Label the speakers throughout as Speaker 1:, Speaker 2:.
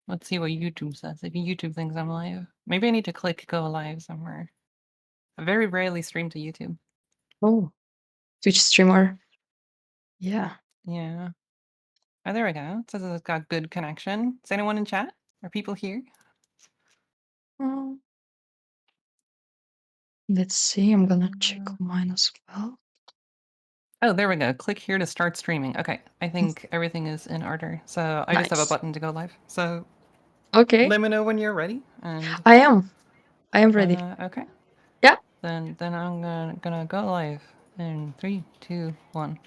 Speaker 1: Let's see what YouTube says. If YouTube thinks I'm live. Maybe I need to click go live somewhere. I very rarely stream to YouTube.
Speaker 2: Oh, Twitch streamer. Yeah.
Speaker 1: Yeah. Oh, there we go. It says it's got good connection. Is anyone in chat? Are people here?
Speaker 2: Mm, let's see. I'm gonna check
Speaker 1: Uh,
Speaker 2: mine as well.
Speaker 1: Oh, there we go. Click here to start streaming. Okay, I think everything is in order. So I just have a
Speaker 2: Nice.
Speaker 1: button to go live. So
Speaker 2: Okay.
Speaker 1: let me know when you're ready. And
Speaker 2: I am. I am ready.
Speaker 1: okay,
Speaker 2: Yeah.
Speaker 1: then I'm gonna go live in 3, 2, 1.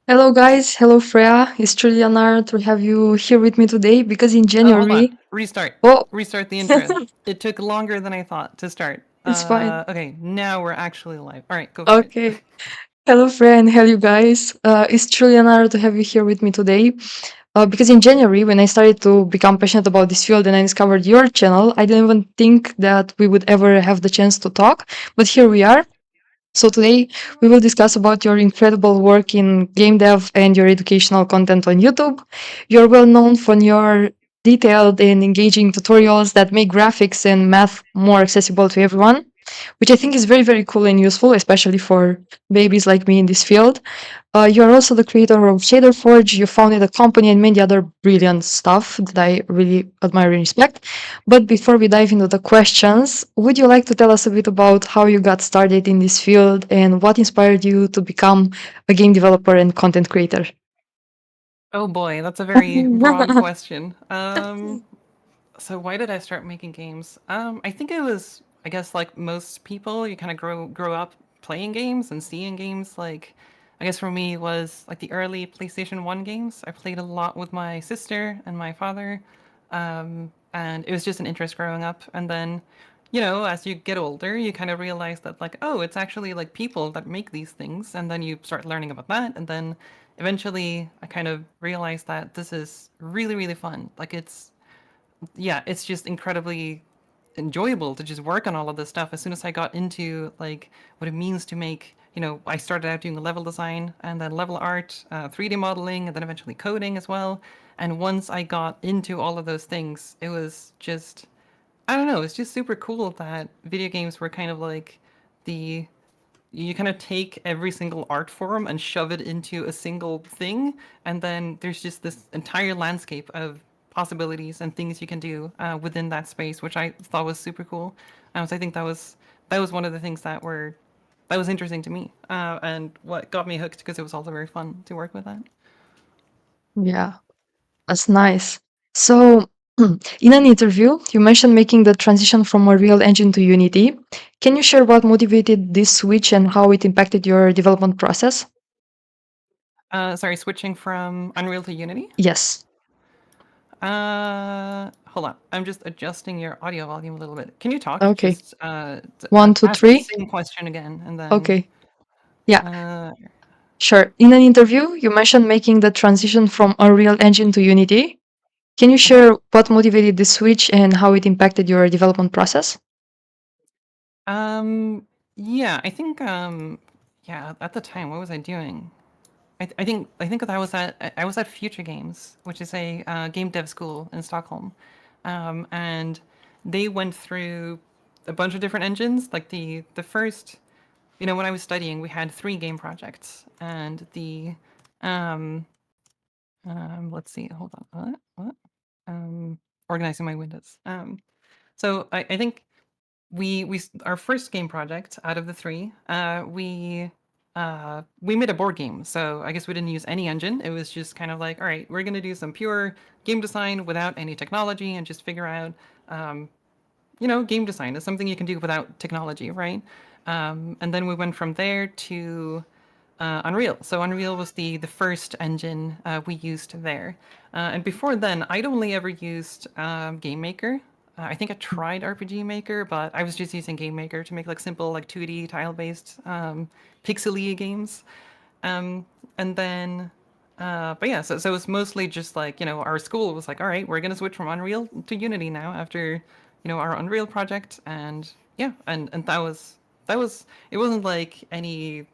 Speaker 2: Hello, guys. Hello, Freya. It's truly an honor to have you here with me today because in
Speaker 1: Oh, hold on.
Speaker 2: January.
Speaker 1: Restart.
Speaker 2: Oh,
Speaker 1: Restart the intro. It took longer than I thought to start.
Speaker 2: it's fine.
Speaker 1: Okay, now we're actually live. All right, go for it.
Speaker 2: Okay. Hello, Freya, and hello, guys. It's truly an honor to have you here with me today. Because in January, when I started to become passionate about this field and I discovered your channel, I didn't even think that we would ever have the chance to talk. But here we are. So today we will discuss about your incredible work in game dev and your educational content on YouTube. You're well known for your detailed and engaging tutorials that make graphics and math more accessible to everyone, which I think is very, very cool and useful, especially for babies like me in this field. You're also the creator of Shader Forge. You founded a company and many other brilliant stuff that I really admire and respect. But before we dive into the questions, would you like to tell us a bit about how you got started in this field and what inspired you to become a game developer and content creator?
Speaker 1: Oh boy, that's a very broad question. So why did I start making games? I think it was, I guess, like most people, you kind of grow up playing games and seeing games. Like, I guess for me it was like the early PlayStation 1 games. I played a lot with my sister and my father, and it was just an interest growing up. And then, as you get older, you kind of realize that like, oh, it's actually like people that make these things, and then you start learning about that, and then eventually I kind of realized that this is really really fun. Like it's just incredibly enjoyable to just work on all of this stuff. As soon as I got into like what it means to make, I started out doing level design and then level art, 3D modeling, and then eventually coding as well. And once I got into all of those things, it was just, I don't know, it's just super cool that video games were kind of like the you kind of take every single art form and shove it into a single thing, and then there's just this entire landscape of possibilities and things you can do within that space, which I thought was super cool. So I think that was one of the things that was interesting to me, and what got me hooked because it was also very fun to work with that.
Speaker 2: Yeah, that's nice. So, in an interview, you mentioned making the transition from a real engine to Unity. Can you share what motivated this switch and how it impacted your development process?
Speaker 1: Sorry, switching from Unreal to Unity.
Speaker 2: Yes.
Speaker 1: Hold on. I'm just adjusting your audio volume a little bit. Can you talk?
Speaker 2: Okay.
Speaker 1: Just
Speaker 2: One, two,
Speaker 1: ask the
Speaker 2: three.
Speaker 1: same question again, and then
Speaker 2: Okay. Yeah,
Speaker 1: uh,
Speaker 2: sure. In an interview, you mentioned making the transition from Unreal Engine to Unity. Can you
Speaker 1: mhm.
Speaker 2: share what motivated the switch and how it impacted your development process?
Speaker 1: Um, yeah, I think yeah, at the time, what was I doing? I think that I was at Future Games, which is a game dev school in Stockholm, and they went through a bunch of different engines. Like the first, when I was studying, we had 3 game projects, and the um, let's see, hold on, what? Organizing my windows. So I think our first game project out of the 3, we made a board game. So I guess we didn't use any engine. It was just kind of like, all right, we're gonna do some pure game design without any technology and just figure out, um, game design is something you can do without technology, right? And then we went from there to Unreal. So Unreal was the first engine we used there. And before then, I'd only ever used Game Maker. I think I tried RPG Maker, but I was just using Game Maker to make like simple like 2D tile-based pixely games. Um, and then, but yeah, so it was mostly just like, our school was like, all right, we're gonna switch from Unreal to Unity now after, our Unreal project, and yeah, and that was it wasn't like any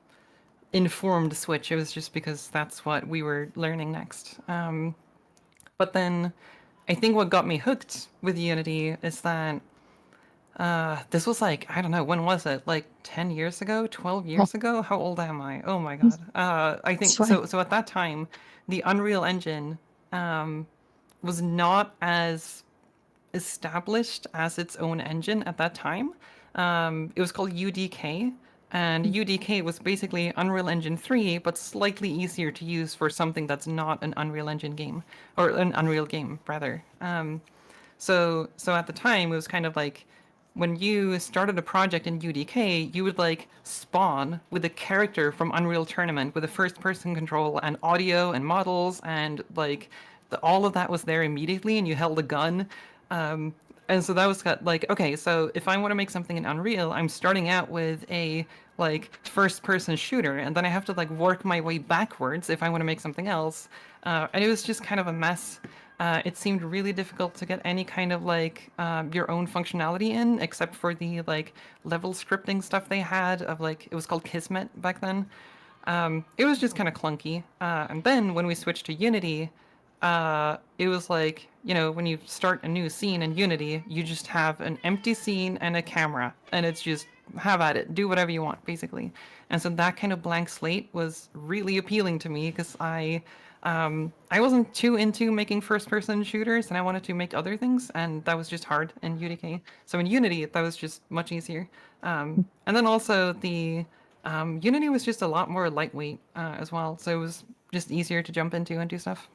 Speaker 1: informed switch. It was just because that's what we were learning next. But then, I think what got me hooked with Unity is that this was like, I don't know, when was it? Like 10 years ago, 12
Speaker 2: Oh,
Speaker 1: years ago? How old am I? Oh my God. I
Speaker 2: it's
Speaker 1: think
Speaker 2: fine.
Speaker 1: so at that time, the Unreal Engine um was not as established as its own engine at that time. It was called UDK, and UDK was basically Unreal Engine 3, but slightly easier to use for something that's not an Unreal Engine game, or an Unreal game, rather. So at the time, it was kind of like when you started a project in UDK, you would like spawn with a character from Unreal Tournament with a first-person control and audio and models and like all of that was there immediately, and you held a gun. Um, and so that was like, okay, so if I want to make something in Unreal, I'm starting out with a like first person shooter, and then I have to like work my way backwards if I want to make something else. And it was just kind of a mess. It seemed really difficult to get any kind of like your own functionality in, except for the like level scripting stuff they had of like it was called Kismet back then. It was just kind of clunky. And then when we switched to Unity, it was like, you know, when you start a new scene in Unity, you just have an empty scene and a camera, and it's just have at it, do whatever you want, basically. And so that kind of blank slate was really appealing to me because I wasn't too into making first-person shooters, and I wanted to make other things, and that was just hard in UDK. So in Unity, that was just much easier. And then also the Unity was just a lot more lightweight as well, so it was just easier to jump into and do stuff.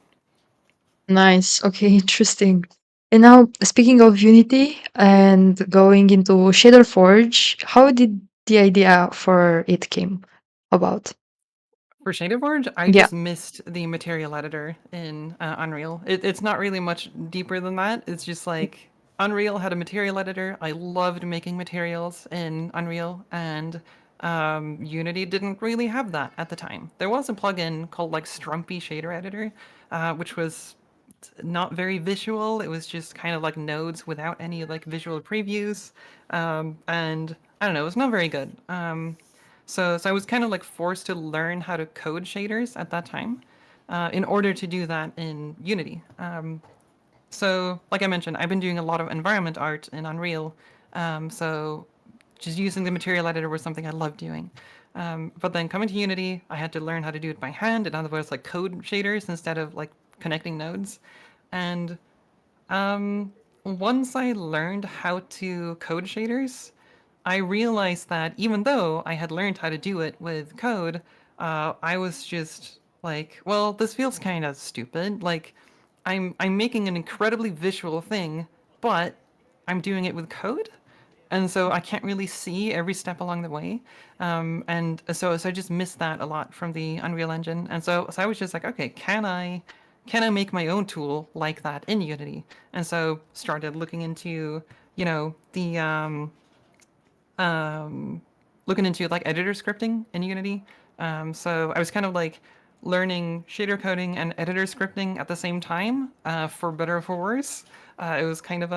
Speaker 2: Nice. Okay, interesting. And now, speaking of Unity and going into Shader Forge, how did the idea for it came about?
Speaker 1: For Shader Forge, I
Speaker 2: Yeah.
Speaker 1: just missed the material editor in Unreal. It's not really much deeper than that. It's just like Unreal had a material editor. I loved making materials in Unreal, and Unity didn't really have that at the time. There was a plugin called like Strumpy Shader Editor, which was not very visual. It was just kind of like nodes without any like visual previews, and I don't know. It was not very good. So I was kind of like forced to learn how to code shaders at that time, in order to do that in Unity. So like I mentioned, I've been doing a lot of environment art in Unreal. So just using the material editor was something I loved doing. But then coming to Unity, I had to learn how to do it by hand. In other words, like code shaders instead of like connecting nodes. And once I learned how to code shaders, I realized that even though I had learned how to do it with code, I was just like, well, this feels kind of stupid. Like, I'm making an incredibly visual thing, but I'm doing it with code, and so I can't really see every step along the way. And so I just missed that a lot from the Unreal Engine. And so I was just like, okay, can I make my own tool like that in Unity? And so started looking into, you know, the um, looking into like editor scripting in Unity. So I was kind of like learning shader coding and editor scripting at the same time, for better or for worse. It was kind of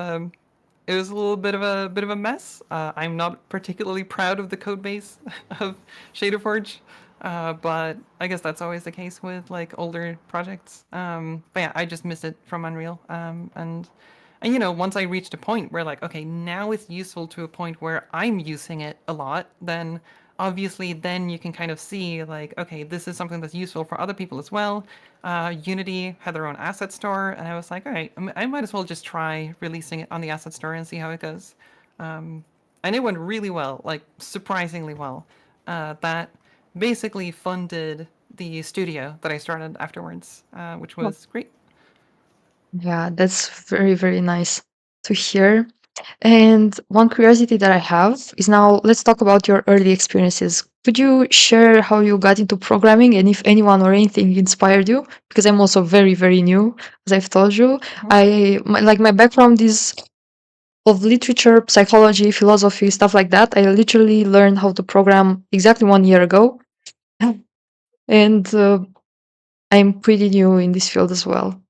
Speaker 1: it was a little bit of a mess. I'm not particularly proud of the code base of ShaderForge, but I guess that's always the case with like older projects. But yeah, I just missed it from Unreal, and you know, once I reached a point where like, okay, now it's useful to a point where I'm using it a lot, then obviously then you can kind of see like, okay, this is something that's useful for other people as well. Unity had their own asset store, and I was like, all right, I might as well just try releasing it on the asset store and see how it goes. And it went really well, like surprisingly well. That basically funded the studio that I started afterwards, which
Speaker 2: Oh,
Speaker 1: was great.
Speaker 2: yeah, that's very, very nice to hear. And one curiosity that I have is now let's talk about your early experiences. Could you share how you got into programming and if anyone or anything inspired you? Because I'm also very, very new, as I've told you.
Speaker 1: Mhm.
Speaker 2: Like my background is of literature, psychology, philosophy, stuff like that. I literally learned how to program exactly 1 year ago. And I'm pretty new in this field as well.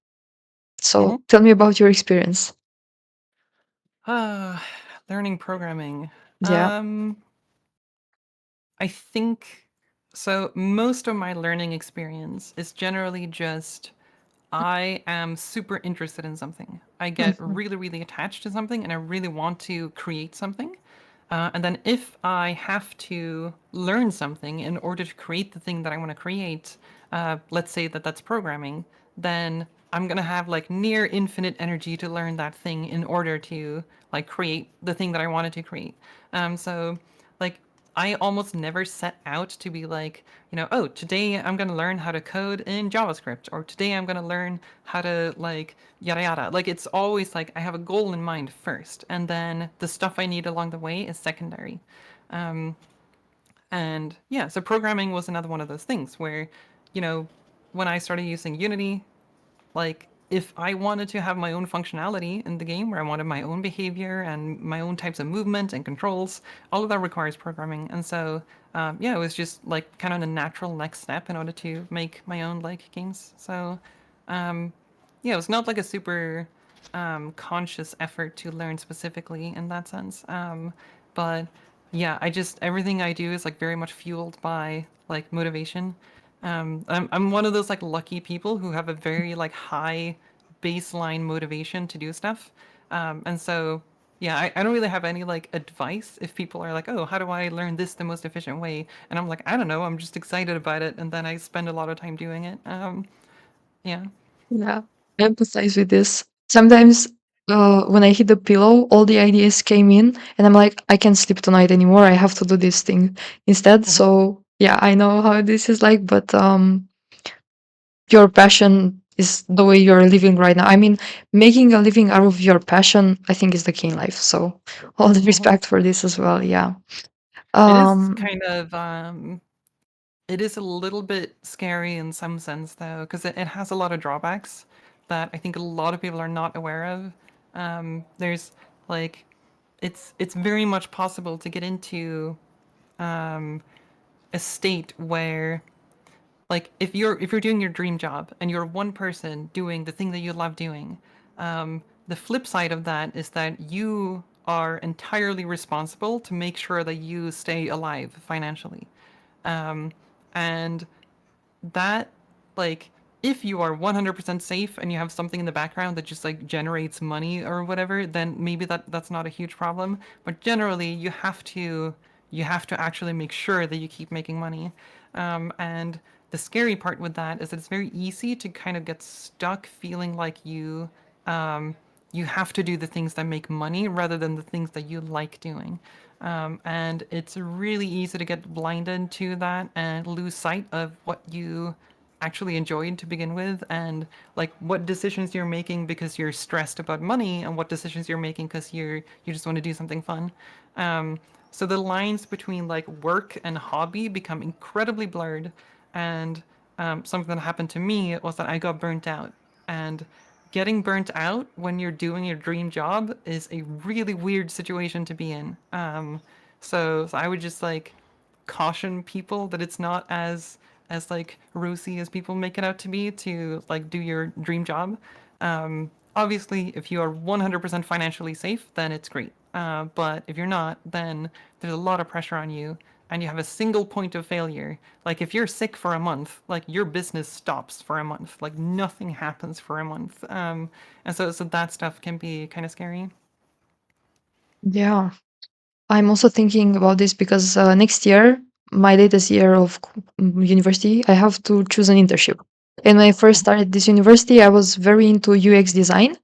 Speaker 2: So
Speaker 1: Mhm.
Speaker 2: tell me about your experience.
Speaker 1: Ah, learning programming.
Speaker 2: Yeah.
Speaker 1: I think so. Most of my learning experience is generally just I am super interested in something. I get
Speaker 2: Mhm.
Speaker 1: really, really attached to something and I really want to create something. And then if I have to learn something in order to create the thing that I want to create, let's say that that's programming, then I'm gonna have like near infinite energy to learn that thing in order to like create the thing that I wanted to create. So like I almost never set out to be like, oh, today I'm going to learn how to code in JavaScript, or today I'm going to learn how to like yada yada. Like it's always like I have a goal in mind first, and then the stuff I need along the way is secondary. Um, and yeah, so programming was another one of those things where, you know, when I started using Unity, like, if I wanted to have my own functionality in the game, where I wanted my own behavior and my own types of movement and controls, all of that requires programming. And so, yeah, it was just like kind of a natural next step in order to make my own like games. So, yeah, it was not like a super conscious effort to learn specifically in that sense. But yeah, I just everything I do is like very much fueled by like motivation. I'm one of those like lucky people who have a very like high baseline motivation to do stuff. And so yeah, I don't really have any like advice if people are like, oh, how do I learn this the most efficient way? And I'm like, I don't know, I'm just excited about it, and then I spend a lot of time doing it. Yeah.
Speaker 2: Yeah, I empathize with this. Sometimes when I hit the pillow, all the ideas came in, and I'm like, I can't sleep tonight anymore. I have to do this thing instead.
Speaker 1: Mhm.
Speaker 2: So yeah, I know how this is like, but your passion is the way you're living right now. I mean, making a living out of your passion, I think, is the key in life. So all the
Speaker 1: Mhm.
Speaker 2: respect for this as well. Yeah.
Speaker 1: It is
Speaker 2: Um.
Speaker 1: kind of it is a little bit scary in some sense though, because it has a lot of drawbacks that I think a lot of people are not aware of. There's like it's very much possible to get into um, a state where like if you're doing your dream job and you're one person doing the thing that you love doing, the flip side of that is that you are entirely responsible to make sure that you stay alive financially. um, and that like if you are 100% safe and you have something in the background that just like generates money or whatever, then maybe that's not a huge problem. But generally you have to actually make sure that you keep making money. And the scary part with that is that it's very easy to kind of get stuck feeling like you have to do the things that make money rather than the things that you like doing. And it's really easy to get blinded to that and lose sight of what you actually enjoyed to begin with, and like what decisions you're making because you're stressed about money and what decisions you're making because you just want to do something fun. Um, so the lines between like work and hobby become incredibly blurred, and something that happened to me was that I got burnt out. And getting burnt out when you're doing your dream job is a really weird situation to be in. So I would just like caution people that it's not as like rosy as people make it out to be to like do your dream job. Obviously, if you are 100% financially safe, then it's great. But if you're not, then there's a lot of pressure on you, and you have a single point of failure. Like if you're sick for a month, like your business stops for a month. Like nothing happens for a month. And so that stuff can be kind of scary.
Speaker 2: Yeah. I'm also thinking about this because next year, my latest year of university, I have to choose an internship. And when I first started this university, I was very into UX design.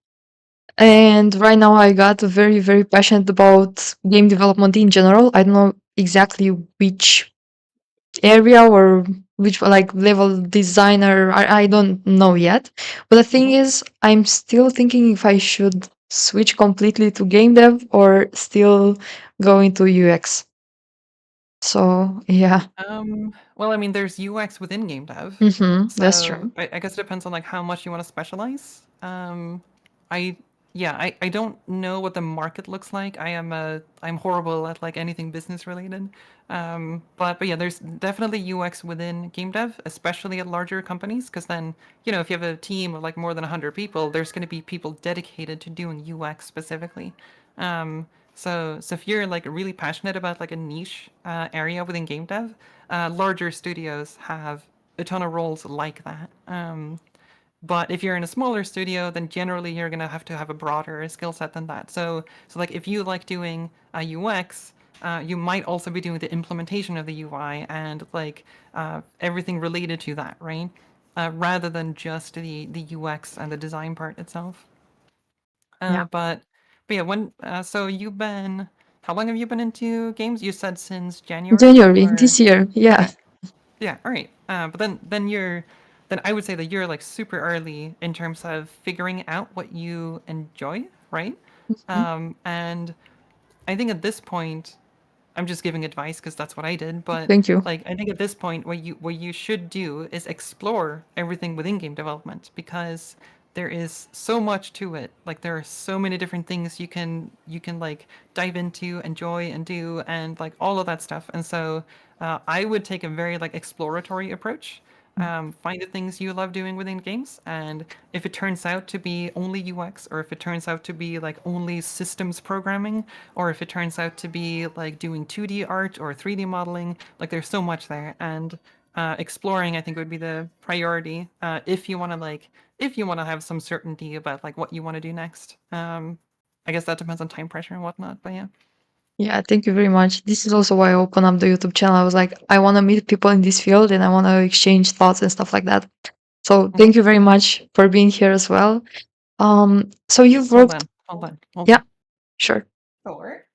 Speaker 2: And right now, I got very, very passionate about game development in general. I don't know exactly which area or which like level designer. I don't know yet. But the thing
Speaker 1: Mhm.
Speaker 2: is, I'm still thinking if I should switch completely to game dev or still go into UX. So yeah.
Speaker 1: Well, I mean, there's UX within game dev,
Speaker 2: That's
Speaker 1: so
Speaker 2: true.
Speaker 1: I guess it depends on like how much you want to specialize. I yeah, I don't know what the market looks like. I'm horrible at like anything business related. But yeah, there's definitely UX within game dev, especially at larger companies, because then if you have a team of like more than 100 people, there's going to be people dedicated to doing UX specifically. So if you're like really passionate about like a niche area within game dev, larger studios have a ton of roles like that. But if you're in a smaller studio, then generally you're gonna have to have a broader skill set than that. So like if you like doing UX, you might also be doing the implementation of the UI and like everything related to that, right? Rather than just the UX and the design part itself.
Speaker 2: Yeah.
Speaker 1: But yeah, so you've been how long have you been into games? You said since January
Speaker 2: January
Speaker 1: or
Speaker 2: this year. Yeah.
Speaker 1: okay. Yeah, all right. But then I would say that you're like super early in terms of figuring out what you enjoy, right?
Speaker 2: Mhm.
Speaker 1: And I think at this point, I'm just giving advice because that's what I did. But
Speaker 2: Thank you.
Speaker 1: like, I think at this point, what you should do is explore everything within game development because there is so much to it. Like, there are so many different things you can like dive into, enjoy, and do, and like all of that stuff. And so, I would take a very like exploratory approach. Find the things you love doing within games, and if it turns out to be only UX, or if it turns out to be like only systems programming, or if it turns out to be like doing 2D art or 3D modeling, like there's so much there, and exploring I think would be the priority if you want to have some certainty about like what you want to do next. I guess that depends on time pressure and whatnot, but yeah.
Speaker 2: Yeah, thank you very much. This is also why I opened up the YouTube channel. I was like, I want to meet people in this field and I want to exchange thoughts and stuff like that. So
Speaker 1: Mhm.
Speaker 2: thank you very much for being here as well. So you've
Speaker 1: Hold
Speaker 2: worked,
Speaker 1: on, hold on, hold
Speaker 2: yeah,
Speaker 1: on.
Speaker 2: sure.
Speaker 1: Thor.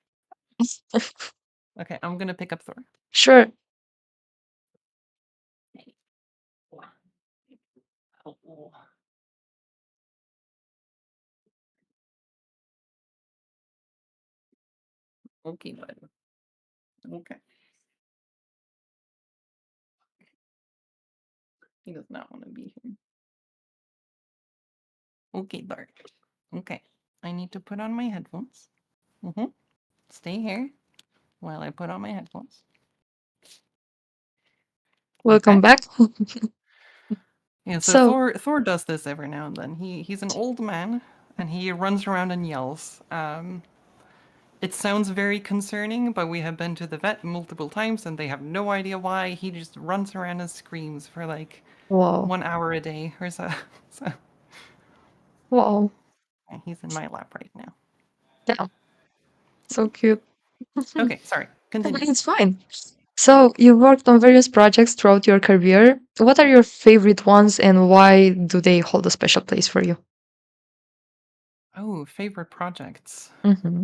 Speaker 1: Okay, I'm gonna pick up Thor.
Speaker 2: Sure.
Speaker 1: Okay, bud. Okay. He does not want to be here. Okay, Thor. Okay. I need to put on my headphones. Mm-hmm. Stay here while I put on my headphones.
Speaker 2: Welcome
Speaker 1: Okay.
Speaker 2: back.
Speaker 1: Yeah, so
Speaker 2: So,
Speaker 1: Thor does this every now and then. He's an old man and he runs around and yells. It sounds very concerning, but we have been to the vet multiple times and they have no idea why. He just runs around and screams for like
Speaker 2: wow.
Speaker 1: 1 hour a day or so. So
Speaker 2: Wow.
Speaker 1: yeah, he's in my lap right now.
Speaker 2: Yeah, so cute.
Speaker 1: Okay, sorry. Continue.
Speaker 2: It's fine. So, you worked on various projects throughout your career. What are your favorite ones and why do they hold a special place for you?
Speaker 1: Oh, favorite projects.
Speaker 2: Hmm.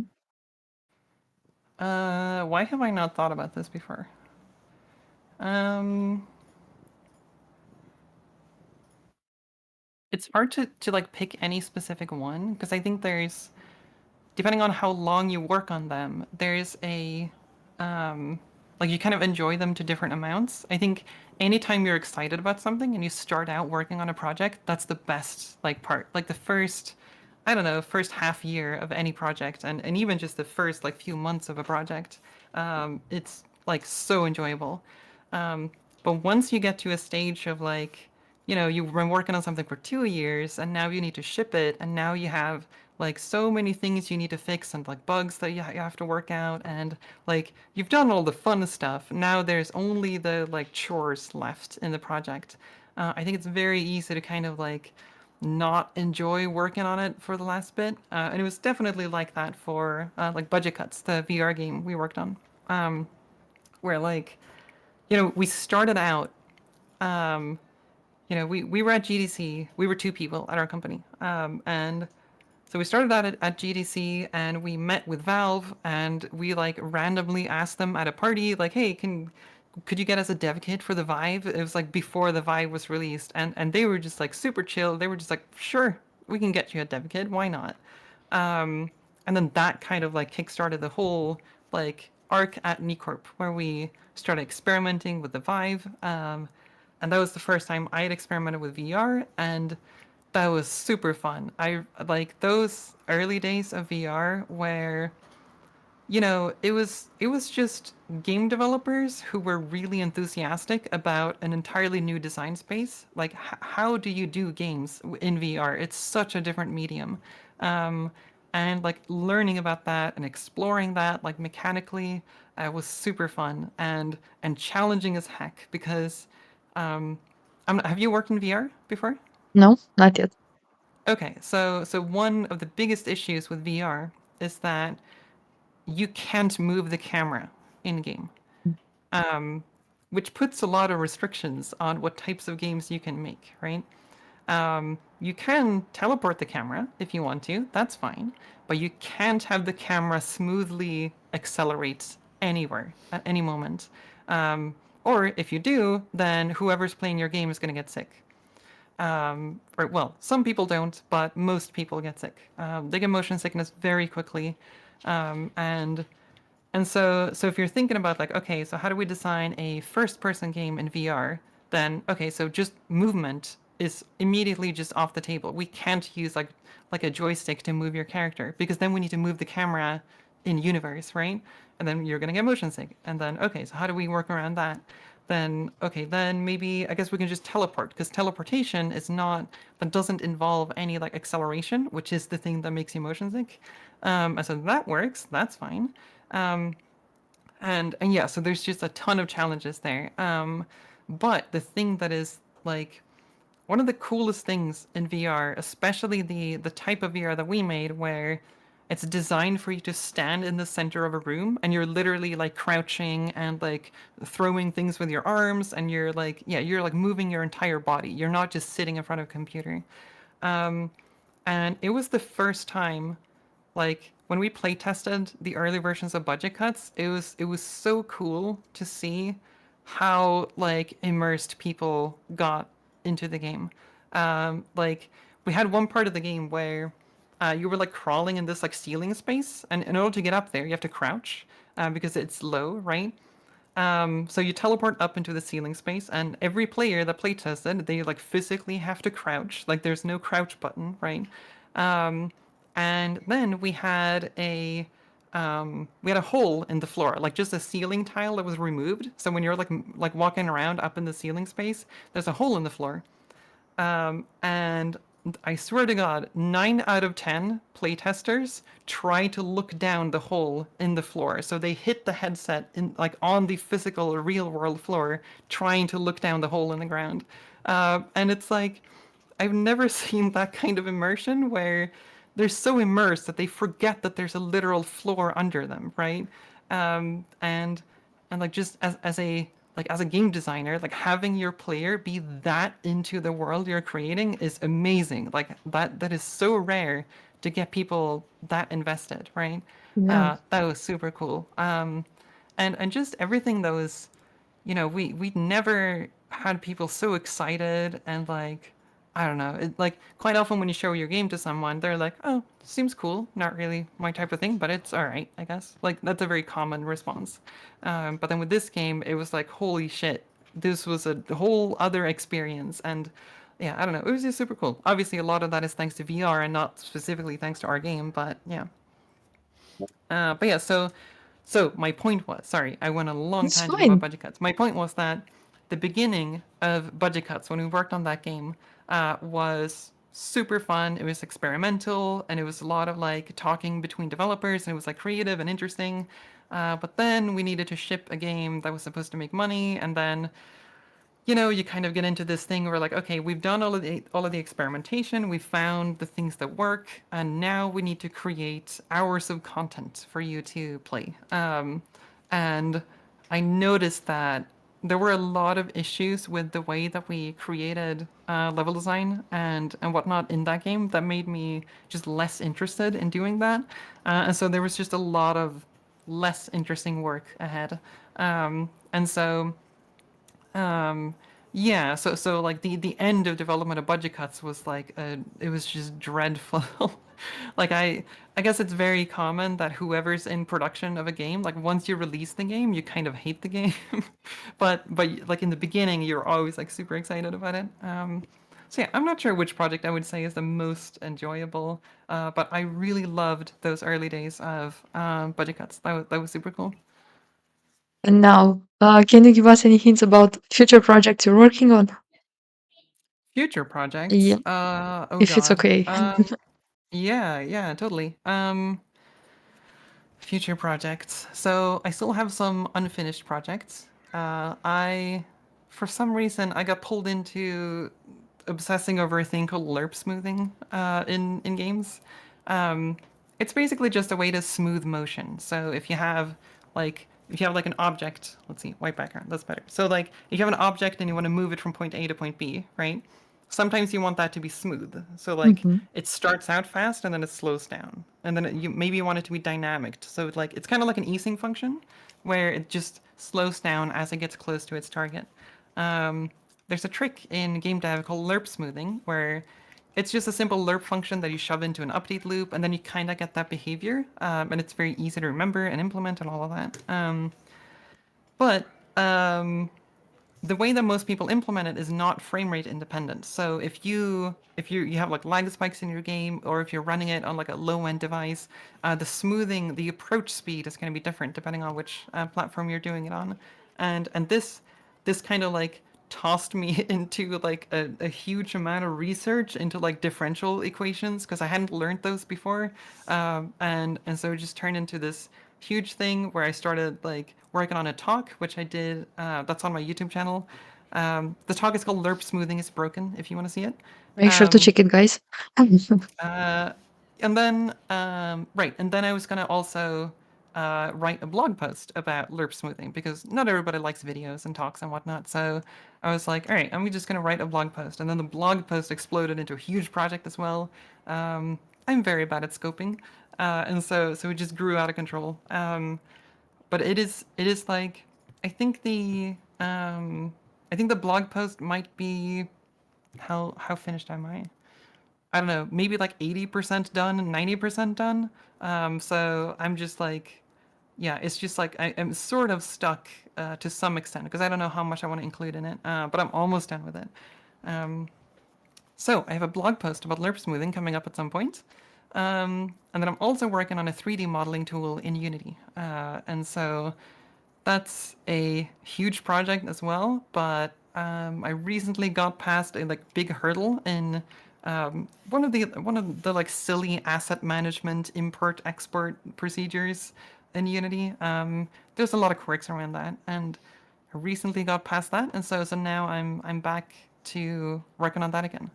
Speaker 1: Why have I not thought about this before? Um, it's hard to like pick any specific one because I think there's depending on how long you work on them, there's a like you kind of enjoy them to different amounts. I think anytime you're excited about something and you start out working on a project, that's the best like part. Like the first, I don't know, first half year of any project and even just the first like few months of a project, it's like so enjoyable. Um, but once you get to a stage of like, you've been working on something for 2 years and now you need to ship it and now you have like so many things you need to fix and like bugs that you have to work out and like you've done all the fun stuff. Now there's only the like chores left in the project. I think it's very easy to kind of like not enjoy working on it for the last bit. And it was definitely like that for like Budget Cuts, the VR game we worked on, where like we started out. We were at GDC. We were two people at our company, and so we started out at GDC and we met with Valve and we like randomly asked them at a party like, hey, could you get us a dev kit for the Vive? It was like before the Vive was released and they were just like super chill. They were just like, sure, we can get you a dev kit. Why not? And then that kind of like kickstarted the whole like arc at Nicorp where we started experimenting with the Vive. And that was the first time I had experimented with VR and that was super fun. I like those early days of VR where it was just game developers who were really enthusiastic about an entirely new design space. Like how do you do games in VR? It's such a different medium. Um, and like learning about that and exploring that like mechanically was super fun and challenging as heck because have you worked in VR before?
Speaker 2: No, not yet.
Speaker 1: Okay, so one of the biggest issues with VR is that you can't move the camera in game, um, which puts a lot of restrictions on what types of games you can make, right? You can teleport the camera if you want to, that's fine, but you can't have the camera smoothly accelerate anywhere at any moment. Or if you do, then whoever's playing your game is going to get sick. Or well, some people don't, but most people get sick. They get motion sickness very quickly, and so if you're thinking about like, okay, so how do we design a first-person game in VR? Then okay, so just movement is immediately just off the table. We can't use like a joystick to move your character because then we need to move the camera in universe, right? And then you're gonna get motion sick. And then okay, so how do we work around that? Then okay, then maybe I guess we can just teleport because teleportation is not that doesn't involve any like acceleration, which is the thing that makes you motion sick. And so that works. That's fine. Um, and yeah, so there's just a ton of challenges there. But the thing that is like one of the coolest things in VR, especially the type of VR that we made, where it's designed for you to stand in the center of a room and you're literally like crouching and like throwing things with your arms and you're like yeah you're like moving your entire body. You're not just sitting in front of a computer. Um, and it was the first time like when we play tested the early versions of Budget Cuts, it was so cool to see how like immersed people got into the game. Like we had one part of the game where you were like crawling in this like ceiling space, and in order to get up there, you have to crouch because it's low, right? So you teleport up into the ceiling space, and every player that play tested, they like physically have to crouch. Like there's no crouch button, right? Um, and then we had a hole in the floor, like just a ceiling tile that was removed. So when you're like walking around up in the ceiling space, there's a hole in the floor. And I swear to God, 9 out of 10 playtesters try to look down the hole in the floor. So they hit the headset in like on the physical real world floor, trying to look down the hole in the ground. And it's like I've never seen that kind of immersion where they're so immersed that they forget that there's a literal floor under them, right? And like just as a game designer, like having your player be that into the world you're creating is amazing. Like that is so rare to get people that invested, right?
Speaker 2: Yeah.
Speaker 1: That was super cool. And just everything that was, we never had people so excited and like I don't know. Like quite often when you show your game to someone, they're like, "Oh, seems cool. Not really my type of thing, but it's all right, I guess." Like that's a very common response. But then with this game, it was like, "Holy shit, this was a whole other experience." And yeah, I don't know. It was just super cool. Obviously, a lot of that is thanks to VR and not specifically thanks to our game, but yeah. But yeah, so my point was, sorry, I went a long
Speaker 2: It's
Speaker 1: tangent about
Speaker 2: fine.
Speaker 1: budget cuts. My point was that the beginning of budget cuts when we worked on that game was super fun. It was experimental and it was a lot of like talking between developers and it was like creative and interesting. But then we needed to ship a game that was supposed to make money, and then you kind of get into this thing where like, okay, we've done all of the experimentation, we've found the things that work, and now we need to create hours of content for you to play. And I noticed that there were a lot of issues with the way that we created level design and whatnot in that game that made me just less interested in doing that. And so there was just a lot of less interesting work ahead. And so um, yeah, so like the end of development of budget cuts was like it was just dreadful. Like I guess it's very common that whoever's in production of a game, like once you release the game, you kind of hate the game. But like in the beginning, you're always like super excited about it. So yeah, I'm not sure which project I would say is the most enjoyable, but I really loved those early days of budget cuts. That was super cool.
Speaker 2: And now, can you give us any hints about future projects you're working on?
Speaker 1: Future projects.
Speaker 2: Yeah,
Speaker 1: Oh
Speaker 2: if it's
Speaker 1: God.
Speaker 2: okay.
Speaker 1: Yeah, yeah, totally. Future projects. So I still have some unfinished projects. For some reason, I got pulled into obsessing over a thing called lerp smoothing in games. Um, it's basically just a way to smooth motion. So if you have like an object, let's see, white background, that's better. So like if you have an object and you want to move it from point A to point B, right? Sometimes you want that to be smooth. So like
Speaker 2: Mm-hmm.
Speaker 1: it starts out fast and then it slows down, and then maybe you want it to be dynamic. So like it's kind of like an easing function, where it just slows down as it gets close to its target. Um, there's a trick in game dev called lerp smoothing, where it's just a simple lerp function that you shove into an update loop, and then you kind of get that behavior, and it's very easy to remember and implement and all of that. But the way that most people implement it is not frame rate independent. So if you have like lag spikes in your game, or if you're running it on like a low end device, the smoothing, the approach speed is going to be different depending on which platform you're doing it on, and this kind of like tossed me into like a huge amount of research into like differential equations, because I hadn't learned those before, and so it just turned into this huge thing where I started like working on a talk, which I did. That's on my YouTube channel. The talk is called "Lerp Smoothing is Broken." If you want to see it.
Speaker 2: Make sure to
Speaker 1: Um,
Speaker 2: check it, guys.
Speaker 1: uh, and then right, and then I was gonna also write a blog post about lerp smoothing, because not everybody likes videos and talks and whatnot. So I was like, all right, I'm just gonna write a blog post, and then the blog post exploded into a huge project as well. I'm very bad at scoping, and so it just grew out of control. But it is like I think the I think the blog post might be how finished am I? I don't know, maybe like 80% done and 90% done. So I'm just like, yeah, it's just like I'm sort of stuck to some extent, because I don't know how much I want to include in it, but I'm almost done with it. Um, so I have a blog post about lerp smoothing coming up at some point. And then I'm also working on a 3D modeling tool in Unity. And so that's a huge project as well, but I recently got past a like big hurdle in one of the like silly asset management import export procedures in Unity. There's a lot of quirks around that, and I recently got past that, and so now I'm back to working on that again.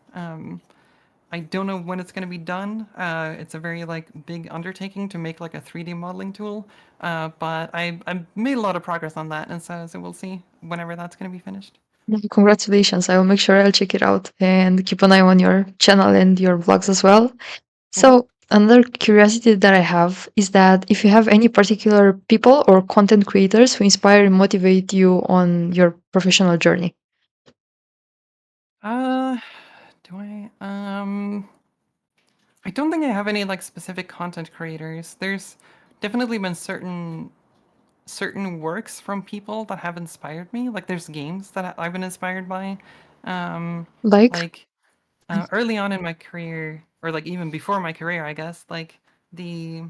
Speaker 1: I don't know when it's going to be done. It's a very like big undertaking to make like a 3D modeling tool, but I made a lot of progress on that, and so we'll see whenever that's going to be finished.
Speaker 2: Yeah, congratulations. I will make sure I'll check it out and keep an eye on your channel and your vlogs as well.
Speaker 1: Mhm.
Speaker 2: So, another curiosity that I have is that if you have any particular people or content creators who inspire and motivate you on your professional journey.
Speaker 1: Uh, do I? I don't think I have any like specific content creators. There's definitely been certain works from people that have inspired me. Like there's games that I've been inspired by. Um,
Speaker 2: Like,
Speaker 1: like early on in my career, or like even before my career, I guess, like the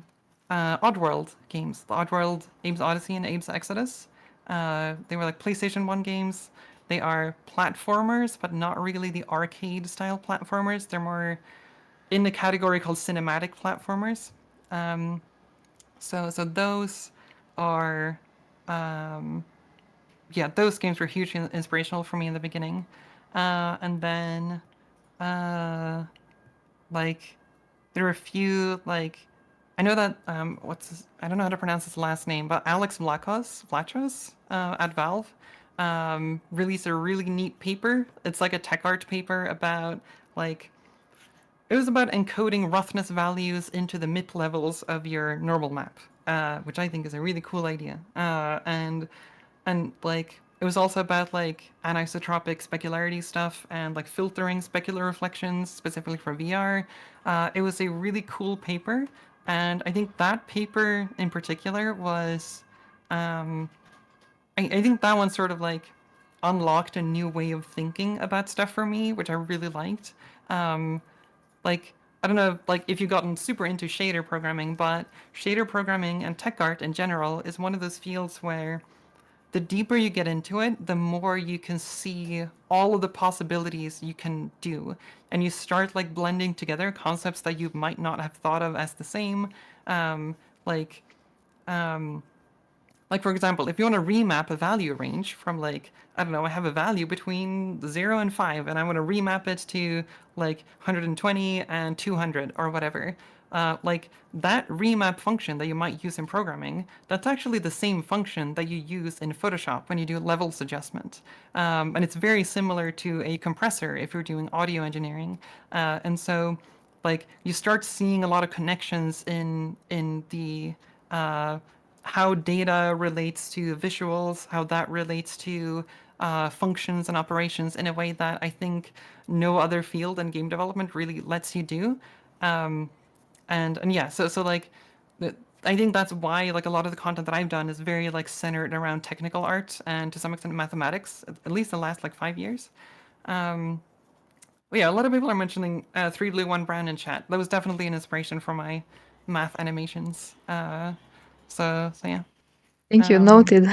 Speaker 1: Oddworld games, the Oddworld, Abe's Odyssey, and Abe's Exodus. They were like PlayStation 1 games. They are platformers, but not really the arcade style platformers. They're more in the category called cinematic platformers. Um, so those are, um, yeah, those games were hugely inspirational for me in the beginning. And then, uh, like, there were a few, like, I know that, I don't know how to pronounce his last name, but Alex Vlachos at Valve released a really neat paper. It's like a tech art paper about, like, it was about encoding roughness values into the mid levels of your normal map, which I think is a really cool idea. And like it was also about like anisotropic specularity stuff and like filtering specular reflections specifically for VR. It was a really cool paper, and I think that paper in particular was, um, I think that one sort of like unlocked a new way of thinking about stuff for me, which I really liked. Um, like I don't know, like if you've gotten super into shader programming, but shader programming and tech art in general is one of those fields where the deeper you get into it, the more you can see all of the possibilities you can do, and you start like blending together concepts that you might not have thought of as the same. Um, like um, Like, for example, if you want to remap a value range from, like, I don't know, I have a value between 0 and 5, and I want to remap it to, like, 120 and 200 or whatever. Like, that remap function that you might use in programming, that's actually the same function that you use in Photoshop when you do levels adjustment. And it's very similar to a compressor if you're doing audio engineering. And so, like, you start seeing a lot of connections in the how data relates to visuals, how that relates to functions and operations in a way that I think no other field in game development really lets you do. Um, and yeah, so like, I think that's why like a lot of the content that I've done is very like centered around technical art and to some extent mathematics, at least the last like 5 years. Um, but yeah, a lot of people are mentioning Three Blue One Brown in chat. That was definitely an inspiration for my math animations. So yeah.
Speaker 2: Thank you.
Speaker 1: Um,
Speaker 2: Noted.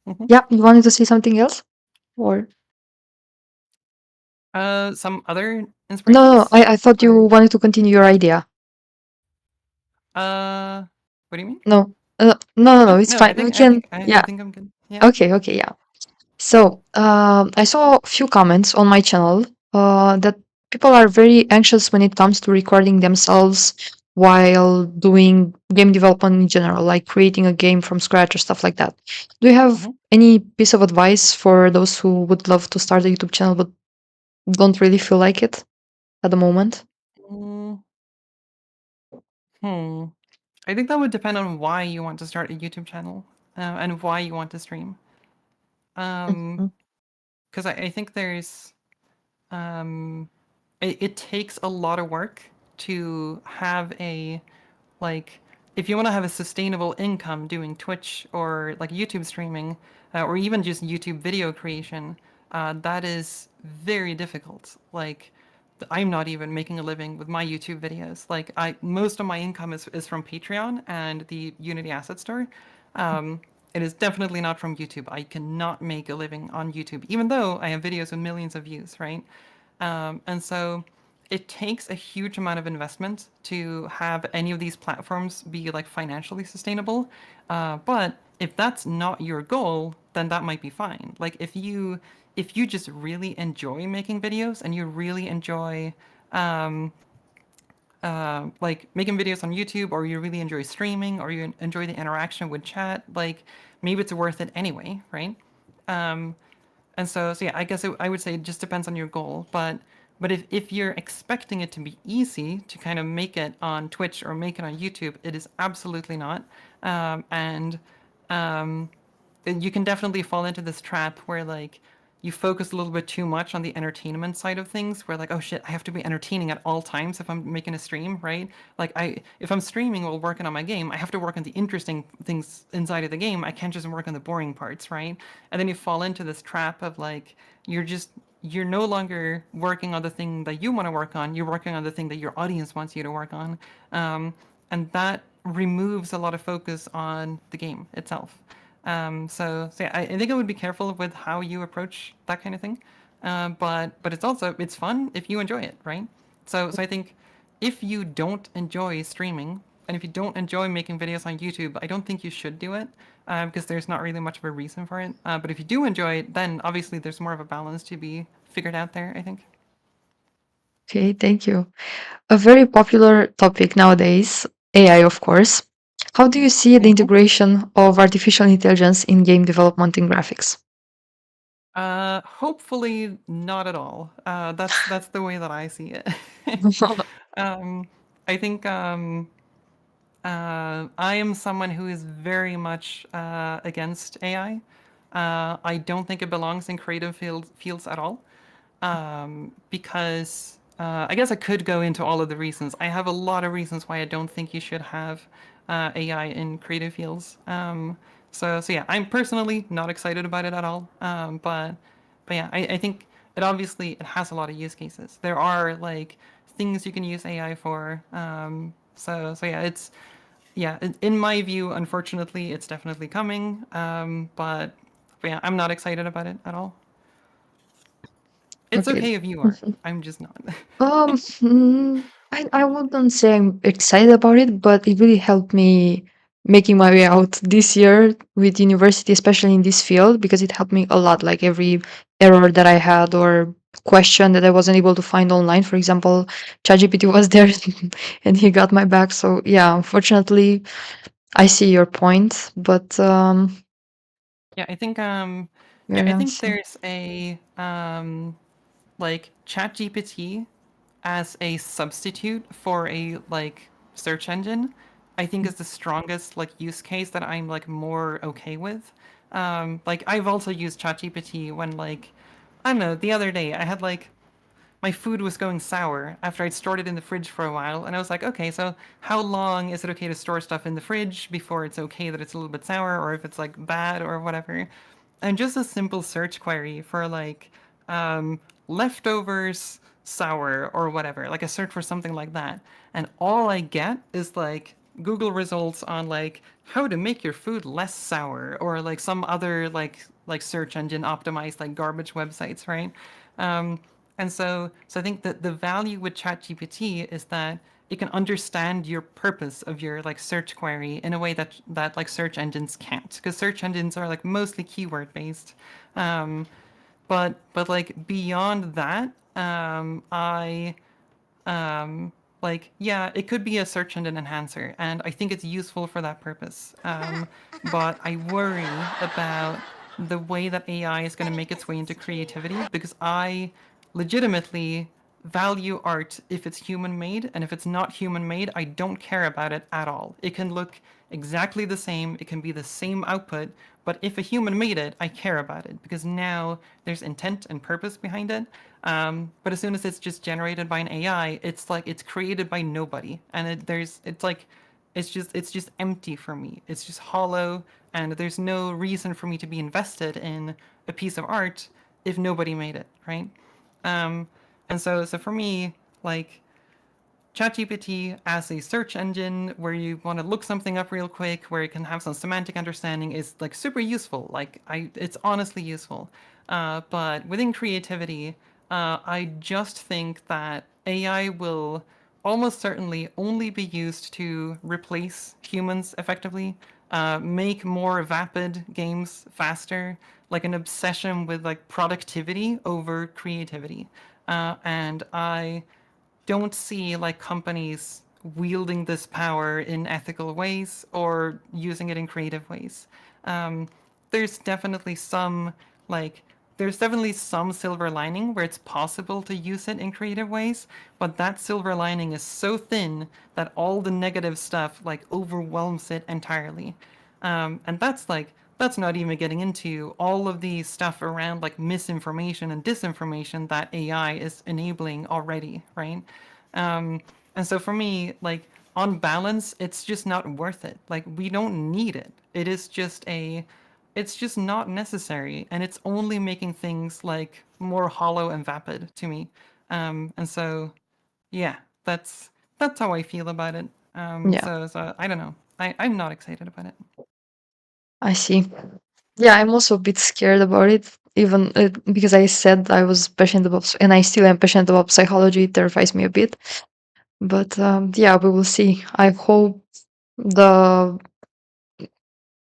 Speaker 1: mhm.
Speaker 2: Yeah, you wanted to say something else? Or
Speaker 1: Some other
Speaker 2: no,
Speaker 1: inspirations?
Speaker 2: I thought you
Speaker 1: Or
Speaker 2: wanted to continue your idea.
Speaker 1: what do you mean?
Speaker 2: No, no,
Speaker 1: No,
Speaker 2: it's
Speaker 1: no.
Speaker 2: fine.
Speaker 1: I
Speaker 2: We
Speaker 1: think I
Speaker 2: can,
Speaker 1: think I, I
Speaker 2: yeah.
Speaker 1: think I'm good. Yeah.
Speaker 2: Okay, okay, yeah. So, I saw a few comments on my channel that people are very anxious when it comes to recording themselves while doing game development in general, like creating a game from scratch or stuff like that. Do you have
Speaker 1: Mhm.
Speaker 2: any piece of advice for those who would love to start a YouTube channel but don't really feel like it at the moment?
Speaker 1: Mm, hmm. I think that would depend on why you want to start a YouTube channel and why you want to stream. Um,
Speaker 2: Mhm.
Speaker 1: because I think there's um, it takes a lot of work to have a like if you want to have a sustainable income doing Twitch or like YouTube streaming or even just YouTube video creation, that is very difficult. Like I'm not even making a living with my YouTube videos. Like I most of my income is from Patreon and the Unity Asset Store. Um, it is definitely not from YouTube. I cannot make a living on YouTube, even though I have videos with millions of views, right? And so it takes a huge amount of investment to have any of these platforms be like financially sustainable. But if that's not your goal, then that might be fine. Like if you just really enjoy making videos and you really enjoy um, like making videos on YouTube, or you really enjoy streaming, or you enjoy the interaction with chat, like maybe it's worth it anyway, right? Um, and so yeah, I guess I would say it just depends on your goal. But if you're expecting it to be easy to kind of make it on Twitch or make it on YouTube, it is absolutely not. And you can definitely fall into this trap where like you focus a little bit too much on the entertainment side of things where like oh shit, I have to be entertaining at all times if I'm making a stream, right? Like I if I'm streaming while working on my game, I have to work on the interesting things inside of the game. I can't just work on the boring parts, right? And then you fall into this trap of like you're no longer working on the thing that you want to work on, you're working on the thing that your audience wants you to work on. And that removes a lot of focus on the game itself. So yeah, I think I would be careful with how you approach that kind of thing. But it's fun if you enjoy it, right? So I think if you don't enjoy streaming and if you don't enjoy making videos on YouTube, I don't think you should do it because there's not really much of a reason for it. But if you do enjoy it, then obviously there's more of a balance to be figured out there, I think.
Speaker 2: Okay, thank you. A very popular topic nowadays, AI, of course. How do you see the
Speaker 1: Hmm.
Speaker 2: integration of artificial intelligence in game development and graphics?
Speaker 1: Hopefully not at all. That's the way that I see it. um, I think I am someone who is very much against AI. I don't think it belongs in creative fields at all because I guess I could go into all of the reasons. I have a lot of reasons why I don't think you should have AI in creative fields. So yeah, I'm personally not excited about it at all. But yeah, I think it has a lot of use cases. There are like things you can use AI for. So yeah, in my view, unfortunately, it's definitely coming. But yeah, I'm not excited about it at all. It's
Speaker 2: Okay.
Speaker 1: okay if you are. I'm just not.
Speaker 2: I wouldn't say I'm excited about it, but it really helped me making my way out this year with university, especially in this field, because it helped me a lot. Like every error that I had or question that I wasn't able to find online, for example, ChatGPT was there and he got my back. So yeah, unfortunately, I see your point, but
Speaker 1: Yeah, I think yeah,
Speaker 2: very
Speaker 1: I think
Speaker 2: unseen.
Speaker 1: there's a like ChatGPT as a substitute for a like search engine, I think is the strongest like use case that I'm like more okay with. Like I've also used ChatGPT when like I don't know, the other day I had like my food was going sour after I'd stored it in the fridge for a while, and I was like, okay, so how long is it okay to store stuff in the fridge before it's okay that it's a little bit sour, or if it's like bad or whatever? And just a simple search query for like um, leftovers sour or whatever, like a search for something like that, and all I get is like Google results on like how to make your food less sour or like some other like search engine optimized like garbage websites, right? Um, and so I think that the value with ChatGPT is that it can understand your purpose of your like search query in a way that like search engines can't, because search engines are like mostly keyword based. Um, but like beyond that, I like yeah, it could be a search engine enhancer, and I think it's useful for that purpose. But I worry about the way that AI is going to make its way into creativity, because I legitimately value art if it's human made, and if it's not human made, I don't care about it at all. It can look exactly the same, it can be the same output, but if a human made it, I care about it because now there's intent and purpose behind it. But as soon as it's just generated by an AI, it's like it's created by nobody, and it's like it's just empty for me. It's just hollow, and there's no reason for me to be invested in a piece of art if nobody made it, right? Um, and so for me, like ChatGPT as a search engine where you want to look something up real quick, where you can have some semantic understanding, is like super useful. It's honestly useful. But within creativity, I just think that AI will almost certainly only be used to replace humans effectively, make more vapid games faster, like an obsession with like productivity over creativity. And I don't see like companies wielding this power in ethical ways or using it in creative ways. Um, there's definitely some like there's definitely some silver lining where it's possible to use it in creative ways, but that silver lining is so thin that all the negative stuff like overwhelms it entirely. And that's not even getting into all of the stuff around like misinformation and disinformation that AI is enabling already, right? Um, and so for me, like on balance, it's just not worth it. Like we don't need it. It's just not necessary, and it's only making things like more hollow and vapid to me. And so yeah, that's how I feel about it.
Speaker 2: Yeah,
Speaker 1: So I don't know. I'm not excited about it.
Speaker 2: I see. Yeah, I'm also a bit scared about it, even because I said I was passionate about, and I still am passionate about psychology. It terrifies me a bit. But yeah, we will see. I hope the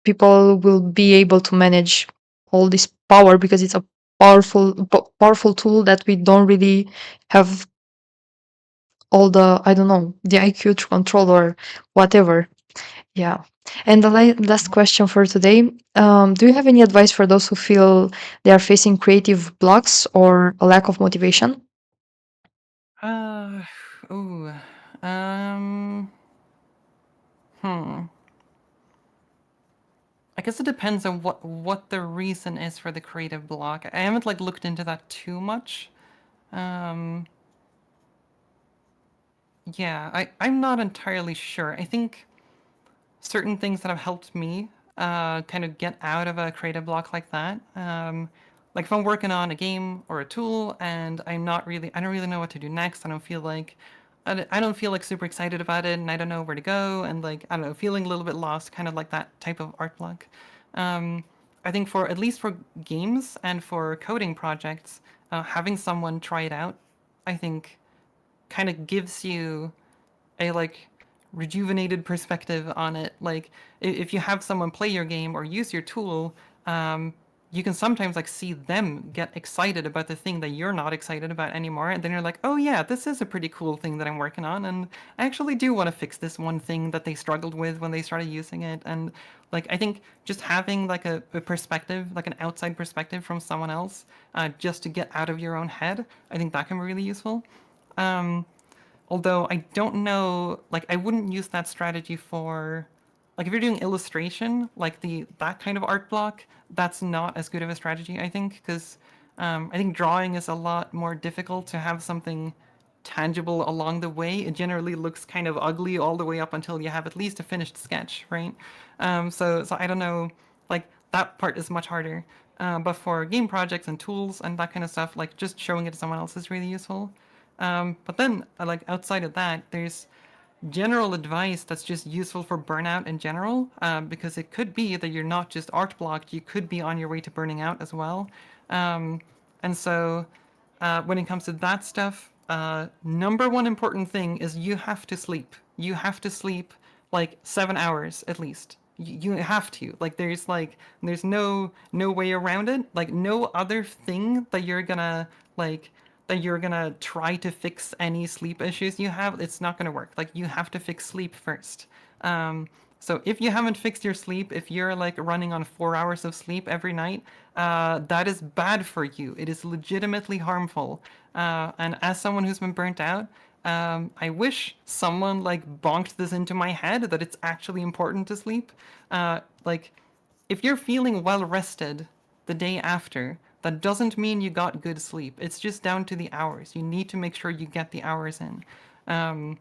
Speaker 2: people will be able to manage all this power because it's a powerful tool that we don't really have all the, I don't know, the IQ to control or whatever. Yeah. And the last question for today, do you have any advice for those who feel they are facing creative blocks or a lack of motivation?
Speaker 1: Uh, ooh, um, hmm. I guess it depends on what the reason is for the creative block. I haven't like looked into that too much. Um, yeah, I'm not entirely sure. I think certain things that have helped me kind of get out of a creative block like that. Like if I'm working on a game or a tool and I don't really know what to do next. I don't feel like super excited about it, and I don't know where to go, and like I don't know, feeling a little bit lost, kind of like that type of art block. Um, I think for at least for games and for coding projects, having someone try it out, I think, kind of gives you a like rejuvenated perspective on it. Like if you have someone play your game or use your tool, you can sometimes like see them get excited about the thing that you're not excited about anymore, and then you're like, oh yeah, this is a pretty cool thing that I'm working on, and I actually do want to fix this one thing that they struggled with when they started using it. And like I think just having like a perspective, like an outside perspective from someone else, just to get out of your own head, I think that can be really useful. Although I don't know, like I wouldn't use that strategy for, like if you're doing illustration, like that kind of art block, that's not as good of a strategy, I think, because I think drawing is a lot more difficult to have something tangible along the way. It generally looks kind of ugly all the way up until you have at least a finished sketch, right? So I don't know, like that part is much harder. But for game projects and tools and that kind of stuff, like just showing it to someone else is really useful. But then, like outside of that, there's general advice that's just useful for burnout in general, because it could be that you're not just art blocked, you could be on your way to burning out as well. And so, when it comes to that stuff, number one important thing is you have to sleep. You have to sleep like 7 hours at least. You have to. Like there's no way around it. Like no other thing that you're gonna like that you're gonna try to fix any sleep issues you have, it's not gonna work. Like you have to fix sleep first. So if you haven't fixed your sleep, if you're like running on 4 hours of sleep every night, that is bad for you. It is legitimately harmful. And as someone who's been burnt out, I wish someone like bonked this into my head that it's actually important to sleep. Like if you're feeling well rested the day after, that doesn't mean you got good sleep. It's just down to the hours. You need to make sure you get the hours in. And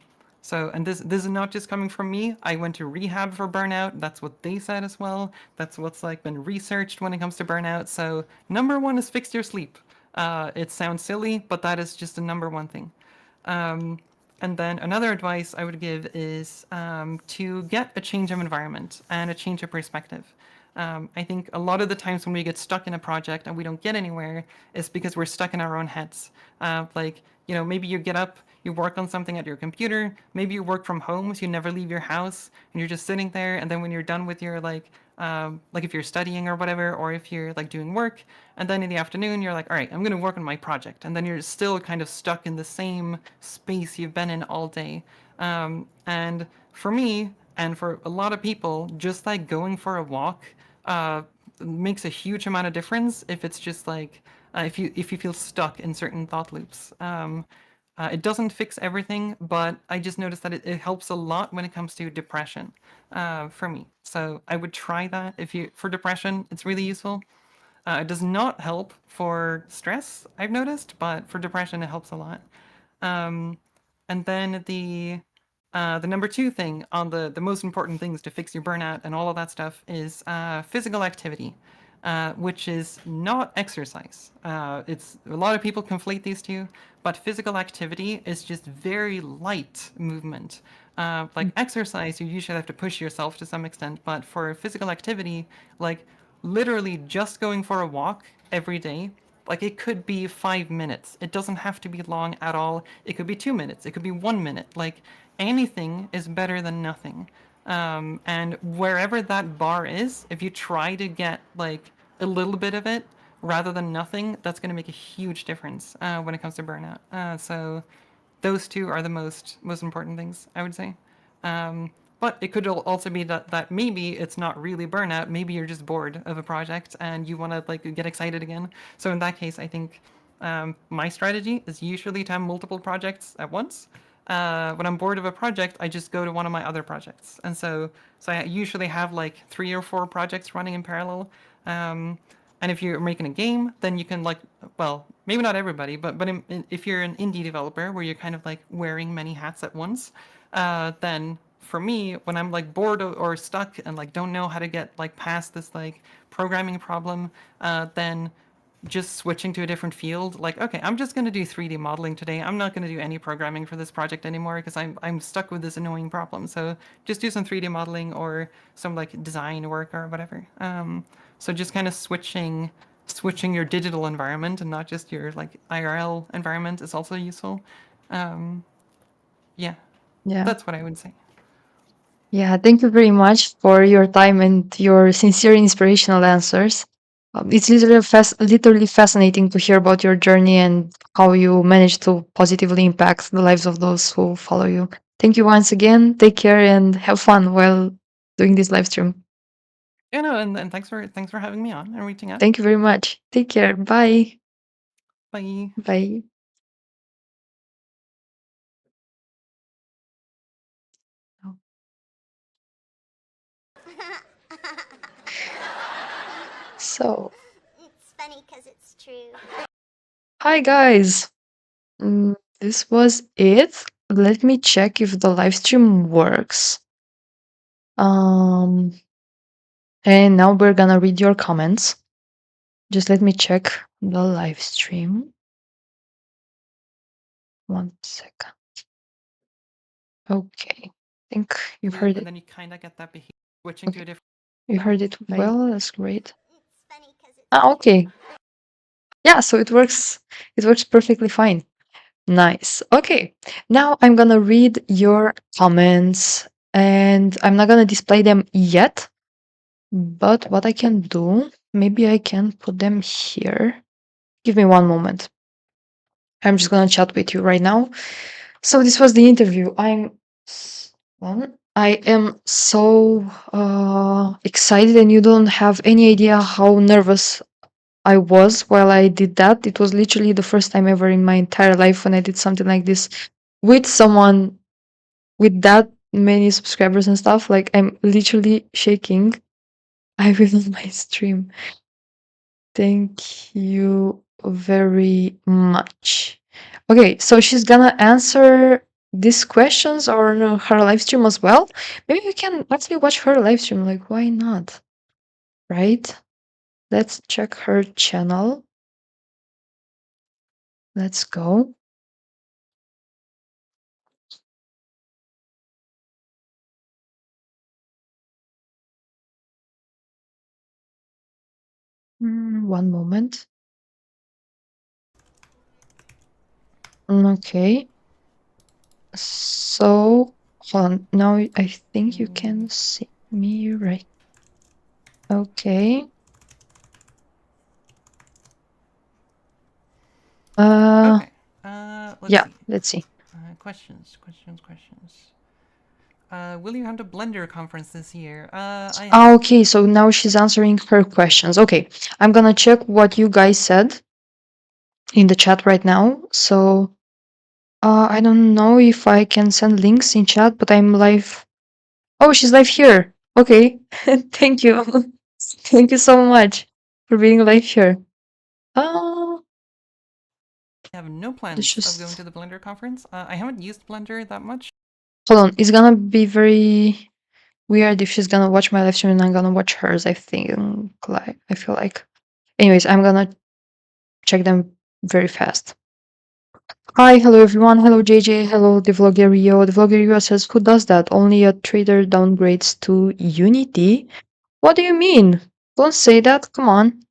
Speaker 1: this is not just coming from me. I went to rehab for burnout. That's what they said as well. That's what's like been researched when it comes to burnout. So number one is fix your sleep. It sounds silly, but that is just the number one thing. And then another advice I would give is to get a change of environment and a change of perspective. I think a lot of the times when we get stuck in a project and we don't get anywhere is because we're stuck in our own heads. Maybe you get up, you work on something at your computer, maybe you work from home, so you never leave your house, and you're just sitting there, and then when you're done with your like if you're studying or whatever, or if you're like doing work, and then in the afternoon you're like, all right, I'm gonna work on my project, and then you're still kind of stuck in the same space you've been in all day. And for me, and for a lot of people, just like going for a walk makes a huge amount of difference if it's just like if you feel stuck in certain thought loops. It doesn't fix everything, but I just noticed that it helps a lot when it comes to depression for me. So I would try that for depression. It's really useful. It does not help for stress, I've noticed, but for depression, it helps a lot. And then the number two thing on the most important things to fix your burnout and all of that stuff is physical activity, which is not exercise. It's a lot of people conflate these two, but physical activity is just very light movement. Like exercise, you usually have to push yourself to some extent, but for physical activity, like literally just going for a walk every day, like it could be 5 minutes. It doesn't have to be long at all. It could be 2 minutes. It could be 1 minute. Like anything is better than nothing. And wherever that bar is, if you try to get like a little bit of it rather than nothing, that's going to make a huge difference when it comes to burnout. So those two are the most important things, I would say. But it could also be that maybe it's not really burnout. Maybe you're just bored of a project and you want to like get excited again. So in that case, I think my strategy is usually to have multiple projects at once. When I'm bored of a project, I just go to one of my other projects, and so I usually have like 3 or 4 projects running in parallel. And if you're making a game, then you can like, well, maybe not everybody, but if you're an indie developer where you're kind of like wearing many hats at once, then for me, when I'm like bored or stuck and like don't know how to get like past this like programming problem, then just switching to a different field, like, okay, I'm just going to do 3D modeling today. I'm not going to do any programming for this project anymore because I'm stuck with this annoying problem. So just do some 3D modeling or some like design work or whatever. So just kind of switching your digital environment and not just your like IRL environment is also useful. Yeah,
Speaker 2: Yeah.
Speaker 1: that's what I would say.
Speaker 2: Yeah, thank you very much for your time and your sincere, inspirational answers. It's literally fascinating to hear about your journey and how you managed to positively impact the lives of those who follow you. Thank you once again. Take care and have fun while doing this live stream.
Speaker 1: You know, and thanks for having me on and reaching out.
Speaker 2: Thank you very much. Take care. Bye.
Speaker 1: Bye.
Speaker 2: Bye. So,
Speaker 3: It's funny because it's true.
Speaker 2: hi guys. This was it. Let me check if the live stream works. Um, and now we're gonna read your comments. Just let me check the live stream. 1 second. Okay. I think you've heard
Speaker 1: And
Speaker 2: it.
Speaker 1: then you kind of get that behavior switching to a different.
Speaker 2: You heard it well. That's great.
Speaker 3: It's funny because it's
Speaker 2: Okay. Yeah, so it works. It works perfectly fine. Nice. Okay. Now I'm gonna read your comments and I'm not gonna display them yet. But what I can do, maybe I can put them here. Give me one moment. I'm just gonna chat with you right now. So this was the interview. I am so excited, and you don't have any idea how nervous I was while I did that. It was literally the first time ever in my entire life when I did something like this with someone with that many subscribers and stuff. Like I'm literally shaking. I will on my stream. Thank you very much. Okay, so she's gonna answer these questions on her live stream as well. Maybe we can actually watch her live stream. Like, why not? Right? Let's check her channel. Let's go. One moment. Okay. So, hold on. Now I think you can see me right. Okay.
Speaker 1: Okay.
Speaker 2: Yeah, let's see.
Speaker 1: Questions. Will you have the Blender conference this year?
Speaker 2: Okay, so now she's answering her questions. Okay, I'm gonna check what you guys said in the chat right now. So, I don't know if I can send links in chat, but I'm live. Oh, she's live here. Okay, thank you. Thank you so much for being live here. Uh,
Speaker 1: I have no plans of going to the Blender conference. I haven't used Blender that much.
Speaker 2: Hold on, it's gonna be very weird if she's gonna watch my live stream and I'm gonna watch hers. I think, like, I feel like. Anyways, I'm gonna check them very fast. Hi, hello everyone. Hello JJ. Hello the Vloggerio. The Vloggerio says, who does that? Only a trader downgrades to Unity? What do you mean? Don't say that. Come on.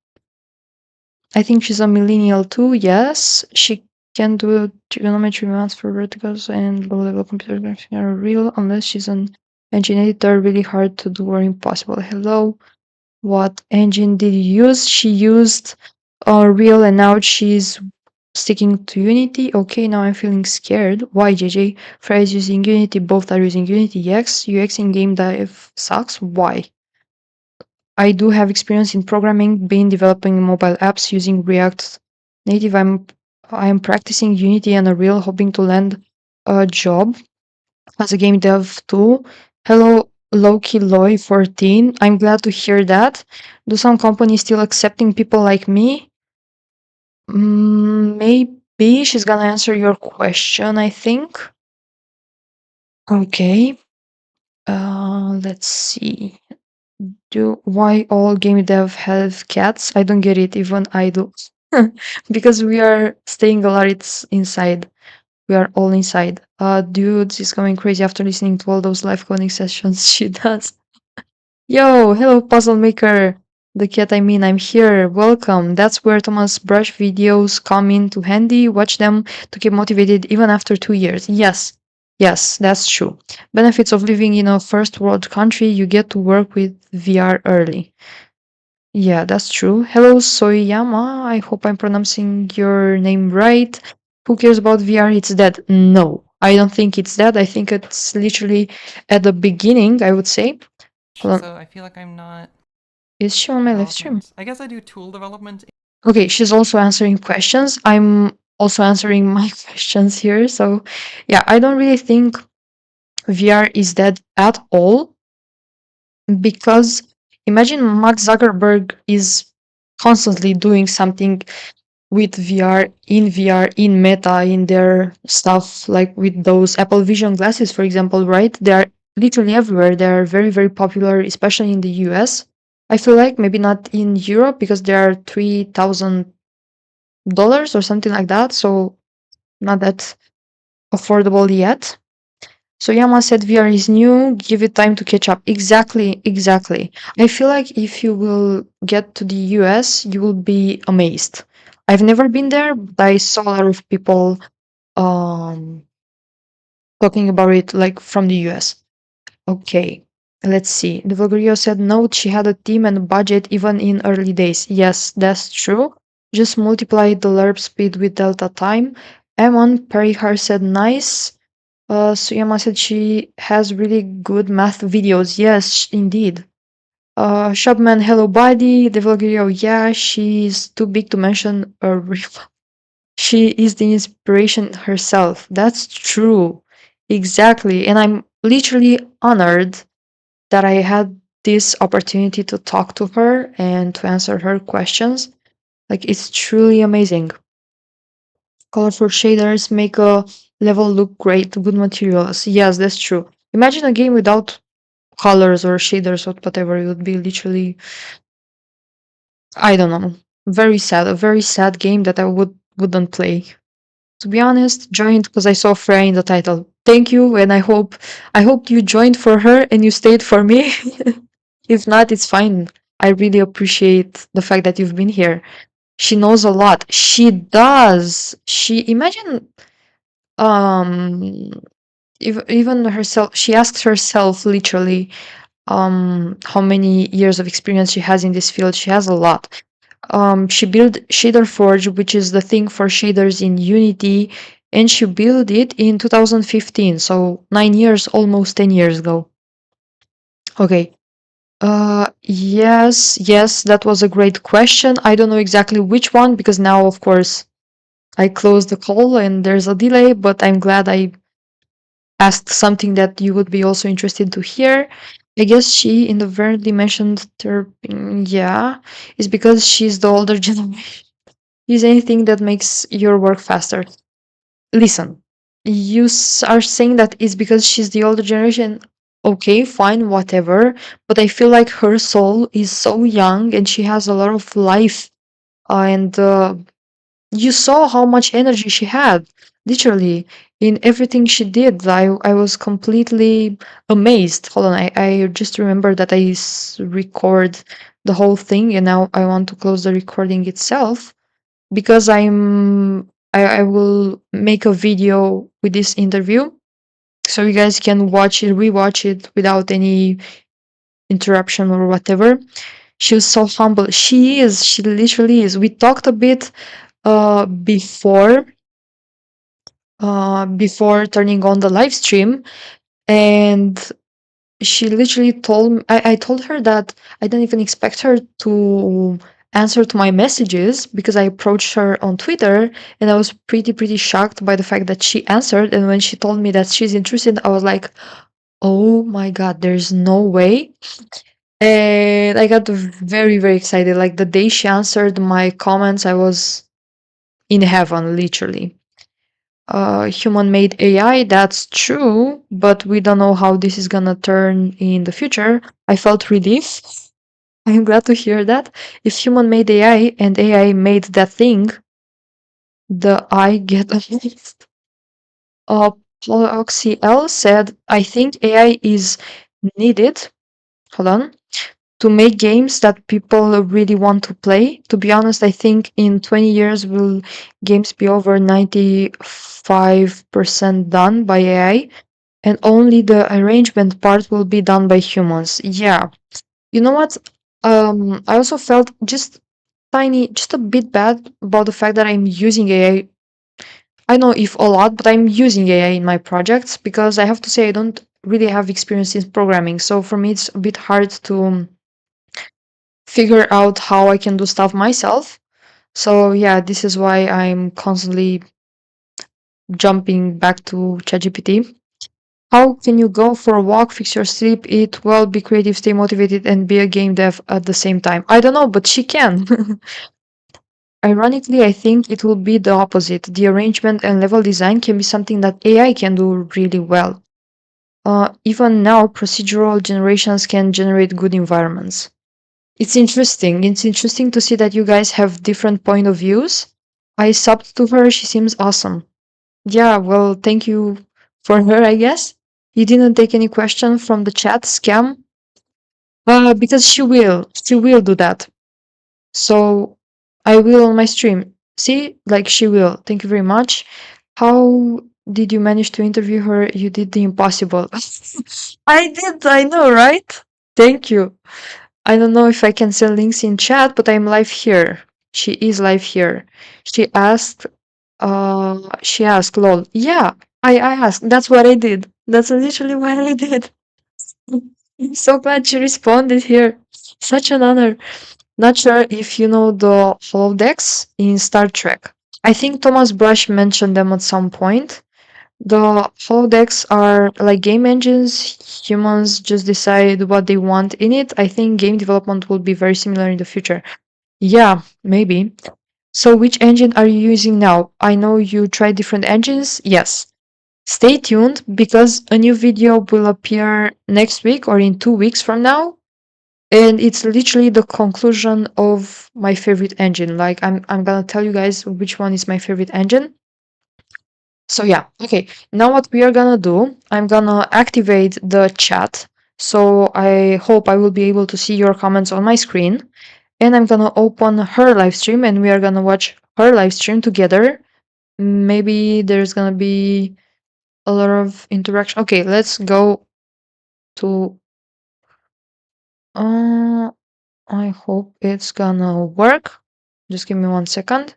Speaker 2: I think she's a millennial too. Yes, she can do trigonometry math for verticals and low level computer graphics are real unless she's an engine editor. Really hard to do or impossible. Hello. What engine did you use? She used Real and now she's sticking to Unity. Okay, now I'm feeling scared. Why, JJ? Freya is using Unity. Both are using Unity. Yes, UX in game dev sucks. Why? I do have experience in programming, been developing mobile apps using React Native. I'm practicing Unity and Unreal, hoping to land a job as a game dev too. Hello, Loki Loy 14. I'm glad to hear that. Do some companies still accepting people like me? Maybe she's gonna answer your question, I think. Okay. Let's see. Why all game dev have cats? I don't get it. Even I do. Because we are staying a lot. It's inside. We are all inside. Dude is going crazy after listening to all those live coding sessions she does. Yo, hello, puzzle maker. The cat, I mean, I'm here. Welcome. That's where Thomas Brush videos come in to handy. Watch them to keep motivated even after 2 years. Yes. Yes, that's true. Benefits of living in a first world country, you get to work with VR early. Yeah, that's true. Hello, Soyama. I hope I'm pronouncing your name right. Who cares about VR? It's dead. No, I don't think it's dead. I think it's literally at the beginning, I would say. Hold on.
Speaker 1: So I feel like I'm not
Speaker 2: Is she on my live stream?
Speaker 1: development. I guess I do tool development.
Speaker 2: Okay, she's also answering questions. I'm also answering my questions here. So, yeah, I don't really think VR is dead at all because imagine Mark Zuckerberg is constantly doing something with VR, in Meta, in their stuff, like with those Apple Vision glasses, for example, right? They're literally everywhere. They're very, very popular, especially in the US. I feel like maybe not in Europe because they are $3,000 or something like that. So not that affordable yet. So Yama said VR is new, give it time to catch up. Exactly, exactly. I feel like if you will get to the US, you will be amazed. I've never been there, but I saw a lot of people um talking about it like from the US. Okay. Let's see. The Vloggerio said note she had a team and a budget even in early days. Yes, that's true. Just multiply the LERP speed with delta time. Emon Perihar said nice. Suyama said she has really good math videos. Yes, indeed. Shopman, hello buddy. The Vloggerio, yeah, she's too big to mention. She is the inspiration herself. That's true. Exactly. And I'm literally honored that I had this opportunity to talk to her and to answer her questions. Like, it's truly amazing. Colorful shaders make a level look great. Good materials. Yes, that's true. Imagine a game without colors or shaders or whatever. It would be literally, I don't know, very sad. A very sad game that I wouldn't play. To be honest, joined because I saw Freya in the title. Thank you, and I hope you joined for her and you stayed for me. If not, it's fine. I really appreciate the fact that you've been here. She knows a lot. She does. She imagine um even herself she asks herself literally how many years of experience she has in this field. She has a lot. She built Shader Forge, which is the thing for shaders in Unity, and she built it in 2015, so 9 years, almost 10 years ago. Okay. Yes, that was a great question. I don't know exactly which one because now, of course, I closed the call and there's a delay, but I'm glad I asked something that you would be also interested to hear. I guess she inadvertently mentioned yeah, is because she's the older generation. Use anything that makes your work faster. Listen, you are saying that it's because she's the older generation. Okay, fine, whatever. But I feel like her soul is so young and she has a lot of life. And you saw how much energy she had, literally, in everything she did. I was completely amazed. Hold on, I just remember that record the whole thing and now I want to close the recording itself because I will make a video with this interview so you guys can watch it, rewatch it without any interruption or whatever. She was so humble. She literally is. We talked a bit before before turning on the live stream, and she literally I told her that I didn't even expect her to answer to my messages because I approached her on Twitter and I was pretty shocked by the fact that she answered. And when she told me that she's interested, I was like, oh my god, there's no way. And I got very excited. Like the day she answered my comments, I was in heaven, literally. Human made AI, that's true, but we don't know how this is gonna turn in the future. I felt relief. I'm glad to hear that. If human made AI and AI made that thing, the I get amazed. Uh, Oxyl said, I think AI is needed. Hold on. To make games that people really want to play. To be honest, I think in 20 years will games be over 95% done by AI. and only the arrangement part will be done by humans. Yeah. You know what? I also felt just a bit bad about the fact that I'm using AI. I don't know if a lot, but I'm using AI in my projects because I have to say I don't really have experience in programming. So for me, it's a bit hard to figure out how I can do stuff myself. So yeah, this is why I'm constantly jumping back to ChatGPT. How can you go for a walk, fix your sleep, eat well, be creative, stay motivated, and be a game dev at the same time? I don't know, but she can. Ironically, I think it will be the opposite. The arrangement and level design can be something that AI can do really well. Even now, procedural generations can generate good environments. It's interesting. It's interesting to see that you guys have different point of views. I subbed to her. She seems awesome. Yeah, well, thank you for her, I guess. You didn't take any question from the chat, scam? Because she will. She will do that. So I will on my stream. See, like she will. Thank you very much. How did you manage to interview her? You did the impossible. I did, I know, right? Thank you. I don't know if I can send links in chat, but I'm live here. She is live here. She asked, lol. Yeah, I asked. That's what I did. That's literally what I did. I'm so glad she responded here. Such an honor. Not sure if you know the holodecks in Star Trek. I think Thomas Brush mentioned them at some point. The holodecks are like game engines. Humans just decide what they want in it. I think game development will be very similar in the future. Yeah, maybe. So, which engine are you using now? I know you tried different engines. Yes. Stay tuned because a new video will appear next week or in 2 weeks from now. And it's literally the conclusion of my favorite engine. Like I'm gonna tell you guys which one is my favorite engine. So yeah, okay. Now what we are gonna do, I'm gonna activate the chat. So I hope I will be able to see your comments on my screen. And I'm gonna open her live stream and we are gonna watch her live stream together. Maybe there's gonna be a lot of interaction. Okay, let's go to I hope it's gonna work. Just give me 1 second.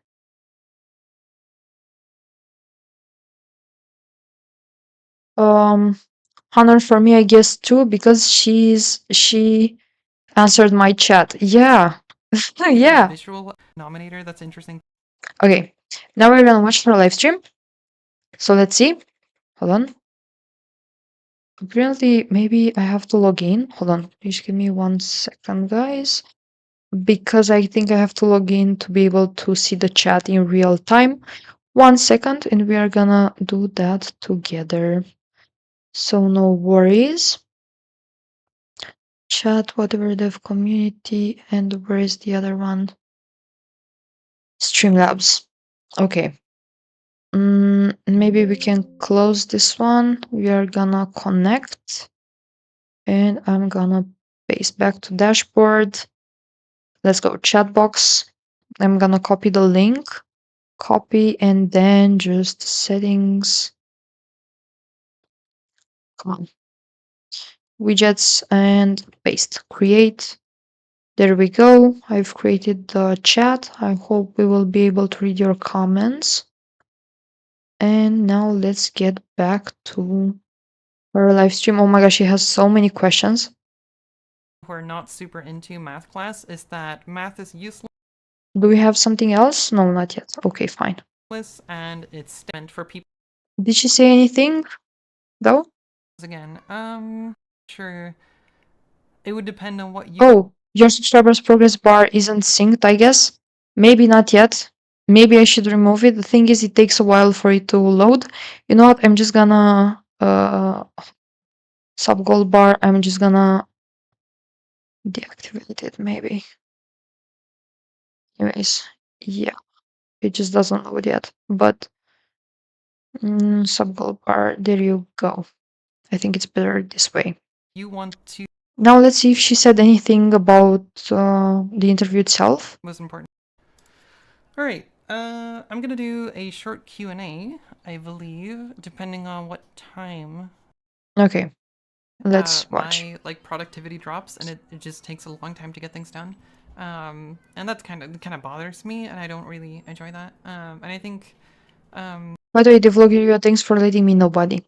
Speaker 2: Um, honor for me, I guess too, because she answered my chat. Yeah, yeah.
Speaker 1: Visual nominator, that's interesting.
Speaker 2: Okay, now we're gonna watch her live stream. So let's see. Hold on. Apparently, maybe I have to log in. Hold on. Please give me 1 second, guys. Because I think I have to log in to be able to see the chat in real time. 1 second, and we are gonna do that together. So no worries. Chat, whatever dev community, and where is the other one? Streamlabs. Okay. Maybe we can close this one. We are gonna connect, and I'm gonna paste back to dashboard. Let's go chat box. I'm gonna copy the link, copy, and then just settings. Come on. Widgets and paste. Create. There we go. I've created the chat. I hope we will be able to read your comments. And now let's get back to her live stream. Oh my gosh, she has so many questions.
Speaker 1: Who are not super into math class is that math is useless
Speaker 2: Do we have something else? No, not yet. Okay, fine.
Speaker 1: and it's meant for people.
Speaker 2: Did she say anything though?
Speaker 1: Again, sure. It would depend on what you.
Speaker 2: Oh, your subscribers progress bar isn't synced, I guess. Maybe not yet. Maybe I should remove it. The thing is, it takes a while for it to load. You know what? I'm just gonna sub gold bar. I'm just gonna deactivate it, maybe. Anyways, yeah, it just doesn't load yet. But sub gold bar, there you go. I think it's better this way.
Speaker 1: You want to.
Speaker 2: Now let's see if she said anything about the interview itself.
Speaker 1: Was important. All right. I'm gonna do a short Q&A, I believe, depending on what time
Speaker 2: Okay, let's watch.
Speaker 1: my like productivity drops, and it just takes a long time to get things done. And that's kind of bothers me, and I don't really enjoy that. And I think,
Speaker 2: By the way, the vlogger, thanks for letting me know, buddy.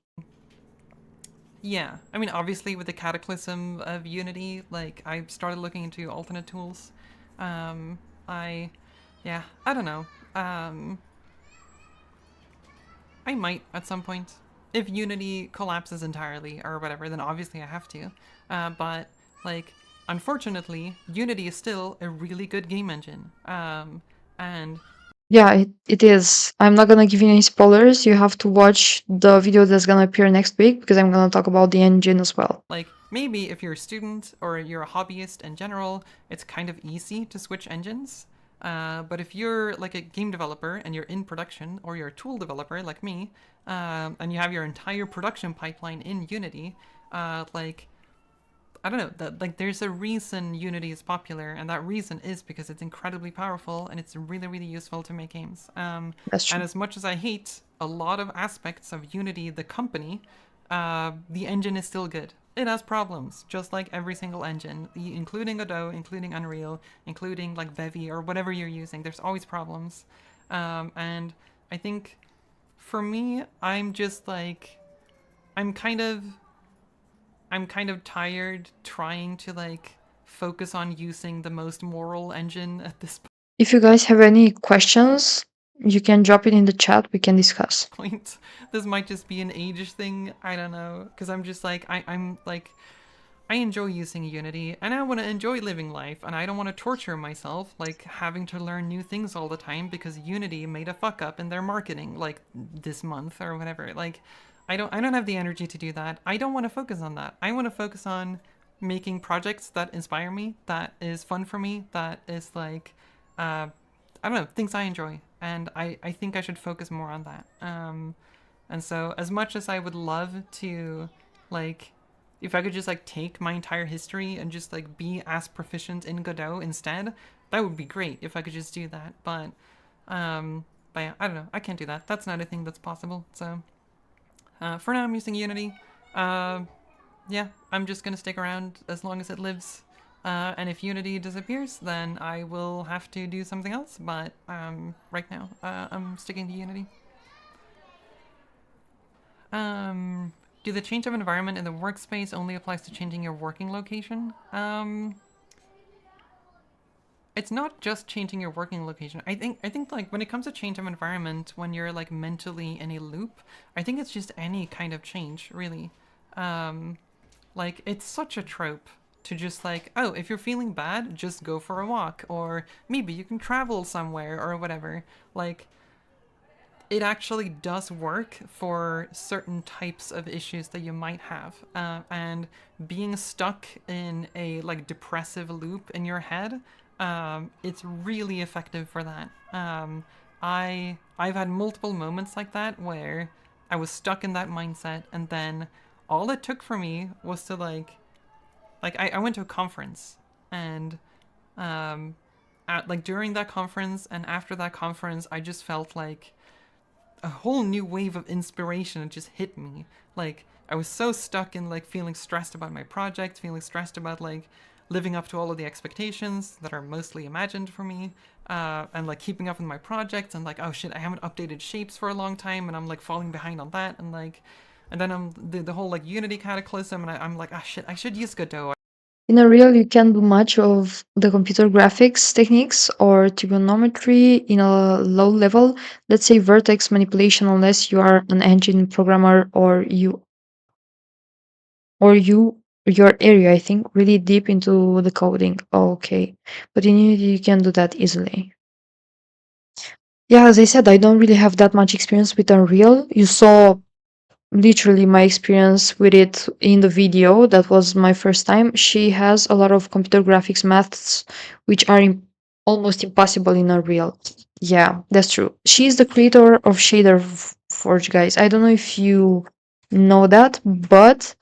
Speaker 1: yeah, I mean, obviously with the cataclysm of Unity, like I started looking into alternate tools. Um, I, yeah, I don't know. I might at some point. If Unity collapses entirely or whatever, then obviously I have to. But like, unfortunately, Unity is still a really good game engine. And
Speaker 2: Yeah, it is. I'm not gonna give you any spoilers. You have to watch the video that's gonna appear next week because I'm gonna talk about the engine as well.
Speaker 1: like, maybe if you're a student or you're a hobbyist in general, it's kind of easy to switch engines. But if you're like a game developer and you're in production, or you're a tool developer like me, and you have your entire production pipeline in Unity, like, I don't know, that like there's a reason Unity is popular, and that reason is because it's incredibly powerful and it's really, really useful to make games.
Speaker 2: That's
Speaker 1: And
Speaker 2: true.
Speaker 1: as much as I hate a lot of aspects of Unity, the company, the engine is still good. It has problems, just like every single engine, including Godot, including Unreal, including like Vivi or whatever you're using. There's always problems. And I think for me, I'm just like, I'm kind of I'm kind of tired trying to like focus on using the most moral engine at this
Speaker 2: If you guys have any questions, you can drop it in the chat. We can discuss.
Speaker 1: point. This might just be an age thing. I don't know, because I'm just like I'm like I enjoy using Unity, and I want to enjoy living life, and I don't want to torture myself like having to learn new things all the time because Unity made a fuck up in their marketing like this month or whatever. Like I don't have the energy to do that. I don't want to focus on that. I want to focus on making projects that inspire me, that is fun for me, that is like I don't know, things I enjoy. And I think I should focus more on that. And so as much as I would love to like if I could just like take my entire history and just like be as proficient in Godot instead, that would be great if I could just do that. But yeah, I don't know. I can't do that. That's not a thing that's possible. So for now, I'm using Unity. Yeah, I'm just gonna stick around as long as it lives. And if Unity disappears, then I will have to do something else. But right now, I'm sticking to Unity. Do the change of environment in the workspace only applies to changing your working location? It's not just changing your working location. I think like when it comes to change of environment, when you're like mentally in a loop, I think it's just any kind of change, really. Like it's such a trope to just like, oh, if you're feeling bad, just go for a walk, or maybe you can travel somewhere or whatever. Like it actually does work for certain types of issues that you might have, and being stuck in a like depressive loop in your head, it's really effective for that. I've had multiple moments like that where I was stuck in that mindset, and then all it took for me was to I went to a conference, and like during that conference and after that conference, I just felt like a whole new wave of inspiration just hit me. Like I was so stuck in like feeling stressed about my project, feeling stressed about like living up to all of the expectations that are mostly imagined for me, and like keeping up with my projects, and like, oh shit, I haven't updated shapes for a long time, and I'm like falling behind on that, and like, and then the whole like Unity cataclysm, and I'm like, ah shit, I should use Godot.
Speaker 2: In a real, you can do much of the computer graphics techniques or trigonometry in a low level. Let's say vertex manipulation, unless you are an engine programmer or your area, I think, really deep into the coding. Okay, but in Unity, you can do that easily. Yeah, as I said, I don't really have that much experience with Unreal. You saw literally my experience with it in the video. That was my first time. She has a lot of computer graphics maths which are almost impossible in Unreal. Yeah, that's true. She's the creator of Forge, guys. I don't know if you know that, but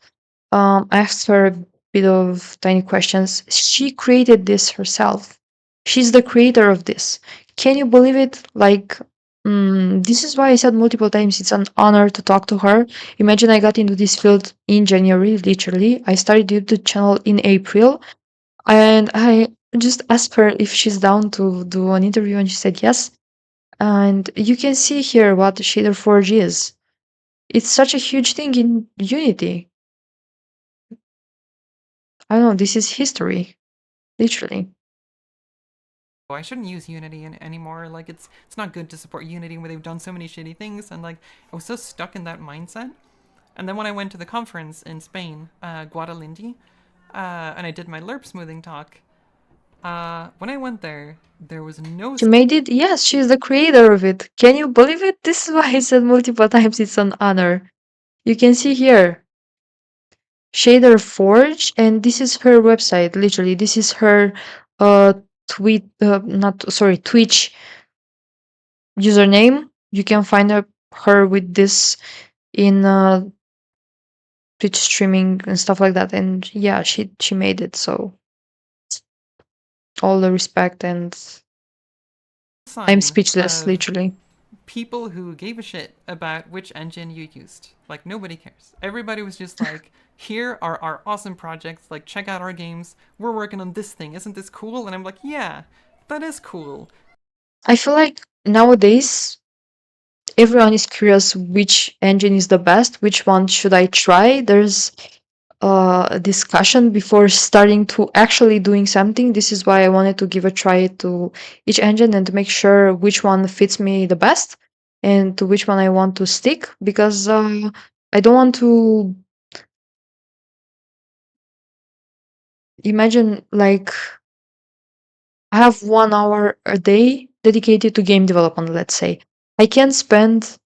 Speaker 2: I asked her a bit of tiny questions. She created this herself. She's the creator of this. Can you believe it? Like, This is why I said multiple times it's an honor to talk to her. Imagine I got into this field in January, literally. I started YouTube channel in April, and I just asked her if she's down to do an interview, and she said yes. And you can see here what Shader Forge is. It's such a huge thing in Unity. I don't know, this is history, literally.
Speaker 1: I shouldn't use Unity anymore. Like, it's not good to support Unity when they've done so many shitty things, and like, I was so stuck in that mindset. And then when I went to the conference in Spain, Guadalindy, and I did my LERP smoothing talk, when I went there, there was no
Speaker 2: She made it? Yes, she's the creator of it. Can you believe it? This is why I said multiple times it's an honor. You can see here Shader Forge, and this is her website. Literally, this is her Twitch username. You can find her with this in Twitch streaming and stuff like that. And yeah, she made it. So all the respect, and I'm
Speaker 1: sign
Speaker 2: speechless,
Speaker 1: of
Speaker 2: literally.
Speaker 1: people who gave a shit about which engine you used. Like, nobody cares. Everybody was just like, here are our awesome projects, like, check out our games, we're working on this thing, isn't this cool? And I'm like, yeah, that is cool.
Speaker 2: I feel like nowadays everyone is curious which engine is the best, which one should I try. There's a discussion before starting to actually doing something. This is why I wanted to give a try to each engine and to make sure which one fits me the best and to which one I want to stick, because I don't want to imagine like I have 1 hour a day dedicated to game development, let's say. I can spend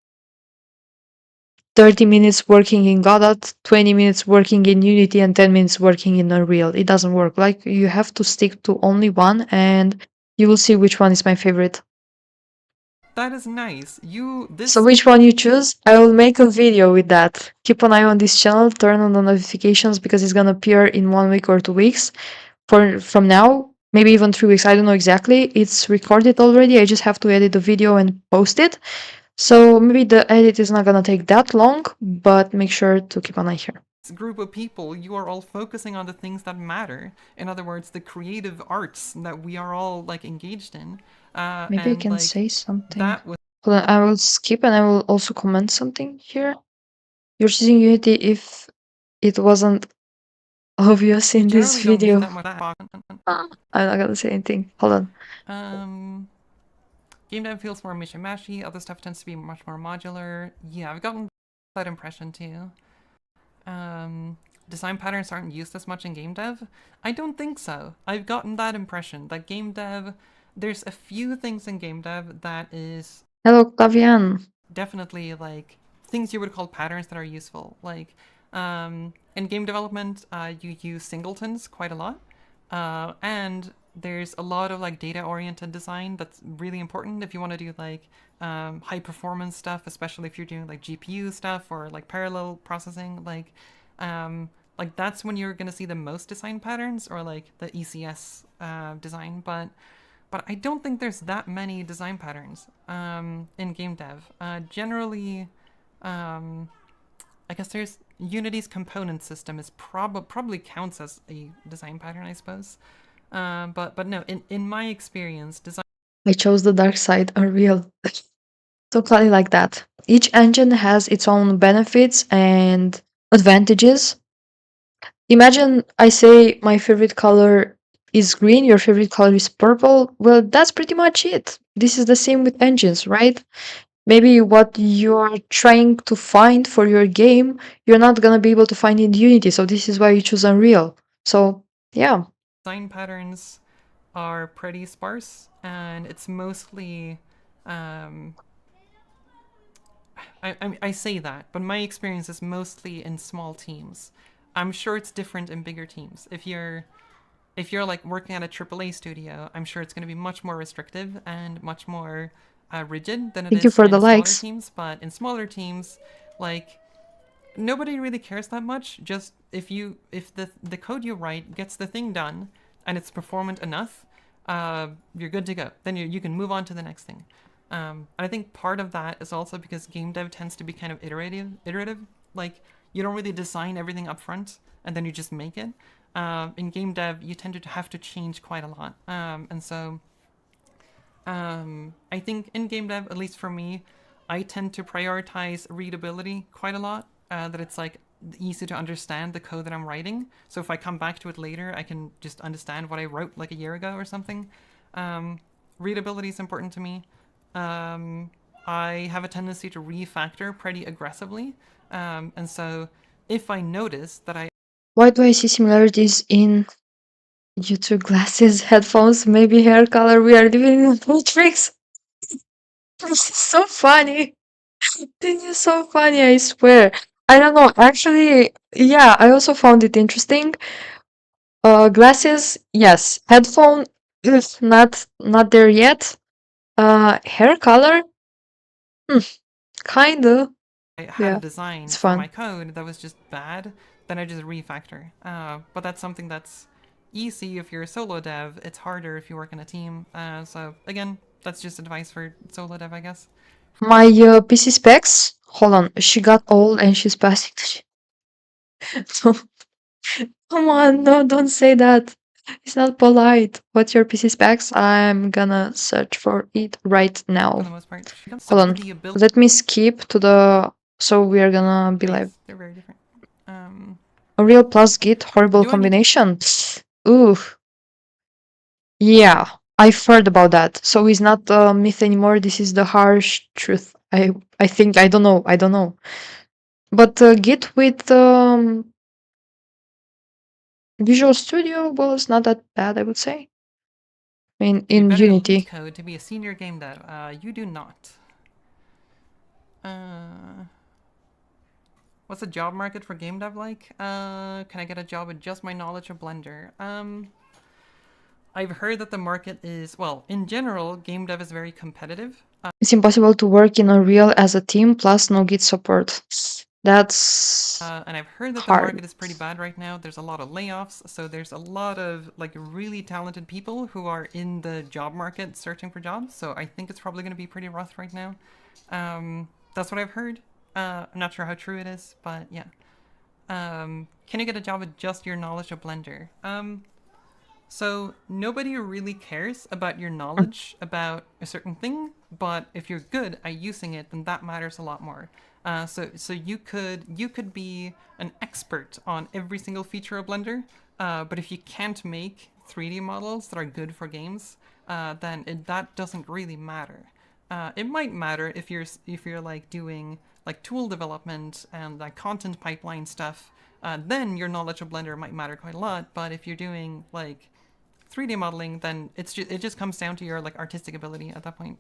Speaker 2: 30 minutes working in Godot, 20 minutes working in Unity, and 10 minutes working in Unreal. It doesn't work. Like, you have to stick to only one, and you will see which one is my favorite.
Speaker 1: That is nice.
Speaker 2: So which one you choose, I will make a video with that. Keep an eye on this channel, turn on the notifications, because it's gonna appear in 1 week or 2 weeks. From now, maybe even 3 weeks, I don't know exactly. It's recorded already. I just have to edit the video and post it. So maybe the edit is not gonna take that long, but make sure to keep an eye here.
Speaker 1: Group of people, you are all focusing on the things that matter. In other words, the creative arts that we are all like engaged in.
Speaker 2: Maybe I
Speaker 1: and
Speaker 2: can
Speaker 1: like
Speaker 2: say something.
Speaker 1: that was
Speaker 2: Hold on, I will skip and I will also comment something here. You're choosing Unity if it wasn't obvious in this
Speaker 1: generally don't
Speaker 2: video.
Speaker 1: get that much.
Speaker 2: I'm not gonna say anything. Hold on.
Speaker 1: Game dev feels more mishy-mashy, other stuff tends to be much more modular. Yeah, I've gotten that impression too. Design patterns aren't used as much in game dev? I don't think so. I've gotten that impression that game dev, there's a few things in game dev that is
Speaker 2: Hello, Clavian.
Speaker 1: definitely like things you would call patterns that are useful. Like in game development, you use singletons quite a lot, and there's a lot of like data-oriented design that's really important if you want to do like high performance stuff, especially if you're doing like GPU stuff or like parallel processing. Like that's when you're gonna see the most design patterns, or like the ECS design. But I don't think there's that many design patterns in game dev. Generally, I guess there's Unity's component system is probably counts as a design pattern, I suppose. But no, in my experience, design.
Speaker 2: I chose the dark side, Unreal. Totally like that. Each engine has its own benefits and advantages. Imagine I say my favorite color is green, your favorite color is purple. Well, that's pretty much it. This is the same with engines, right? Maybe what you're trying to find for your game, you're not gonna be able to find in Unity. So this is why you choose Unreal. So yeah.
Speaker 1: Design patterns are pretty sparse, and it's mostly I say that, but my experience is mostly in small teams. I'm sure it's different in bigger teams. If you're like working at a AAA studio, I'm sure it's going to be much more restrictive and much more rigid than it
Speaker 2: Thank you
Speaker 1: is
Speaker 2: for the
Speaker 1: in smaller
Speaker 2: likes.
Speaker 1: teams. But in smaller teams, like nobody really cares that much. Just if the code you write gets the thing done and it's performant enough, you're good to go. Then you can move on to the next thing. And I think part of that is also because game dev tends to be kind of iterative. Like you don't really design everything up front and then you just make it. In game dev, you tend to have to change quite a lot. And so I think in game dev, at least for me, I tend to prioritize readability quite a lot. That it's like easy to understand the code that I'm writing. So if I come back to it later, I can just understand what I wrote like a year ago or something. Readability is important to me. I have a tendency to refactor pretty aggressively. And so if I notice that I
Speaker 2: Why do I see similarities in YouTube glasses, headphones, maybe hair color? We are living in a matrix. This is so funny. This is so funny, I swear. I don't know. Actually, yeah, I also found it interesting. Glasses, yes. Headphone, not there yet. Hair color, hmm, kinda.
Speaker 1: had a
Speaker 2: Yeah,
Speaker 1: design
Speaker 2: it's
Speaker 1: for my
Speaker 2: fun.
Speaker 1: code that was just bad, then I just refactor. But that's something that's easy if you're a solo dev. It's harder if you work in a team. So again, that's just advice for solo dev, I guess.
Speaker 2: My PC specs. Hold on, she got old and she's passing. So, come on, no, don't say that. It's not polite. What's your PC specs? I'm gonna search for it right
Speaker 1: For
Speaker 2: now.
Speaker 1: the most part, she comes
Speaker 2: Hold
Speaker 1: up to
Speaker 2: on.
Speaker 1: the ability
Speaker 2: Let me skip to the. So we are gonna be live.
Speaker 1: they're very different.
Speaker 2: Unreal plus Git, horrible
Speaker 1: Do I need
Speaker 2: combination. Ooh, yeah, I've heard about that. So it's not a myth anymore. This is the harsh truth. I think I don't know. I don't know. But Git with Visual Studio was not that bad, I would say. I mean,
Speaker 1: you
Speaker 2: in
Speaker 1: better lead
Speaker 2: Unity.
Speaker 1: code to be a senior game dev? You do not. What's the job market for game dev like? Can I get a job with just my knowledge of Blender? I've heard that the market is, well, in general, game dev is very competitive.
Speaker 2: It's impossible to work in Unreal as a team, plus no Git support. That's
Speaker 1: And I've heard that the
Speaker 2: hard.
Speaker 1: market is pretty bad right now. There's a lot of layoffs, so there's a lot of like really talented people who are in the job market searching for jobs. So I think it's probably going to be pretty rough right now. That's what I've heard. I'm not sure how true it is, but yeah. Can you get a job with just your knowledge of Blender? So nobody really cares about your knowledge about a certain thing, but if you're good at using it, then that matters a lot more. So you could be an expert on every single feature of Blender, but if you can't make 3D models that are good for games, then that doesn't really matter. It might matter if you're like doing like tool development and like content pipeline stuff. Then your knowledge of Blender might matter quite a lot. But if you're doing like 3D modeling, then it just comes down to your like artistic ability at that point.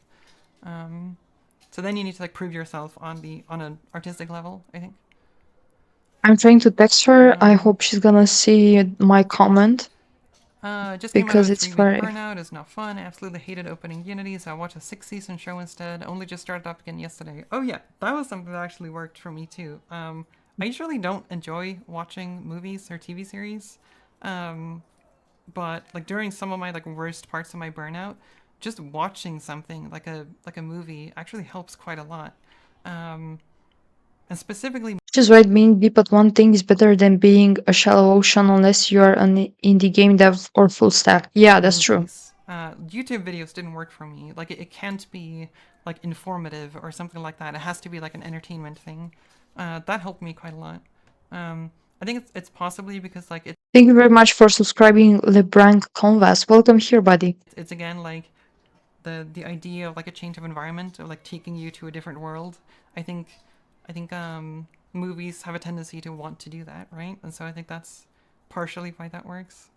Speaker 1: So then you need to like prove yourself on an artistic level, I think.
Speaker 2: I'm trying to text her. I
Speaker 1: Um,
Speaker 2: hope she's gonna see my comment
Speaker 1: just came out of
Speaker 2: because
Speaker 1: a
Speaker 2: it's
Speaker 1: 3-week
Speaker 2: very.
Speaker 1: Burnout. It's not fun. I absolutely hated opening Unity, so I watched a 6-season show instead. Only just started up again yesterday. Oh yeah, that was something that actually worked for me too. I usually don't enjoy watching movies or TV series, but like during some of my like worst parts of my burnout, just watching something like a movie actually helps quite a lot. And specifically
Speaker 2: Which is right, being deep at one thing is better than being a shallow ocean unless you are an indie game dev or full stack. Yeah, that's true.
Speaker 1: movies. YouTube videos didn't work for me. Like it can't be like informative or something like that. It has to be like an entertainment thing. That helped me quite a lot. I think it's possibly because like
Speaker 2: Thank you very much for subscribing, LeBranc Canvas. Welcome here, buddy.
Speaker 1: it's again like the idea of like a change of environment or like taking you to a different world. I think movies have a tendency to want to do that, right? And so I think that's partially why that works.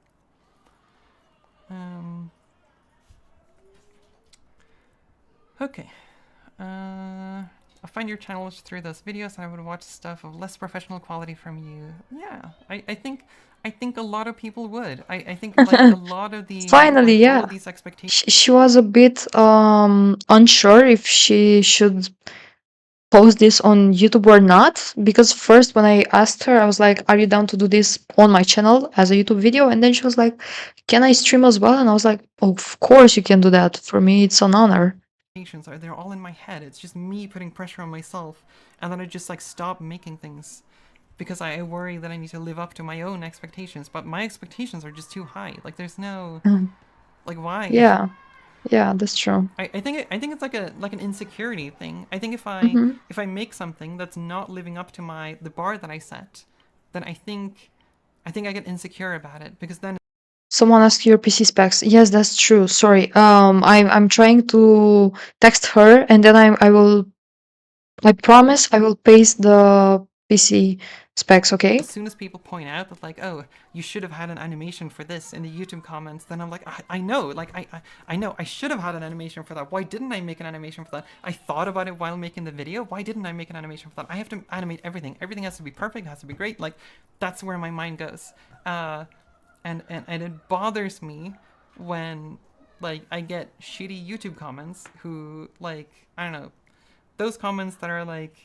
Speaker 1: Okay. I'll find your channels through those videos and I would watch stuff of less professional quality from you. Yeah, I think a lot of people would. I think like a lot of the
Speaker 2: Finally,
Speaker 1: like all
Speaker 2: yeah.
Speaker 1: of these expectations.
Speaker 2: She was a bit unsure if she should post this on YouTube or not, because first when I asked her, I was like, are you down to do this on my channel as a YouTube video? And then she was like, can I stream as well? And I was like, oh, of course you can do that. For me, it's an honor.
Speaker 1: are they're all in my head. It's just me putting pressure on myself, and then I just like stop making things because I worry that I need to live up to my own expectations. But my expectations are just too high. Like there's no like why?
Speaker 2: Yeah, yeah, that's true.
Speaker 1: I think it's like an insecurity thing. I think
Speaker 2: Mm-hmm.
Speaker 1: if I make something that's not living up to the bar that I set, then I think I get insecure about it because then
Speaker 2: Someone asked your PC specs. Yes, that's true. Sorry. I'm trying to text her, and then I promise I will paste the PC specs. Okay.
Speaker 1: as soon as people point out that like, oh, you should have had an animation for this in the YouTube comments, then I'm like, I know, like I know I should have had an animation for that. Why didn't I make an animation for that? I thought about it while making the video. Why didn't I make an animation for that? I have to animate everything. Everything has to be perfect, has to be great. Like that's where my mind goes. And it bothers me when like I get shitty YouTube comments who like I don't know, those comments that are like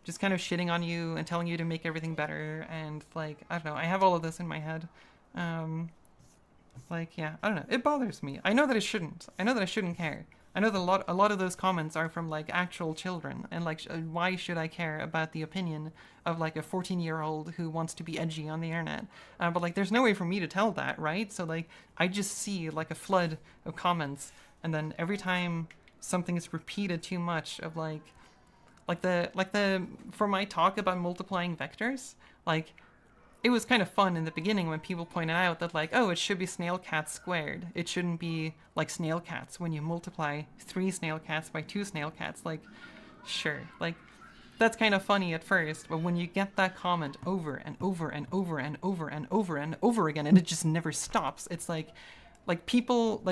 Speaker 1: just kind of shitting on you and telling you to make everything better, and like I don't know, I have all of this in my head. um like yeah, I don't know, it bothers me. I know that I shouldn't care. I know that a lot of those comments are from like actual children, and like why should I care about the opinion of like a 14-year-old who wants to be edgy on the internet? But like there's no way for me to tell that, right? So like I just see like a flood of comments, and then every time something is repeated too much of like the for my talk about multiplying vectors, like it was kind of fun in the beginning when people pointed out that like, oh, it should be snail cats squared. It shouldn't be like snail cats when you multiply 3 snail cats by 2 snail cats. Like, sure, like that's kind of funny at first, but when you get that comment over and over and over and over and over and over again, and it just never stops, it's like people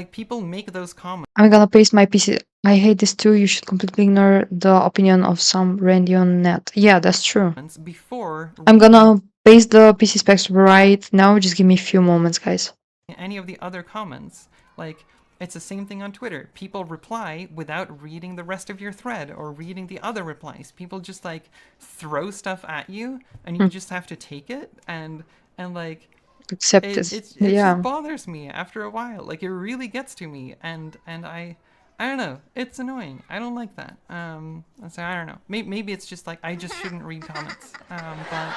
Speaker 1: make those comments
Speaker 2: I'm gonna paste my PC. I hate this too. You should completely ignore the opinion of some Randy on net. Yeah, that's true.
Speaker 1: before
Speaker 2: I'm
Speaker 1: reading
Speaker 2: gonna paste the PC specs right now. Just give me a few moments, guys.
Speaker 1: any of the other comments. Like, it's the same thing on Twitter. People reply without reading the rest of your thread or reading the other replies. People just like throw stuff at you, and you just have to take it, and like
Speaker 2: Accept this.
Speaker 1: it
Speaker 2: Yeah.
Speaker 1: just bothers me after a while. Like it really gets to me, and I don't know. It's annoying. I don't like that. So I don't know. Maybe it's just like I just shouldn't read comments. But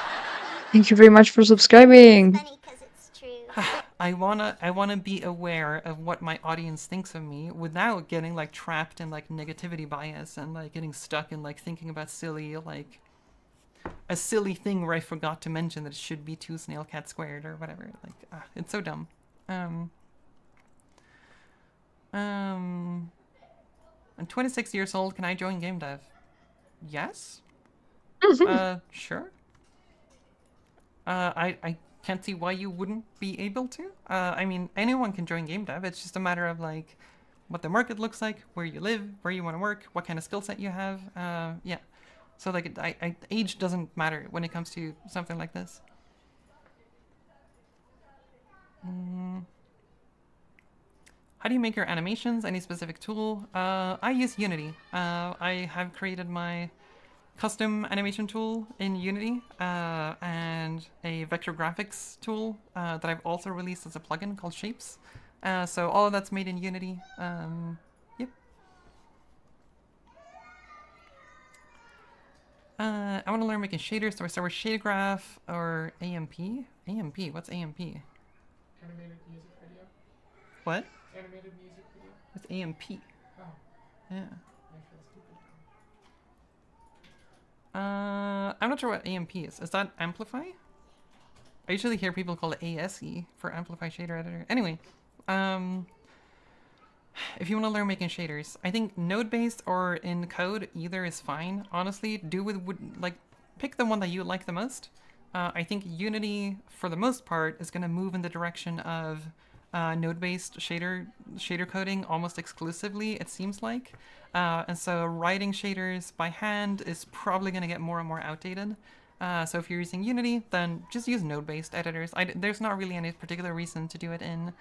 Speaker 2: Thank you very much for subscribing.
Speaker 3: Funny because it's true.
Speaker 1: I wanna be aware of what my audience thinks of me without getting like trapped in like negativity bias and like getting stuck in like thinking about a silly thing where I forgot to mention that it should be 2 snail cats squared or whatever. Like it's so dumb. I'm 26 years old. Can I join game dev? Yes. Sure. I can't see why you wouldn't be able to. I mean, anyone can join game dev. It's just a matter of like what the market looks like, where you live, where you want to work, what kind of skill set you have. Yeah. So like, age doesn't matter when it comes to something like this. How do you make your animations? Any specific tool? I use Unity. I have created my custom animation tool in Unity and a vector graphics tool that I've also released as a plugin called Shapes. So all of that's made in Unity. Yep. I want to learn making shaders, so I start with Shadegraph or AMP. AMP? What's AMP?
Speaker 4: Animated music video.
Speaker 1: What?
Speaker 4: Animated music video.
Speaker 1: What's AMP?
Speaker 4: Oh,
Speaker 1: Yeah.
Speaker 4: I feel stupid.
Speaker 1: I'm not sure what AMP is. Is that Amplify? I usually hear people call it ASE for Amplify Shader Editor. Anyway, if you want to learn making shaders, I think node-based or in code, either is fine. Honestly, pick the one that you like the most. I think Unity, for the most part, is going to move in the direction of node-based shader coding almost exclusively, it seems like. And so writing shaders by hand is probably going to get more and more outdated. So if you're using Unity, then just use node-based editors. There's not really any particular reason to do it in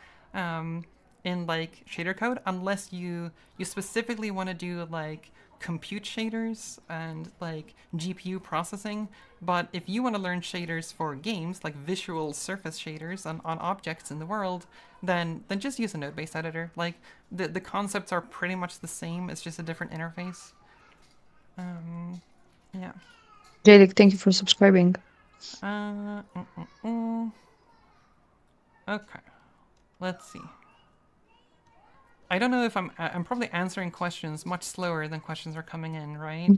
Speaker 1: like shader code, unless you specifically want to do like compute shaders and like GPU processing. But if you want to learn shaders for games, like visual surface shaders on objects in the world, then just use a node-based editor. Like the concepts are pretty much the same. It's just a different interface. Yeah.
Speaker 2: Jalik, thank you for subscribing.
Speaker 1: Okay. Let's see. I don't know if I'm probably answering questions much slower than questions are coming in, right?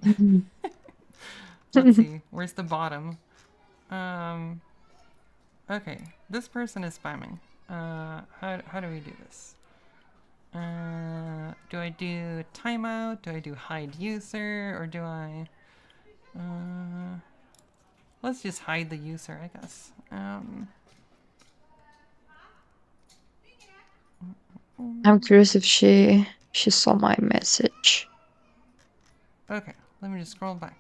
Speaker 1: Let's see. Where's the bottom? Okay. This person is spamming. How do we do this? Do I do timeout? Do I do hide user? Or do I... let's just hide the user, I guess.
Speaker 2: I'm curious if she saw my message.
Speaker 1: Okay, let me just scroll back.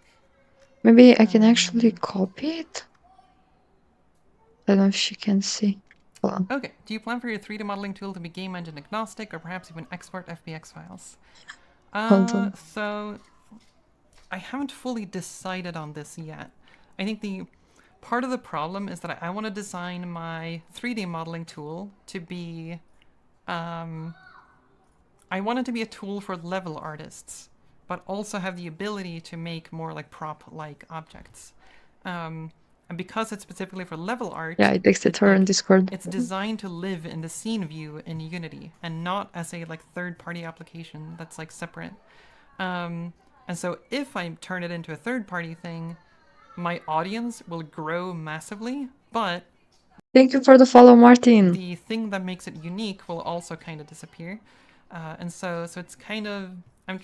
Speaker 2: Maybe I can actually copy it. I don't know if she can see. Hold on.
Speaker 1: Okay, do you plan for your 3D modeling tool to be game engine agnostic or perhaps even export FBX files?
Speaker 2: Hold on.
Speaker 1: So I haven't fully decided on this yet. I think the part of the problem is that I want to design my 3D modeling tool to be I want it to be a tool for level artists, but also have the ability to make more like prop-like objects. And because it's specifically for level art,
Speaker 2: Yeah, I texted her on Discord.
Speaker 1: it's designed to live in the scene view in Unity and not as a like third-party application that's like separate. And so if I turn it into a third-party thing, my audience will grow massively, but
Speaker 2: Thank you for the follow, Martin.
Speaker 1: the thing that makes it unique will also kind of disappear. And so it's kind of... I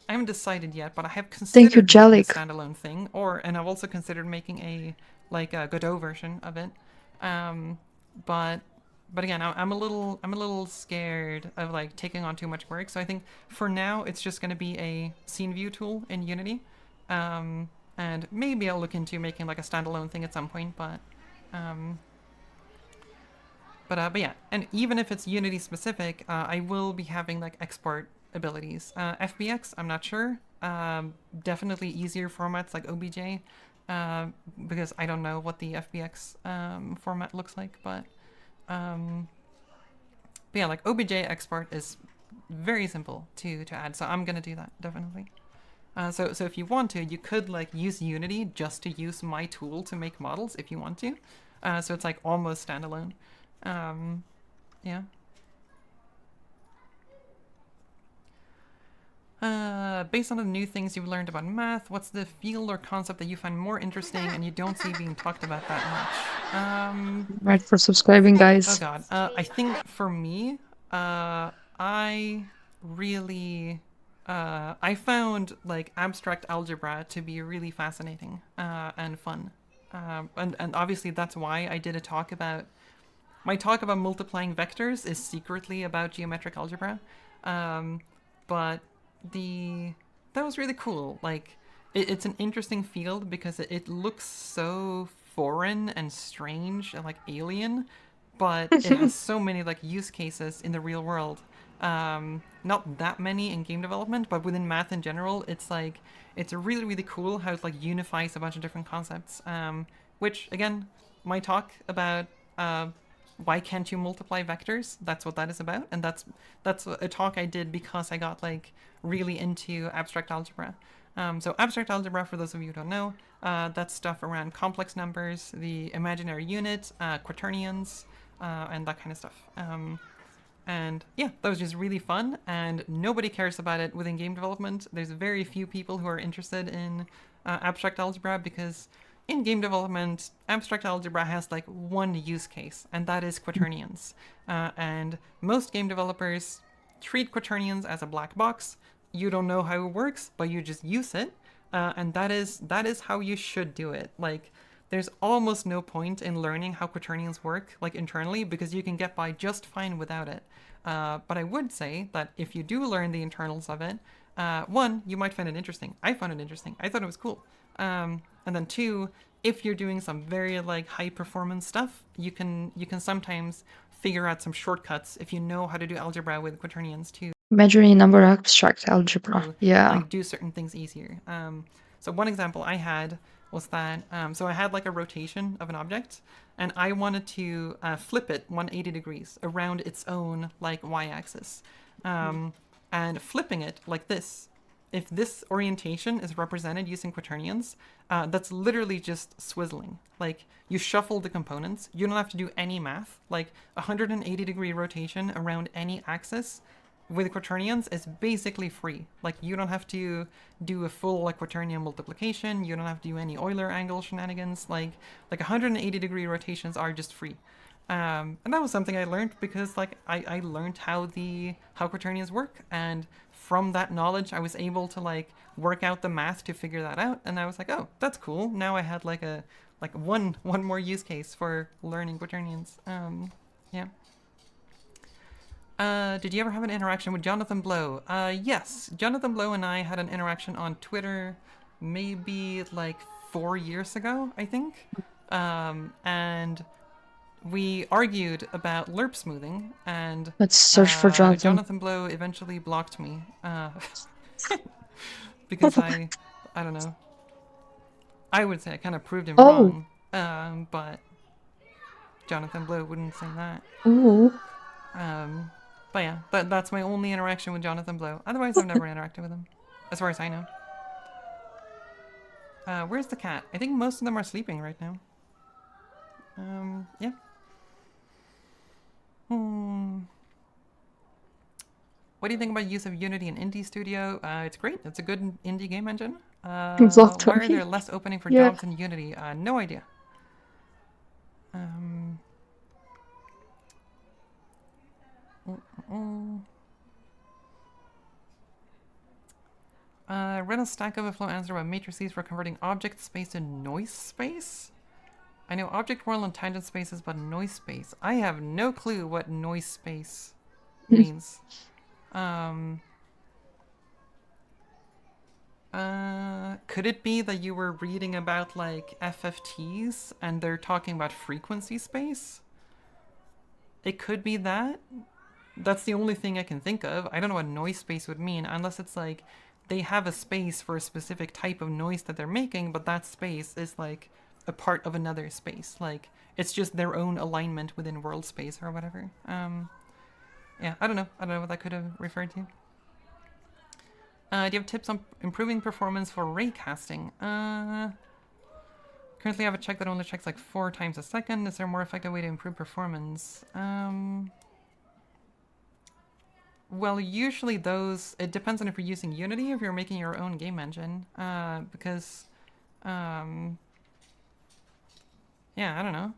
Speaker 1: haven't decided yet, but I have considered making a standalone thing, and I've also considered making a Godot version of it. But again, I'm a little scared of like taking on too much work. So I think for now it's just going to be a scene view tool in Unity, and maybe I'll look into making like a standalone thing at some point. But yeah, and even if it's Unity specific, I will be having like export abilities. FBX, I'm not sure. Definitely easier formats like OBJ, because I don't know what the FBX format looks like, but yeah, like OBJ export is very simple to add, so I'm gonna do that definitely. So if you want to, you could like use Unity just to use my tool to make models if you want to. So it's like almost standalone. Yeah. Based on the new things you've learned about math, what's the field or concept that you find more interesting and you don't see being talked about that much?
Speaker 2: Right, for subscribing, guys.
Speaker 1: Oh god. I think for me, I really... I found like abstract algebra to be really fascinating and fun. And obviously that's why I did a talk about... My talk about multiplying vectors is secretly about geometric algebra. But that was really cool. Like, it's an interesting field because it looks so foreign and strange and like alien, but it has so many like use cases in the real world. Not that many in game development, but within math in general, it's like it's really, really cool how it like unifies a bunch of different concepts. Which again, my talk about why can't you multiply vectors? That's what that is about, and that's a talk I did because I got like really into abstract algebra. So abstract algebra, for those of you who don't know, that's stuff around complex numbers, the imaginary unit, quaternions, and that kind of stuff. And yeah, that was just really fun, and nobody cares about it within game development. There's very few people who are interested in abstract algebra because in game development, abstract algebra has like one use case, and that is quaternions. And most game developers treat quaternions as a black box. You don't know how it works, but you just use it, and that is how you should do it. Like, there's almost no point in learning how quaternions work, like internally, because you can get by just fine without it. But I would say that if you do learn the internals of it, one, you might find it interesting. I found it interesting. I thought it was cool. And then two, if you're doing some very like high performance stuff, you can sometimes figure out some shortcuts if you know how to do algebra with quaternions too.
Speaker 2: Measuring number abstract algebra.
Speaker 1: To
Speaker 2: Yeah.
Speaker 1: like do certain things easier. So one example I had was that so I had like a rotation of an object, and I wanted to flip it 180 degrees around its own like y-axis, and flipping it like this. If this orientation is represented using quaternions, that's literally just swizzling. Like, you shuffle the components, you don't have to do any math. Like, 180-degree rotation around any axis with quaternions is basically free. Like, you don't have to do a full like quaternion multiplication, you don't have to do any Euler angle shenanigans. Like 180-degree rotations are just free. And that was something I learned because like I learned how quaternions work, and from that knowledge I was able to like work out the math to figure that out, and I was like, oh, that's cool. Now I had like one more use case for learning quaternions. Yeah. Did you ever have an interaction with Jonathan Blow? Yes, Jonathan Blow and I had an interaction on Twitter maybe like 4 years ago, I think. And we argued about lerp smoothing, and
Speaker 2: Let's search for Jonathan.
Speaker 1: Jonathan Blow eventually blocked me because I don't know. I would say I kind of proved him
Speaker 2: Oh.
Speaker 1: wrong, but Jonathan Blow wouldn't say that.
Speaker 2: Ooh.
Speaker 1: But yeah, that's my only interaction with Jonathan Blow. Otherwise, I've never interacted with him, as far as I know. Where's the cat? I think most of them are sleeping right now. Yeah. What do you think about use of Unity in Indie Studio? It's great. It's a good indie game engine. Why are there less opening for jobs in Unity? No idea. Read a Stack Overflow answer about matrices for converting object space to noise space? I know object world and tangent spaces, but noise space. I have no clue what noise space means. Could it be that you were reading about like FFTs and they're talking about frequency space? It could be that. That's the only thing I can think of. I don't know what noise space would mean, unless it's like they have a space for a specific type of noise that they're making, but that space is like a part of another space. Like, it's just their own alignment within world space or whatever. Yeah, I don't know what that could have referred to. Do you have tips on improving performance for raycasting? Currently I have a check that only checks like 4 times a second. Is there a more effective way to improve performance? Well, usually it depends on if you're using Unity or if you're making your own game engine. Because, yeah, I don't know.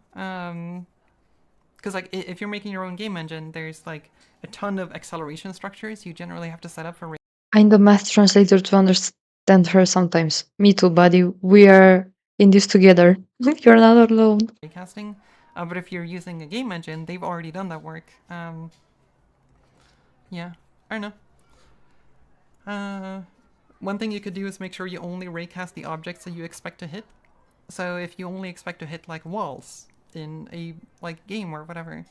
Speaker 1: Because like if you're making your own game engine, there's like a ton of acceleration structures you generally have to set up for.
Speaker 2: I need a math translator to understand her sometimes. Me too, buddy. We are in this together. You're not alone.
Speaker 1: Raycasting, but if you're using a game engine, they've already done that work. Yeah, I don't know. One thing you could do is make sure you only raycast the objects that you expect to hit. So if you only expect to hit like walls in a like game or whatever,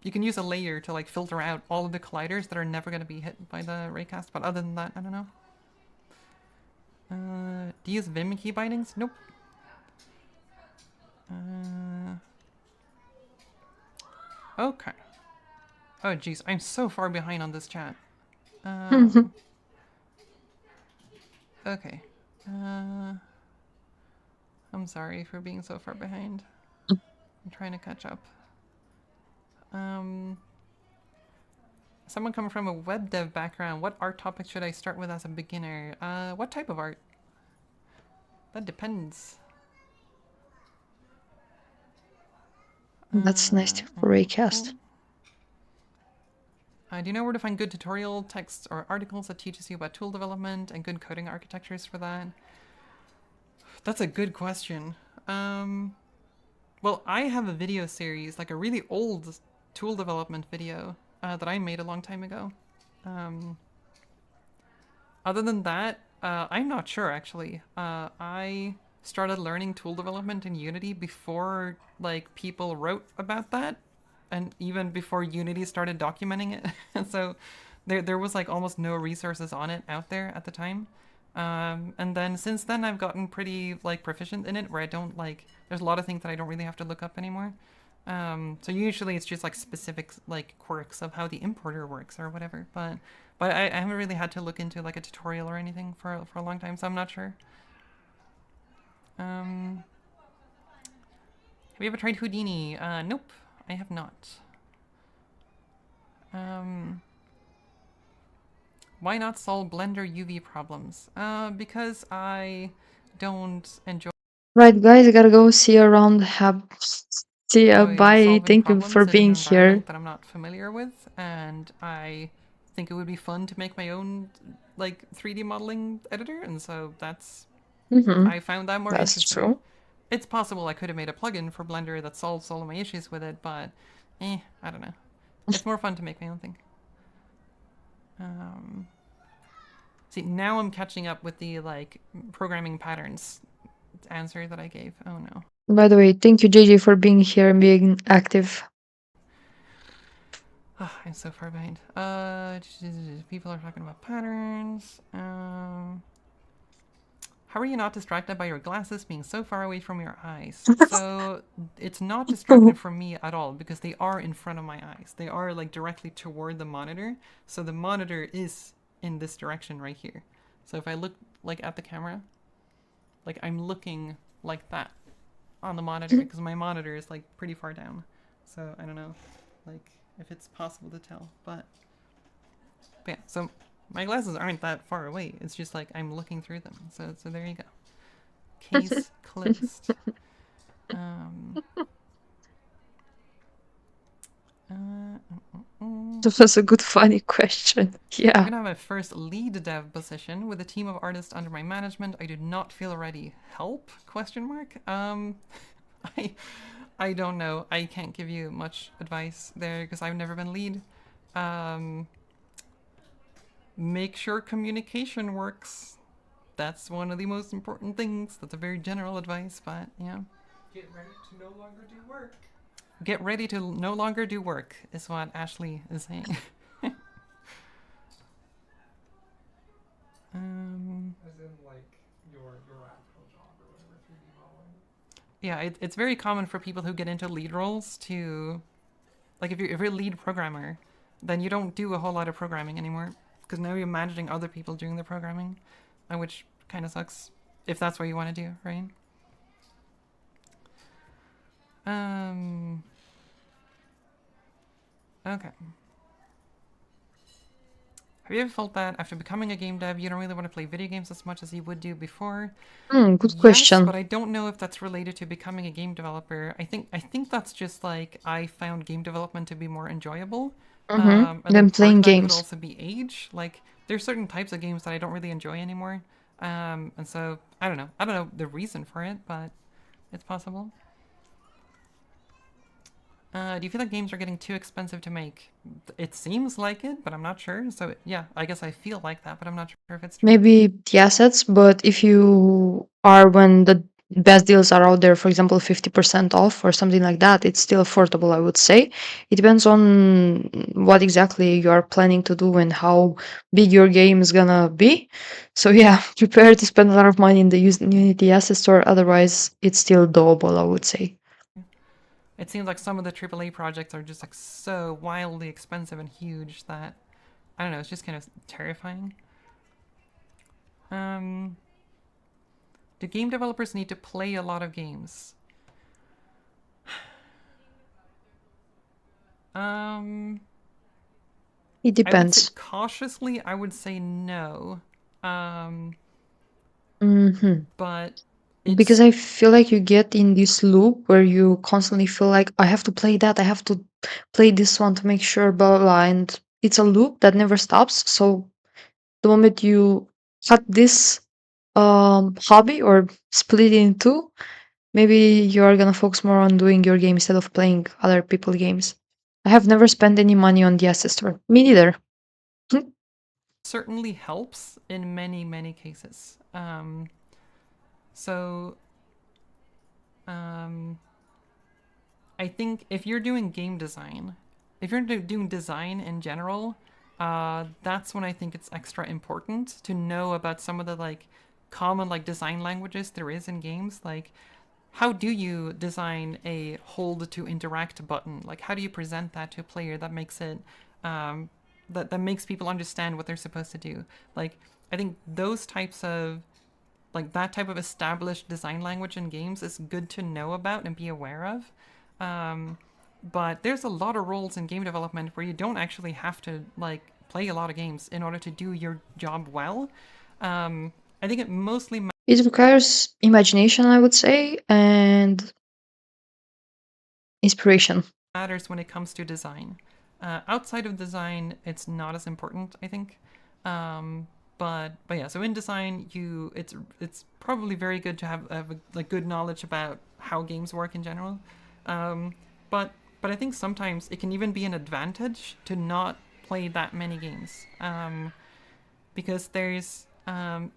Speaker 1: you can use a layer to like filter out all of the colliders that are never going to be hit by the raycast. But other than that, I don't know. Do you use Vim key bindings? Nope. Okay. Oh jeez, I'm so far behind on this chat. Okay. I'm sorry for being so far behind. I'm trying to catch up. Someone coming from a web dev background, what art topic should I start with as a beginner? What type of art? That depends.
Speaker 2: That's nice to raycast.
Speaker 1: Do you know where to find good tutorial texts or articles that teaches you about tool development and good coding architectures for that? That's a good question. Well, I have a video series, like a really old tool development video that I made a long time ago. Other than that, I'm not sure actually. I started learning tool development in Unity before like people wrote about that, and even before Unity started documenting it. And so there was like almost no resources on it out there at the time. And then since then I've gotten pretty like proficient in it where I don't like there's a lot of things that I don't really have to look up anymore. So usually it's just like specific like quirks of how the importer works or whatever. But I haven't really had to look into like a tutorial or anything for a long time, so I'm not sure. Have you ever tried Houdini? Nope, I have not. Why not solve Blender UV problems? Because I don't enjoy
Speaker 2: Right, guys, I gotta go. See you around. See ya. Bye.
Speaker 1: solving
Speaker 2: Thank you for
Speaker 1: problems in an
Speaker 2: being here.
Speaker 1: environment that I'm not familiar with, and I think it would be fun to make my own like 3D modeling editor, and so I found that more
Speaker 2: That's
Speaker 1: interesting.
Speaker 2: true.
Speaker 1: It's possible I could have made a plugin for Blender that solves all of my issues with it, but I don't know. It's more fun to make my own thing. See, now I'm catching up with the like programming patterns answer that I gave. Oh no.
Speaker 2: By the way, thank you, JJ, for being here and being active.
Speaker 1: Oh, I'm so far behind. People are talking about patterns. How are you not distracted by your glasses being so far away from your eyes? So it's not distracted from me at all because they are in front of my eyes. They are like directly toward the monitor. So the monitor is in this direction right here. So if I look like at the camera, like I'm looking like that on the monitor because my monitor is like pretty far down. So I don't know like if it's possible to tell, but yeah, so my glasses aren't that far away. It's just like I'm looking through them. So there you go. Case closed.
Speaker 2: That was a good, funny question.
Speaker 1: I'm
Speaker 2: Yeah.
Speaker 1: gonna have my first lead dev position with a team of artists under my management. I do not feel ready. Help? Question mark. I don't know. I can't give you much advice there because I've never been lead. Make sure communication works. That's one of the most important things. That's a very general advice, but yeah.
Speaker 4: Get ready to no longer do work.
Speaker 1: Get ready to no longer do work is what Ashley is saying.
Speaker 4: As in, like, your actual job or whatever, 3D modeling.
Speaker 1: Yeah, it's very common for people who get into lead roles to, like, if you're a lead programmer, then you don't do a whole lot of programming anymore because now you're managing other people doing the programming, which kind of sucks if that's what you want to do, right? Okay. Have you ever felt that after becoming a game dev, you don't really want to play video games as much as you would do before?
Speaker 2: Good
Speaker 1: Yes,
Speaker 2: question.
Speaker 1: but I don't know if that's related to becoming a game developer. I think that's just like I found game development to be more enjoyable. And
Speaker 2: Then
Speaker 1: then part
Speaker 2: playing
Speaker 1: of that could
Speaker 2: games.
Speaker 1: also be age. Like there's certain types of games that I don't really enjoy anymore. And so I don't know. I don't know the reason for it, but it's possible. Do you feel like games are getting too expensive to make? It seems like it, but I'm not sure. So yeah, I guess I feel like that, but I'm not sure if it's true.
Speaker 2: Maybe the assets, but if you are when the best deals are out there, for example, 50% off or something like that, it's still affordable, I would say. It depends on what exactly you are planning to do and how big your game is gonna be. So yeah, prepare to spend a lot of money in the Unity asset store. Otherwise, it's still doable, I would say.
Speaker 1: It seems like some of the AAA projects are just like so wildly expensive and huge that I don't know, it's just kind of terrifying. Do game developers need to play a lot of games?
Speaker 2: It
Speaker 1: I would say
Speaker 2: depends.
Speaker 1: cautiously, I would say no. But
Speaker 2: Because
Speaker 1: it's
Speaker 2: I feel like you get in this loop where you constantly feel like I have to play that, I have to play this one to make sure, blah blah, blah. And it's a loop that never stops. So the moment you cut this hobby or split it in two, maybe you are gonna focus more on doing your game instead of playing other people games. I have never spent any money on the asset store. Me neither.
Speaker 1: certainly helps in many, many cases. So I think if you're doing game design, if you're doing design in general, that's when I think it's extra important to know about some of the like common like design languages there is in games. Like, how do you design a hold to interact button? Like, how do you present that to a player that makes it um, that makes people understand what they're supposed to do? Like, I think those types of like that type of established design language in games is good to know about and be aware of. Um, but there's a lot of roles in game development where you don't actually have to like play a lot of games in order to do your job well. I think it mostly
Speaker 2: It requires imagination, I would say, and inspiration.
Speaker 1: matters when it comes to design. Outside of design, it's not as important, I think. But yeah, so in design, it's probably very good to have like good knowledge about how games work in general. Um, but I think sometimes it can even be an advantage to not play that many games, because there's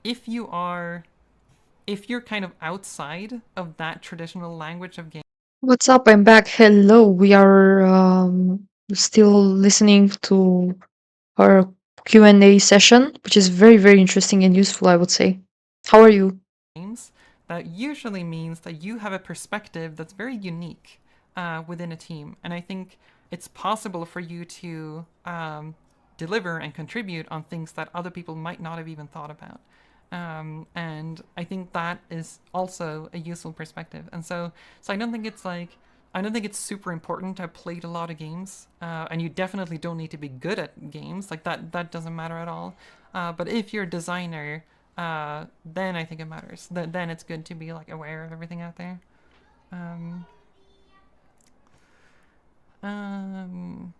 Speaker 1: if you're kind of outside of that traditional language of games.
Speaker 2: What's up? I'm back. Hello. We are still listening to our Q&A session, which is very, very interesting and useful, I would say. How are you?
Speaker 1: Games, that usually means that you have a perspective that's very unique within a team. And I think it's possible for you to deliver and contribute on things that other people might not have even thought about. And I think that is also a useful perspective. And so I don't think it's super important to have played a lot of games, and you definitely don't need to be good at games. Like that doesn't matter at all. But if you're a designer, then I think it matters. Then it's good to be like aware of everything out there. Um, um,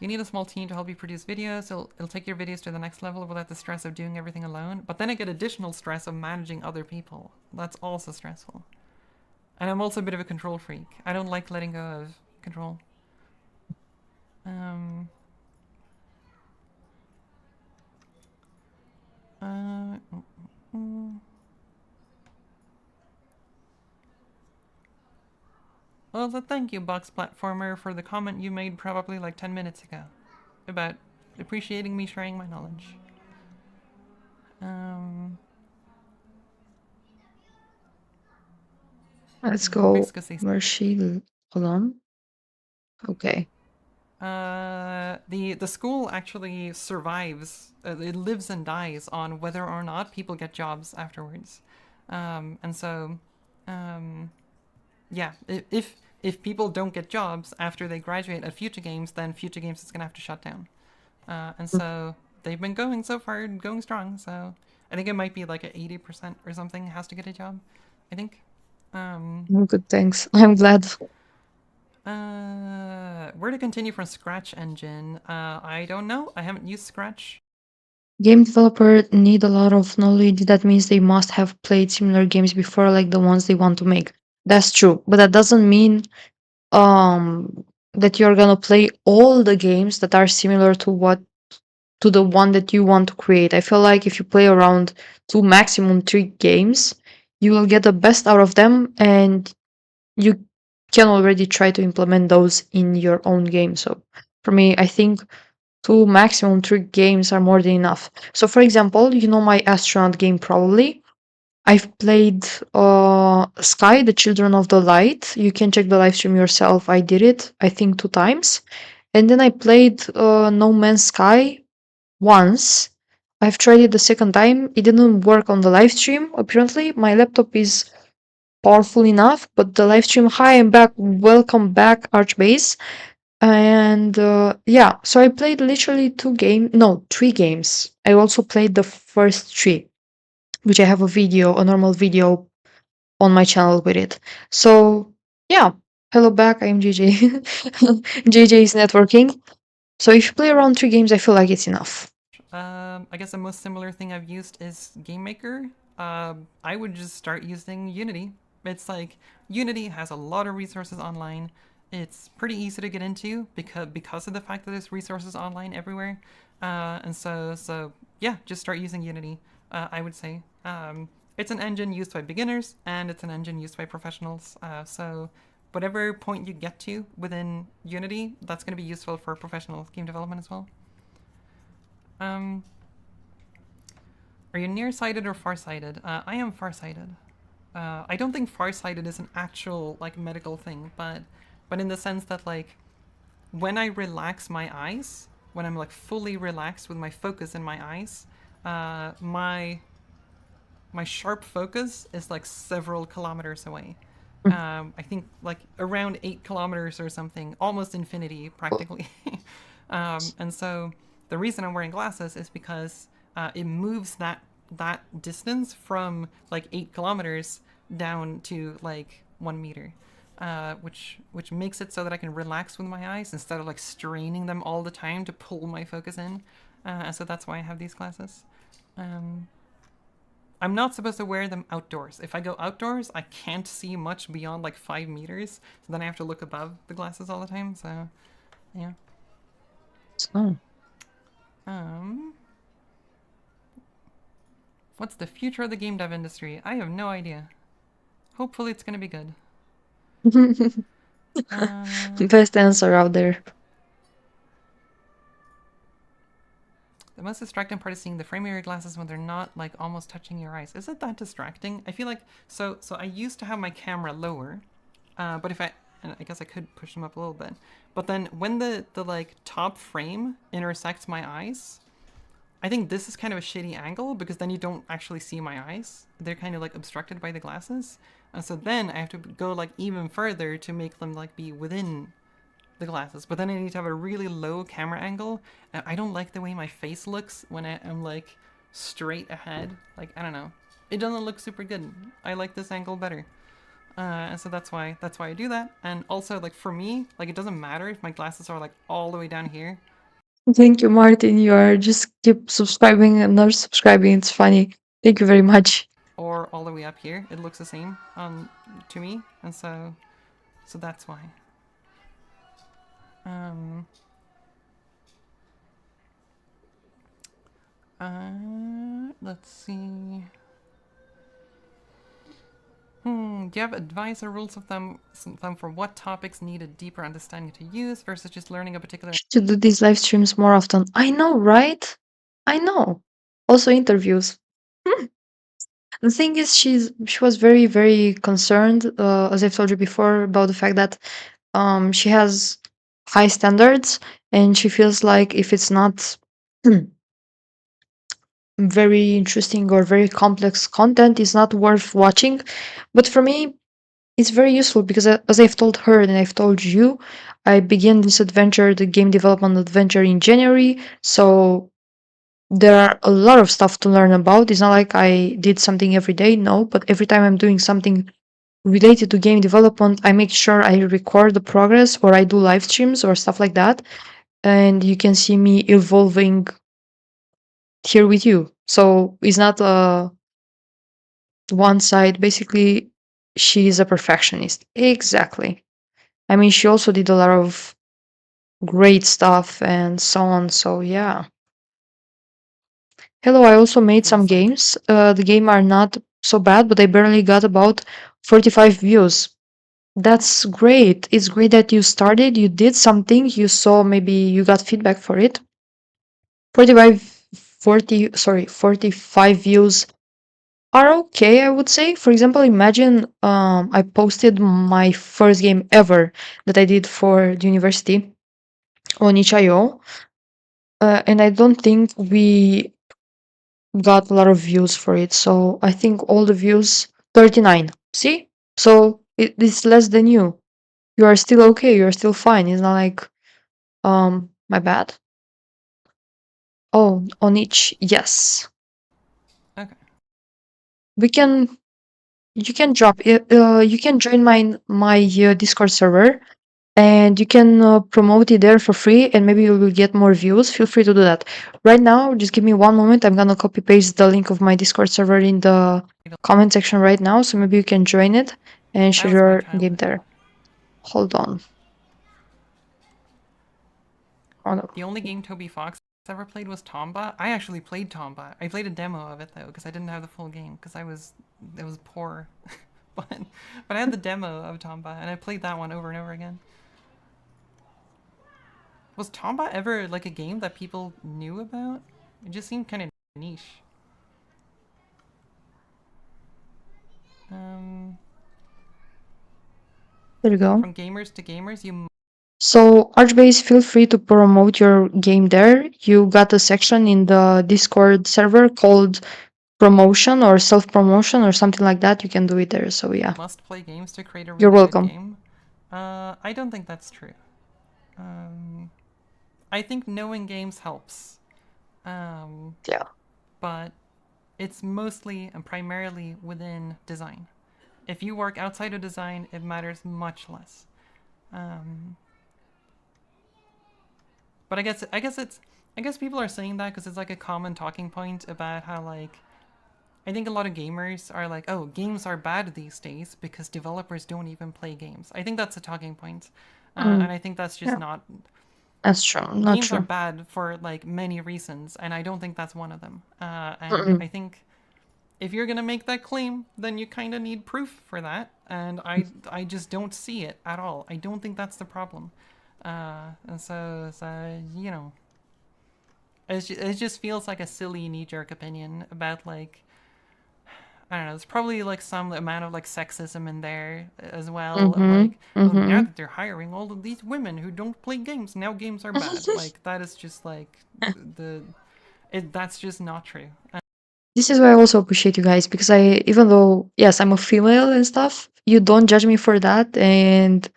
Speaker 1: you need a small team to help you produce videos. It'll take your videos to the next level without the stress of doing everything alone. But then I get additional stress of managing other people. That's also stressful. And I'm also a bit of a control freak. I don't like letting go of control. Um, uh, Well, so thank you, Box Platformer, for the comment you made probably like 10 minutes ago about appreciating me sharing my knowledge.
Speaker 2: Let's go.
Speaker 1: Basically,
Speaker 2: Where's she? Hold on. Okay.
Speaker 1: the school actually survives. It lives and dies on whether or not people get jobs afterwards. And so, yeah, if people don't get jobs after they graduate at Future Games, then Future Games is gonna have to shut down. And so they've been going so far, going strong. So I think it might be like a 80% or something has to get a job. I think.
Speaker 2: Oh, good, thanks. I'm glad.
Speaker 1: Where to continue from Scratch engine? I don't know. I haven't used Scratch.
Speaker 2: Game developer need a lot of knowledge. That means they must have played similar games before, like the ones they want to make. That's true, but that doesn't mean that you're gonna play all the games that are similar to the one that you want to create. I feel like if you play around 2, maximum 3 games, you will get the best out of them, and you can already try to implement those in your own game. So for me, I think 2, maximum 3 games are more than enough. So for example, you know my astronaut game probably. I've played Sky, the Children of the Light. You can check the live stream yourself. I did it, I think, 2 times. And then I played No Man's Sky once. I've tried it the second time. It didn't work on the live stream. Apparently, my laptop is powerful enough, but the live stream, hi, I'm back. Welcome back, Archbase. And yeah, so I played literally 3 games. I also played the first 3, which I have a normal video on my channel with it. So yeah, hello back. I'm JJ. JJ is networking. So if you play around 3 games, I feel like it's enough.
Speaker 1: I guess the most similar thing I've used is Game Maker. I would just start using Unity. It's like Unity has a lot of resources online. It's pretty easy to get into because of the fact that there's resources online everywhere. And so yeah, just start using Unity. I would say it's an engine used by beginners and it's an engine used by professionals. So whatever point you get to within Unity, that's going to be useful for professional game development as well. Are you nearsighted or farsighted? I am farsighted. I don't think farsighted is an actual like medical thing, but in the sense that like when I relax my eyes, when I'm like fully relaxed with my focus in my eyes, my sharp focus is like several kilometers away. I think like around 8 kilometers or something, almost infinity practically. And so the reason I'm wearing glasses is because it moves that distance from like 8 kilometers down to like 1 meter, which makes it so that I can relax with my eyes instead of like straining them all the time to pull my focus in. And so that's why I have these glasses. I'm not supposed to wear them outdoors. If I go outdoors, I can't see much beyond like 5 meters. So then I have to look above the glasses all the time. So, yeah.
Speaker 2: So,
Speaker 1: What's the future of the game dev industry? I have no idea. Hopefully it's gonna be good.
Speaker 2: best answer out there.
Speaker 1: The most distracting part is seeing the frame of your glasses when they're not like almost touching your eyes. Is it that distracting? I feel like so I used to have my camera lower, but if and I guess I could push them up a little bit. But then when the like top frame intersects my eyes, I think this is kind of a shitty angle because then you don't actually see my eyes. They're kind of like obstructed by the glasses. And so then I have to go like even further to make them like be within the glasses. But then I need to have a really low camera angle. And I don't like the way my face looks when I'm like straight ahead. Like, I don't know. It doesn't look super good. I like this angle better. And so that's why I do that. And also like for me, like it doesn't matter if my glasses are like all the way down here.
Speaker 2: Thank you, Martin. You are just keep subscribing and not subscribing. It's funny. Thank you very much.
Speaker 1: Or all the way up here. It looks the same to me. And so that's why. Let's see. Do you have advice or rules of thumb for what topics need a deeper understanding to use versus just learning a particular...
Speaker 2: Should do these live streams more often. I know, right? I know. Also interviews. The thing is, she was very, very concerned, as I've told you before, about the fact that she has high standards, and she feels like if it's not very interesting or very complex content, it's not worth watching. But for me, it's very useful because, as I've told her and I've told you, I began this adventure, the game development adventure, in January. So there are a lot of stuff to learn about. It's not like I did something every day, no, but every time I'm doing something related to game development, I make sure I record the progress or I do live streams or stuff like that. And you can see me evolving here with you. So it's not one side. Basically, she is a perfectionist. Exactly. I mean, she also did a lot of great stuff and so on. So yeah. Hello, I also made some
Speaker 1: It's like,
Speaker 2: games. The game are not so bad, but I barely got about 45 views. That's great. It's great that you started, you did something, you saw, maybe you got feedback for it. 45, 45 views are okay, I would say. For example, imagine I posted my first game ever that I did for the university on itch.io, and I don't think we got a lot of views for it. So I think all the views 39. See? So it's less than you. You are still okay. You are still fine. It's not like my bad. Oh, on each, yes.
Speaker 1: okay.
Speaker 2: We can you can drop it. You can join my Discord server, and you can promote it there for free, and maybe you will get more views. Feel free to do that. Right now, just give me one moment. I'm gonna copy paste the link of my Discord server in the comment section right now, so maybe you can join it and share
Speaker 1: That was my
Speaker 2: your game
Speaker 1: childhood.
Speaker 2: there. Hold on. Hold on.
Speaker 1: The only game Toby Fox ever played was Tomba. I actually played Tomba. I played a demo of it though because I didn't have the full game because it was poor. but I had the demo of Tomba and I played that one over and over again. Was Tomba ever like a game that people knew about? It just seemed kind of niche.
Speaker 2: There you go.
Speaker 1: From gamers to gamers, you
Speaker 2: So Archbase, feel free to promote your game there. You got a section in the Discord server called promotion or self-promotion or something like that. You can do it there. So yeah,
Speaker 1: must play games to create a
Speaker 2: you're
Speaker 1: really good
Speaker 2: welcome.
Speaker 1: game. I don't think that's true. I think knowing games helps.
Speaker 2: Yeah.
Speaker 1: But it's mostly and primarily within design. If you work outside of design, it matters much less. But I guess people are saying that because it's like a common talking point about how like I think a lot of gamers are like, oh, games are bad these days because developers don't even play games. I think that's a talking point, and I think that's just
Speaker 2: Yeah.
Speaker 1: not.
Speaker 2: That's true. Not
Speaker 1: Games are
Speaker 2: true.
Speaker 1: bad for like many reasons, and I don't think that's one of them. And I think if you're gonna make that claim, then you kind of need proof for that, and I just don't see it at all. I don't think that's the problem, and so you know, it just feels like a silly knee-jerk opinion about like I don't know. There's probably like some amount of like sexism in there as well. Of like, oh, now that they're hiring all of these women who don't play games, now games are bad. Like that is just like that's just not true.
Speaker 2: This is why I also appreciate you guys because even though, yes, I'm a female and stuff, you don't judge me for that. And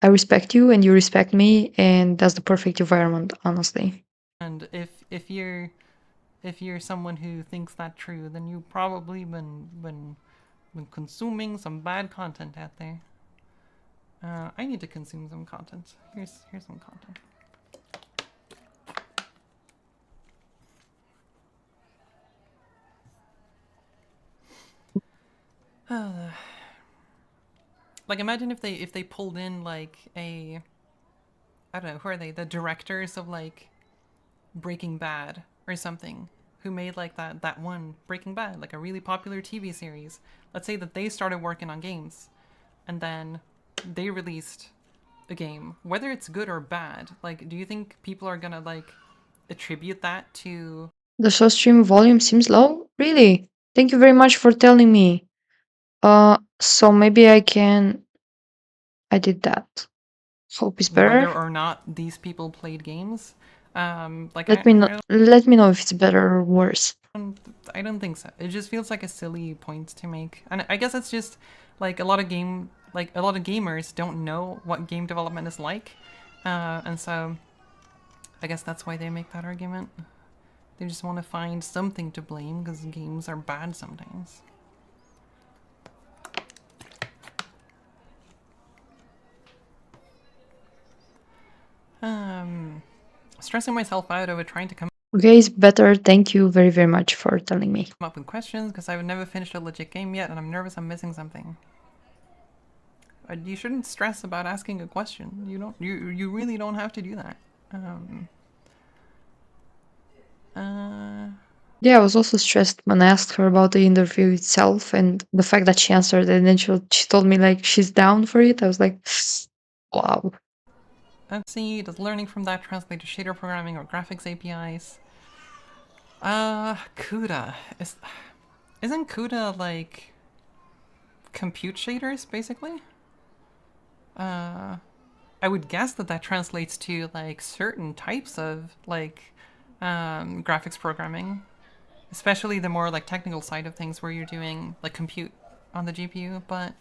Speaker 2: I respect you and you respect me. And that's the perfect environment, honestly.
Speaker 1: And if you're someone who thinks that true, then you probably been consuming some bad content out there. I need to consume some content. Here's some content. Like imagine if they pulled in like a I don't know, who are they? The directors of like Breaking Bad or something who made like that one Breaking Bad, like a really popular TV series. Let's say that they started working on games and then they released a game, whether it's good or bad. Like do you think people are going to like attribute that to
Speaker 2: The show stream volume seems low? Really? Thank you very much for telling me. So maybe I did that. Hope it's better.
Speaker 1: whether or not these people played games? Like
Speaker 2: Let me know if it's better or worse.
Speaker 1: I don't think so. It just feels like a silly point to make, and I guess it's just like a lot of gamers don't know what game development is like, and so I guess that's why they make that argument. They just want to find something to blame because games are bad sometimes. Stressing myself out over trying to come
Speaker 2: Okay, it's better. Thank you very, very much for telling me.
Speaker 1: up with questions because I've never finished a legit game yet and I'm nervous I'm missing something. You shouldn't stress about asking a question. You really don't have to do that.
Speaker 2: Yeah, I was also stressed when I asked her about the interview itself and the fact that she answered and then she told me like she's down for it. I was like, wow.
Speaker 1: Let's see, does learning from that translate to shader programming or graphics APIs? CUDA. Isn't CUDA like compute shaders, basically? I would guess that translates to like certain types of like graphics programming, especially the more like technical side of things where you're doing like compute on the GPU. But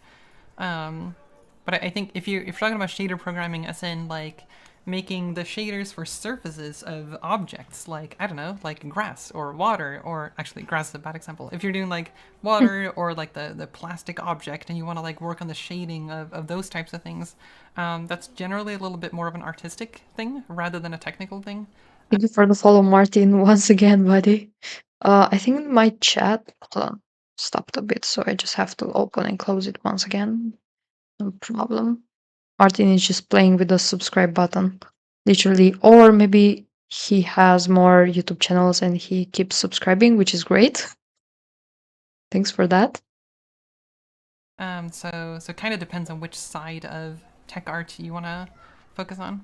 Speaker 1: I think if you're talking about shader programming, as in like making the shaders for surfaces of objects, like I don't know, like grass or water, or actually grass is a bad example. If you're doing like water or like the plastic object and you want to like work on the shading of those types of things, that's generally a little bit more of an artistic thing rather than a technical thing.
Speaker 2: Thank you for the follow, Martin, once again, buddy. I think my chat, hold on, stopped a bit, so I just have to open and close it once again. No problem. Martin is just playing with the subscribe button, literally. Or maybe he has more YouTube channels and he keeps subscribing, which is great. Thanks for that.
Speaker 1: So it kind of depends on which side of tech art you want to focus on.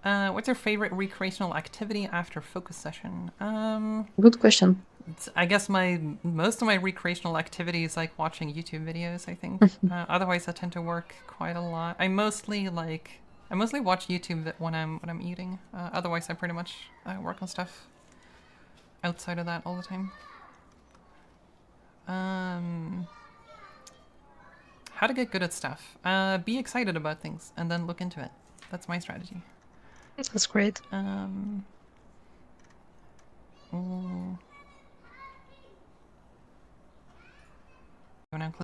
Speaker 1: What's your favorite recreational activity after focus session?
Speaker 2: Good question.
Speaker 1: I guess most of my recreational activity is like watching YouTube videos. I think. Otherwise, I tend to work quite a lot. I mostly watch YouTube when I'm eating. Otherwise, I pretty much work on stuff outside of that all the time. How to get good at stuff? Be excited about things and then look into it. That's my strategy.
Speaker 2: That's great.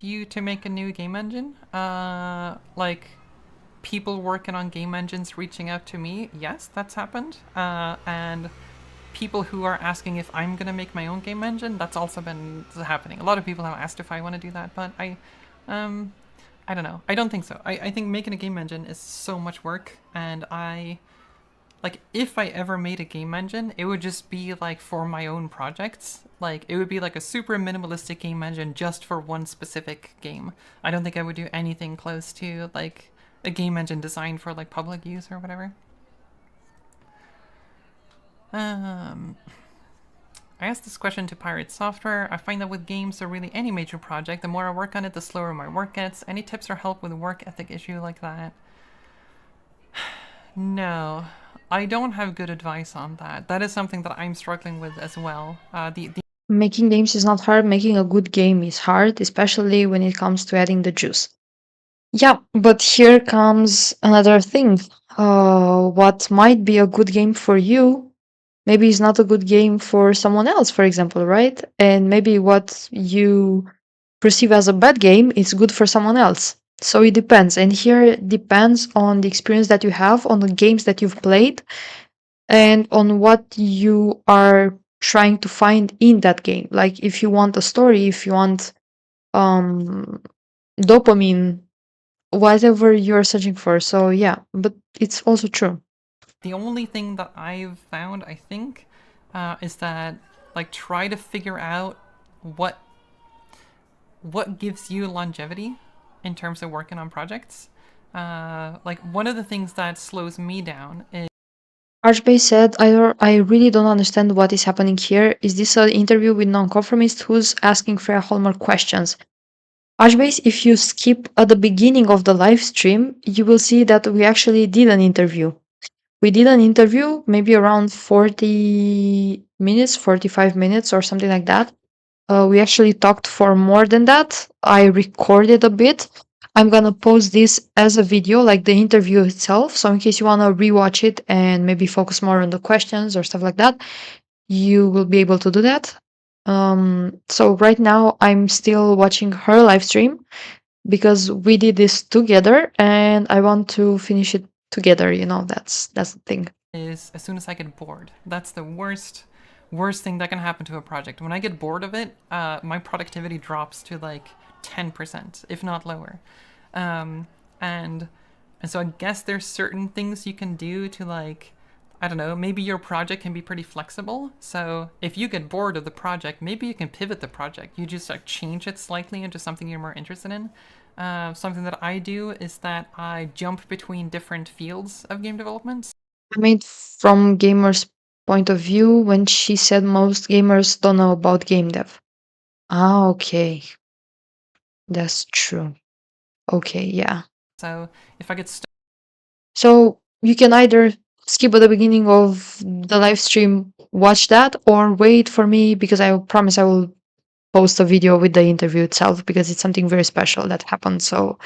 Speaker 1: You to make a new game engine? Like people working on game engines reaching out to me? Yes, that's happened. And people who are asking if I'm gonna make my own game engine, that's also been happening. A lot of people have asked if I want to do that, but I don't know. I don't think so. I think making a game engine is so much work, and like, if I ever made a game engine, it would just be, like, for my own projects. Like, it would be, like, a super minimalistic game engine just for one specific game. I don't think I would do anything close to, like, a game engine designed for, like, public use or whatever. I asked this question to Pirate Software. I find that with games or really any major project, the more I work on it, the slower my work gets. Any tips or help with a work ethic issue like that? No. I don't have good advice on that. That is something that I'm struggling with as well.
Speaker 2: Making games is not hard. Making a good game is hard, especially when it comes to adding the juice. Yeah, but here comes another thing. What might be a good game for you, maybe is not a good game for someone else, for example, right? And maybe what you perceive as a bad game is good for someone else. So it depends. And here it depends on the experience that you have, on the games that you've played, and on what you are trying to find in that game. Like if you want a story, if you want dopamine, whatever you're searching for. So yeah, but it's also true.
Speaker 1: The only thing that I've found, I think, is that, like, try to figure out what gives you longevity in terms of working on projects. Like, one of the things that slows me down is
Speaker 2: Archbase said, I really don't understand what is happening here. Is this an interview with nonconformist who's asking Freya Holmer questions? Archbase, if you skip at the beginning of the live stream, you will see that we actually did an interview. We did an interview, maybe around 40 minutes, 45 minutes, or something like that. We actually talked for more than that. I recorded a bit. I'm gonna post this as a video, like the interview itself. So in case you wanna rewatch it and maybe focus more on the questions or stuff like that, you will be able to do that. So right now I'm still watching her live stream because we did this together and I want to finish it together. That's the thing.
Speaker 1: Is as soon as I get bored. That's the worst thing that can happen to a project. When I get bored of it, my productivity drops to like 10%, if not lower. And so I guess there's certain things you can do to, like, I don't know, maybe your project can be pretty flexible. So if you get bored of the project, maybe you can pivot the project. You just like change it slightly into something you're more interested in. Something that I do is that I jump between different fields of game development.
Speaker 2: I mean, from gamers' point of view, when she said most gamers don't know about game dev. Ah, okay. That's true. Okay, yeah.
Speaker 1: So if I get stuck,
Speaker 2: So you can either skip at the beginning of the live stream, watch that, or wait for me because I promise I will post a video with the interview itself because it's something very special that happened. So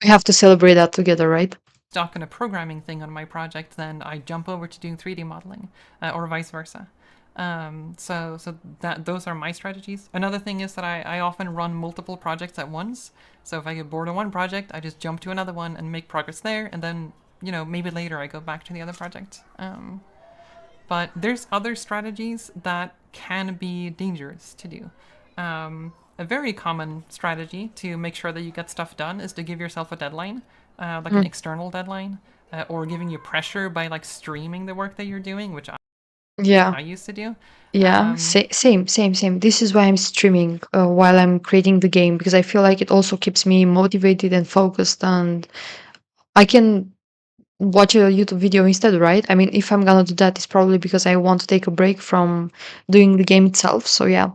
Speaker 2: we have to celebrate that together, right?
Speaker 1: stuck in a programming thing on my project, then I jump over to doing 3D modeling, or vice versa. So that those are my strategies. Another thing is that I often run multiple projects at once. So if I get bored of one project, I just jump to another one and make progress there, and then maybe later I go back to the other project. But there's other strategies that can be dangerous to do. A very common strategy to make sure that you get stuff done is to give yourself a deadline, like an external deadline, or giving you pressure by like streaming the work that you're doing, which I used to do.
Speaker 2: Yeah, same. This is why I'm streaming while I'm creating the game because I feel like it also keeps me motivated and focused, and I can watch a YouTube video instead, right? I mean, if I'm gonna do that, it's probably because I want to take a break from doing the game itself. So yeah.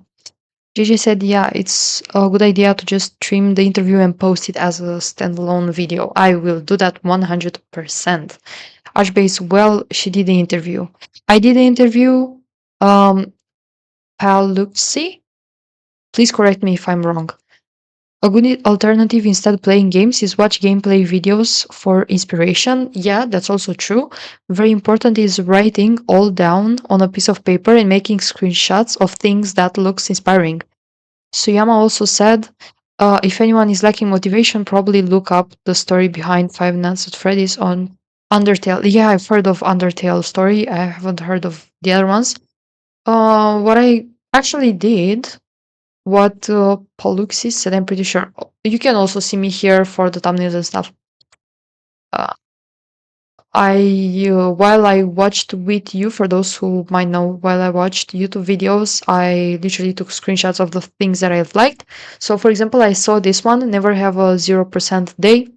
Speaker 2: JJ said, yeah, it's a good idea to just stream the interview and post it as a standalone video. I will do that 100%. Archbase, well, she did the interview. I did the interview. Paluxi, please correct me if I'm wrong. A good alternative instead of playing games is watch gameplay videos for inspiration. Yeah, that's also true. Very important is writing all down on a piece of paper and making screenshots of things that looks inspiring. Suyama also said, if anyone is lacking motivation, probably look up the story behind Five Nights at Freddy's on Undertale. Yeah, I've heard of Undertale story. I haven't heard of the other ones. What I actually did, what Paluxis said, I'm pretty sure. You can also see me here for the thumbnails and stuff. Uh, while I watched with you, for those who might know, while I watched YouTube videos, I literally took screenshots of the things that I liked. So, for example, I saw this one, never have a 0% day,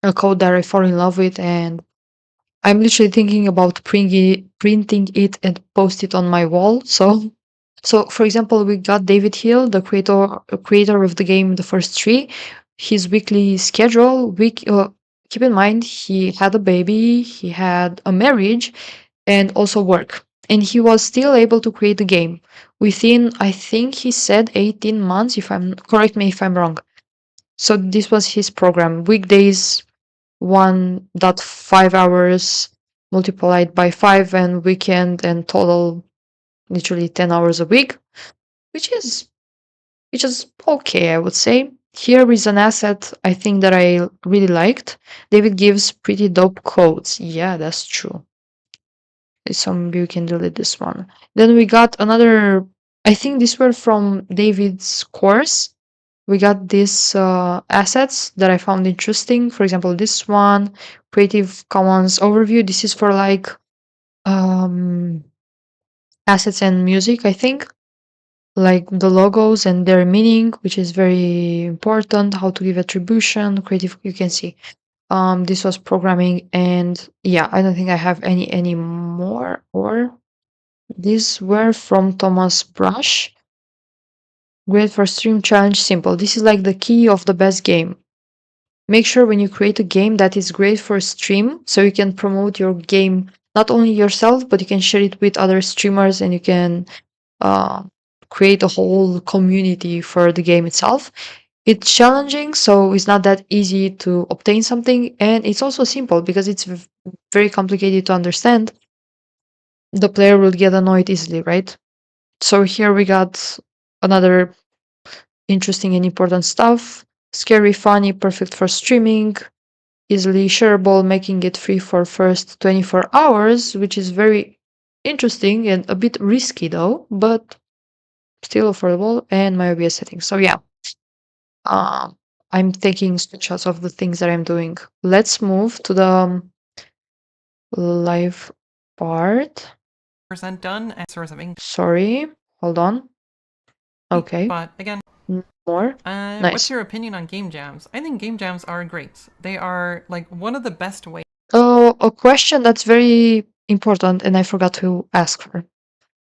Speaker 2: a code that I fall in love with, and I'm literally thinking about printing it and post it on my wall. So for example, we got David Hill, the creator of the game The First Tree. His weekly schedule. Keep in mind he had a baby, he had a marriage, and also work, and he was still able to create the game within, I think he said 18 months. If I'm correct me if I'm wrong. So this was his program. Weekdays 1.5 hours multiplied by 5, and weekend and total literally 10 hours a week, which is okay, I would say. Here is an asset I think that I really liked. David gives pretty dope quotes. Yeah, that's true. Some you can delete this one. Then we got another, I think these were from David's course. We got these assets that I found interesting. For example, this one, Creative Commons overview. This is for like um, assets and music, I think, like the logos and their meaning, which is very important. How to give attribution, creative. You can see. This was programming, and yeah, I don't think I have any more. Or these were from Thomas Brush. Great for stream challenge. Simple. This is like the key of the best game. Make sure when you create a game that is great for stream, so you can promote your game not only yourself, but you can share it with other streamers, and you can uh, create a whole community for the game itself. It's challenging, so it's not that easy to obtain something, and it's also simple because it's very complicated to understand. The player will get annoyed easily, right? So here we got another interesting and important stuff. Scary, funny, perfect for streaming, easily shareable, making it free for first 24 hours, which is very interesting and a bit risky though, but still affordable, and my OBS settings. So yeah, uh, I'm taking screenshots of the things that I'm doing. Let's move to the live part.
Speaker 1: Percent done and source of income.
Speaker 2: Sorry, hold on. Okay,
Speaker 1: But again,
Speaker 2: more.
Speaker 1: what's
Speaker 2: Nice.
Speaker 1: your opinion on game jams? I think game jams are great. They are like one of the best ways
Speaker 2: Oh, a question that's very important, and I forgot to ask her.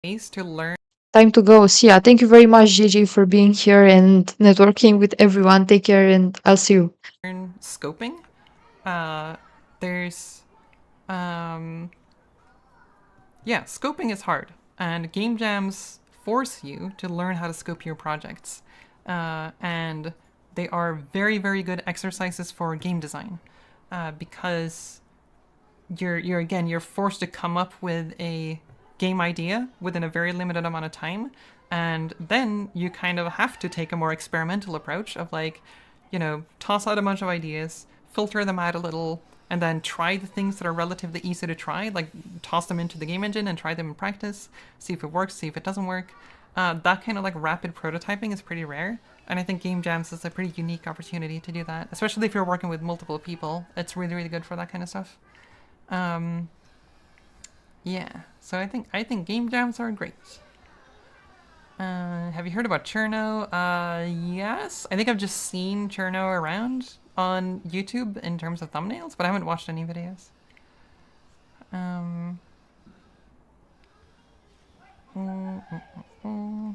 Speaker 1: to learn
Speaker 2: Time to go. Sia, thank you very much, Gigi, for being here and networking with everyone. Take care, and I'll see you.
Speaker 1: scoping. There's yeah, scoping is hard, and game jams force you to learn how to scope your projects, and they are very, very good exercises for game design, because you're forced to come up with a game idea within a very limited amount of time, and then you kind of have to take a more experimental approach of like, toss out a bunch of ideas, filter them out a little, and then try the things that are relatively easy to try, like toss them into the game engine and try them in practice, see if it works, see if it doesn't work. That kind of like rapid prototyping is pretty rare, and I think game jams is a pretty unique opportunity to do that, especially if you're working with multiple people. It's really, really good for that kind of stuff. Yeah, so I think game jams are great. Have you heard about Cherno? Yes. I think I've just seen Cherno around on YouTube in terms of thumbnails, but I haven't watched any videos. Mm, mm, mm, mm.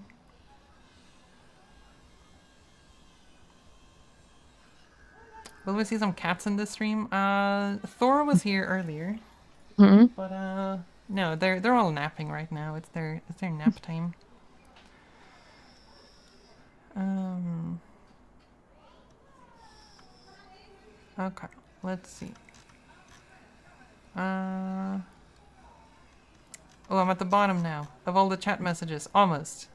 Speaker 1: Will we see some cats in this stream? Thor was here earlier,
Speaker 2: Mhm.
Speaker 1: but no, they're all napping right now. It's their nap time. Okay, let's see. Oh, I'm at the bottom now of all the chat messages. Almost.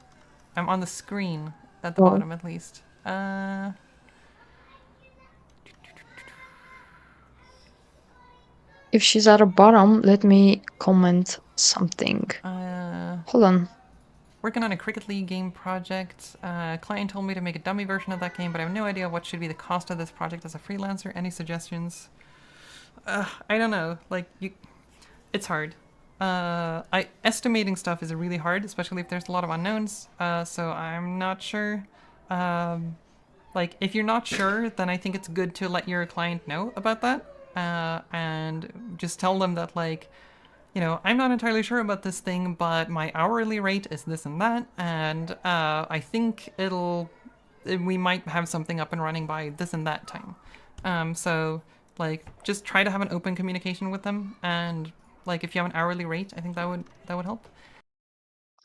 Speaker 1: I'm on the screen at the
Speaker 2: Oh.
Speaker 1: bottom at least.
Speaker 2: If she's at the bottom, let me comment something. Hold on.
Speaker 1: Working on a Cricket League game project. Client told me to make a dummy version of that game, but I have no idea what should be the cost of this project as a freelancer. Any suggestions? I don't know. Like, it's hard. Estimating stuff is really hard, especially if there's a lot of unknowns. So I'm not sure. Like, if you're not sure, then I think it's good to let your client know about that. And just tell them that, like, you know, I'm not entirely sure about this thing, but my hourly rate is this and that, and I think we might have something up and running by this and that time. So, like, just try to have an open communication with them, and, like, if you have an hourly rate, I think that would help.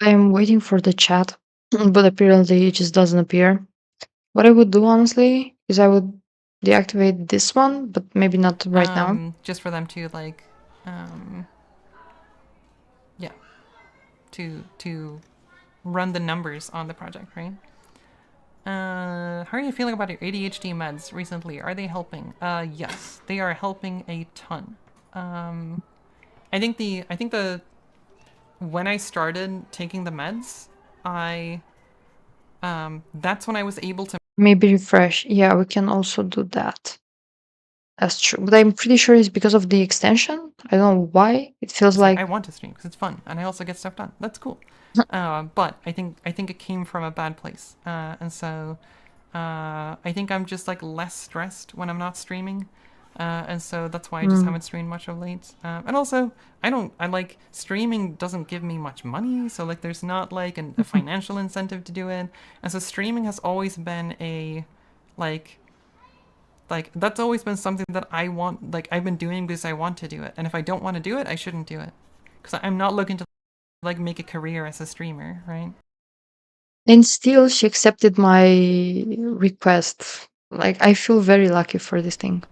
Speaker 2: I'm waiting for the chat, but apparently it just doesn't appear. What I would do, honestly, is I would deactivate this one, but maybe not right now.
Speaker 1: Just for them to, like, yeah, to run the numbers on the project, right? How are you feeling about your ADHD meds recently? Are they helping? Yes, they are helping a ton. I think when I started taking the meds, that's when I was able to.
Speaker 2: Maybe refresh. Yeah, we can also do that. That's true. But I'm pretty sure it's because of the extension. I don't know why. It feels like
Speaker 1: I want to stream because it's fun and I also get stuff done. That's cool. But I think it came from a bad place, and so I think I'm just like less stressed when I'm not streaming, and so that's why I just haven't streamed much of late. And also, I like streaming doesn't give me much money, so like there's not like a financial incentive to do it, and so streaming has always been a like that's always been something that I want. Like I've been doing because I want to do it, and if I don't want to do it, I shouldn't do it, because I'm not looking to like make a career as a streamer, right?
Speaker 2: And still, she accepted my request. Like, I feel very lucky for this thing.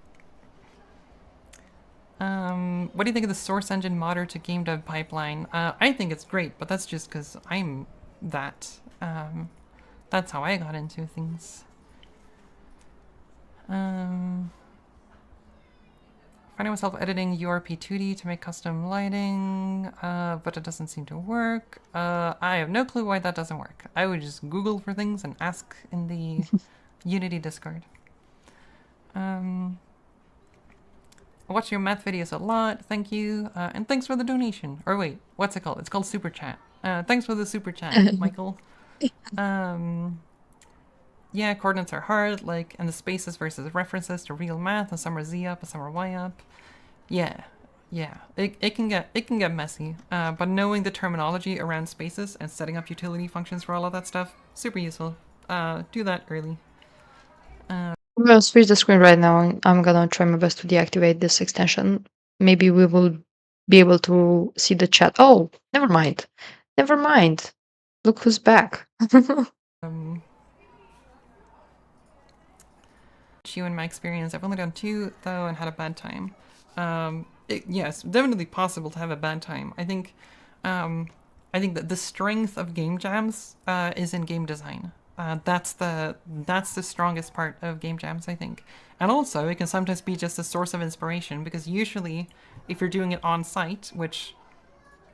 Speaker 1: What do you think of the Source Engine modder to game dev pipeline? I think it's great, but that's just because I'm that. That's how I got into things. Finding myself editing URP 2D to make custom lighting, but it doesn't seem to work. I have no clue why that doesn't work. I would just Google for things and ask in the Unity Discord. I watch your math videos a lot, thank you, and thanks for the donation. Or wait, what's it called? It's called Super Chat. Thanks for the Super Chat, Michael. Yeah, coordinates are hard, like, and the spaces versus references to real math, and some are Z up and some are Y up. Yeah, it can get messy, but knowing the terminology around spaces and setting up utility functions for all of that stuff, super useful. Do that early.
Speaker 2: I'm gonna switch the screen right now and I'm gonna try my best to deactivate this extension. Maybe we will be able to see the chat. Oh, never mind. Never mind. Look who's back.
Speaker 1: In my experience, I've only done 2 though and had a bad time. Yes, definitely possible to have a bad time. I think that the strength of game jams is in game design. That's the strongest part of game jams, I think. And also, it can sometimes be just a source of inspiration, because usually, if you're doing it on site, which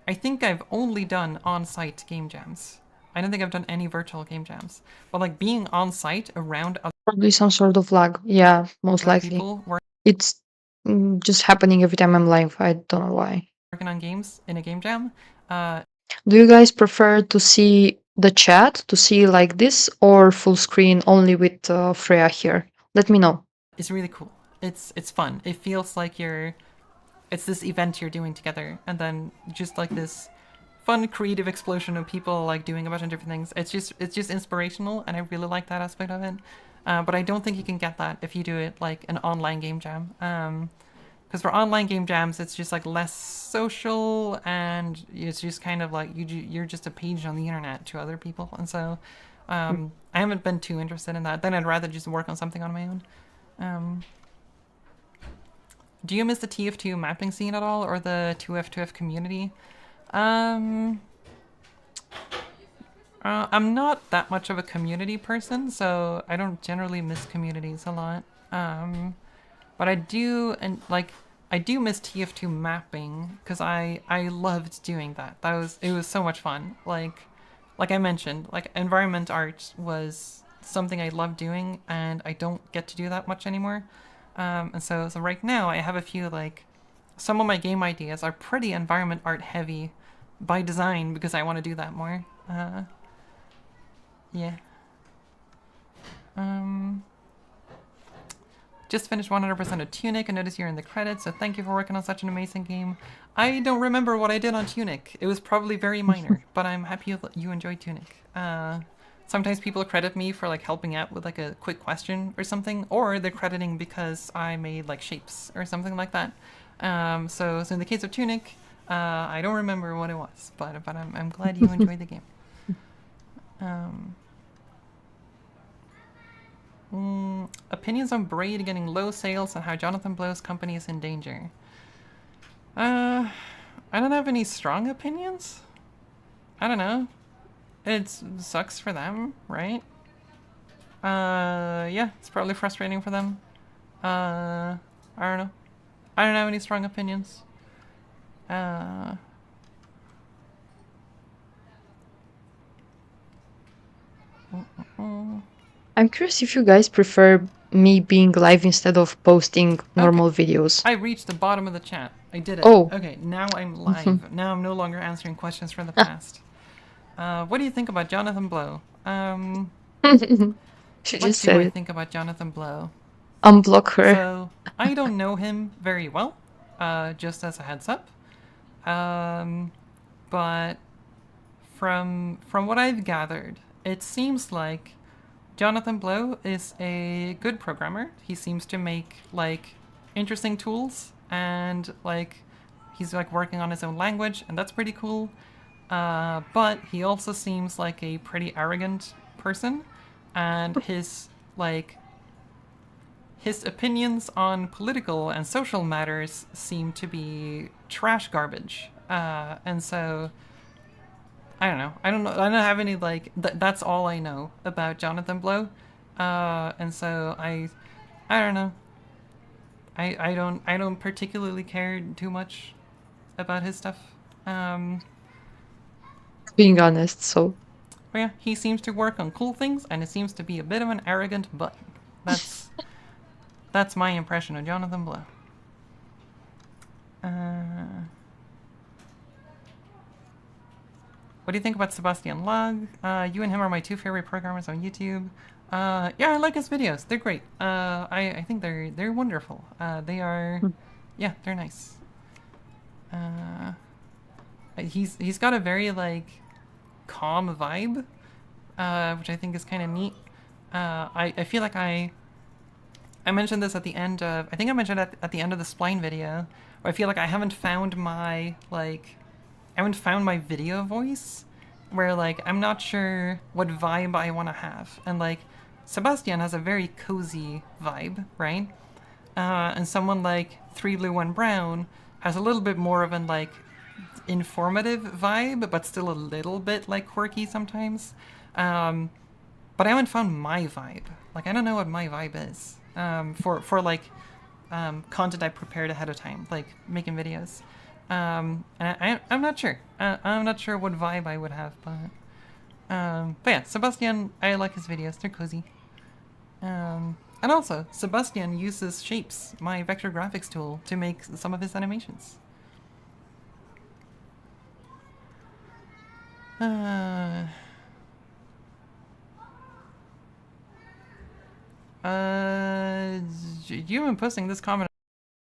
Speaker 1: I think I've only done on site game jams. I don't think I've done any virtual game jams. But like being on site around other
Speaker 2: Probably some sort of lag. Yeah, most likely.
Speaker 1: people
Speaker 2: It's just happening every time I'm live. I don't know why.
Speaker 1: working on games in a game jam.
Speaker 2: Do you guys prefer to see the chat to see like this or full screen only with Freya here? Let me know.
Speaker 1: It's really cool. It's fun. It feels like it's this event you're doing together, and then just like this fun creative explosion of people like doing a bunch of different things. It's just inspirational, and I really like that aspect of it. But I don't think you can get that if you do it like an online game jam. Because for online game jams, it's just like less social, and it's just kind of like you're just a page on the internet to other people, and so I haven't been too interested in that. Then I'd rather just work on something on my own. Do you miss the TF2 mapping scene at all, or the 2F2F community? I'm not that much of a community person, so I don't generally miss communities a lot. But I do, and like, I do miss TF2 mapping, because I loved doing that. It was so much fun. Like I mentioned, like environment art was something I loved doing, and I don't get to do that much anymore. And so right now I have a few, like, some of my game ideas are pretty environment art heavy by design because I want to do that more. Yeah. Just finished 100% of Tunic. I noticed you're in the credits, so thank you for working on such an amazing game. I don't remember what I did on Tunic. It was probably very minor, but I'm happy you enjoyed Tunic. Sometimes people credit me for like helping out with like a quick question or something, or they're crediting because I made like shapes or something like that. So in the case of Tunic, I don't remember what it was, but I'm glad you enjoyed the game. Opinions on Braid getting low sales and how Jonathan Blow's company is in danger. I don't have any strong opinions. I don't know. It sucks for them, right? Yeah, it's probably frustrating for them. I don't know. I don't have any strong opinions.
Speaker 2: I'm curious if you guys prefer me being live instead of posting normal videos.
Speaker 1: I reached the bottom of the chat. I did it.
Speaker 2: Oh.
Speaker 1: Okay, now I'm live. Now I'm no longer answering questions from the past. What do you think about Jonathan Blow?
Speaker 2: She
Speaker 1: What
Speaker 2: just
Speaker 1: do
Speaker 2: said
Speaker 1: I
Speaker 2: it.
Speaker 1: think about Jonathan Blow?
Speaker 2: Unblock her.
Speaker 1: So, I don't know him very well, just as a heads up. But from what I've gathered, it seems like Jonathan Blow is a good programmer. He seems to make like interesting tools, and like he's like working on his own language, and that's pretty cool. But he also seems like a pretty arrogant person, and his opinions on political and social matters seem to be trash garbage. And so I don't know. I don't have any like. That's all I know about Jonathan Blow. And so I don't know. I don't particularly care too much about his stuff.
Speaker 2: Being honest, so.
Speaker 1: But yeah, he seems to work on cool things, and it seems to be a bit of an arrogant butt. That's my impression of Jonathan Blow. What do you think about Sebastian Lug? You and him are my two favorite programmers on YouTube. Yeah, I like his videos. They're great. I think they're wonderful. They are, yeah, they're nice. He's got a very like calm vibe, which I think is kind of neat. I feel like I mentioned this at the end of, I think I mentioned at the end of the Spline video, where I feel like I haven't found my video voice, where like I'm not sure what vibe I want to have, and like Sebastian has a very cozy vibe, right? And someone like 3 Blue 1 Brown has a little bit more of an like informative vibe, but still a little bit like quirky sometimes. But I haven't found my vibe. Like I don't know what my vibe is for like content I prepared ahead of time, like making videos. And I'm not sure. I'm not sure what vibe I would have, but yeah, Sebastian, I like his videos. They're cozy. And also, Sebastian uses Shapes, my vector graphics tool, to make some of his animations. You've been posting this comment.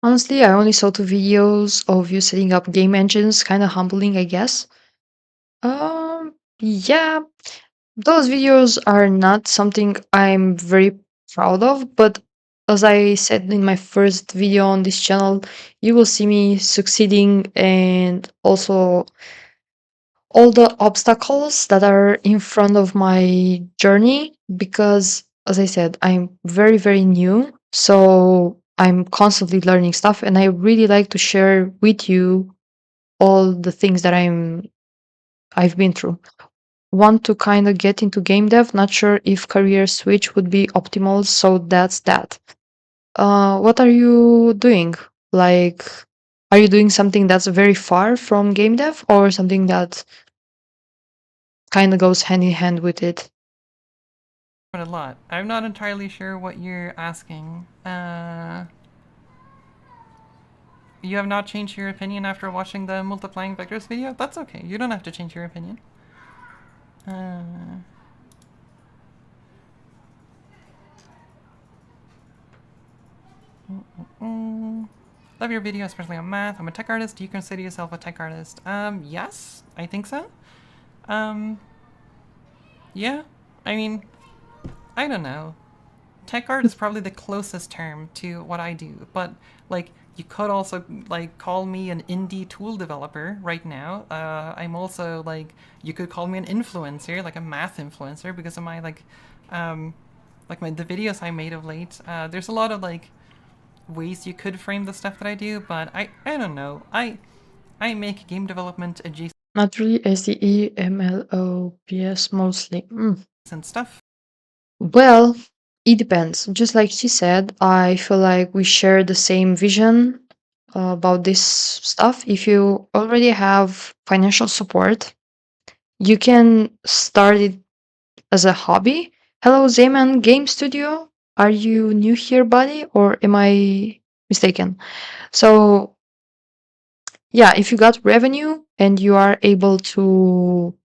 Speaker 2: Honestly, I only saw 2 videos of you setting up game engines, kind of humbling, I guess. Yeah, those videos are not something I'm very proud of, but as I said in my first video on this channel, you will see me succeeding and also all the obstacles that are in front of my journey because as I said, I'm very, very new. So I'm constantly learning stuff and I really like to share with you all the things that I've been through. Want to kind of get into game dev, not sure if career switch would be optimal, so that's that. What are you doing? Like, are you doing something that's very far from game dev or something that kind of goes hand in hand with it?
Speaker 1: A lot. I'm not entirely sure what you're asking. You have not changed your opinion after watching the multiplying vectors video? That's okay. You don't have to change your opinion. Love your video, especially on math. I'm a tech artist. Do you consider yourself a tech artist? Yes, I think so. Yeah, I mean, I don't know. Tech art is probably the closest term to what I do, but like you could also like call me an indie tool developer right now. I'm also like you could call me an influencer, like a math influencer, because of my like the videos I made of late. There's a lot of like ways you could frame the stuff that I do, but I don't know. I make game development adjacent
Speaker 2: Not really SDE, MLOPS mostly.
Speaker 1: stuff.
Speaker 2: Well, it depends. Just like she said, I feel like we share the same vision about this stuff. If you already have financial support, you can start it as a hobby. Hello, Zayman Game Studio. Are you new here, buddy, or am I mistaken? So, yeah, if you got revenue and you are able to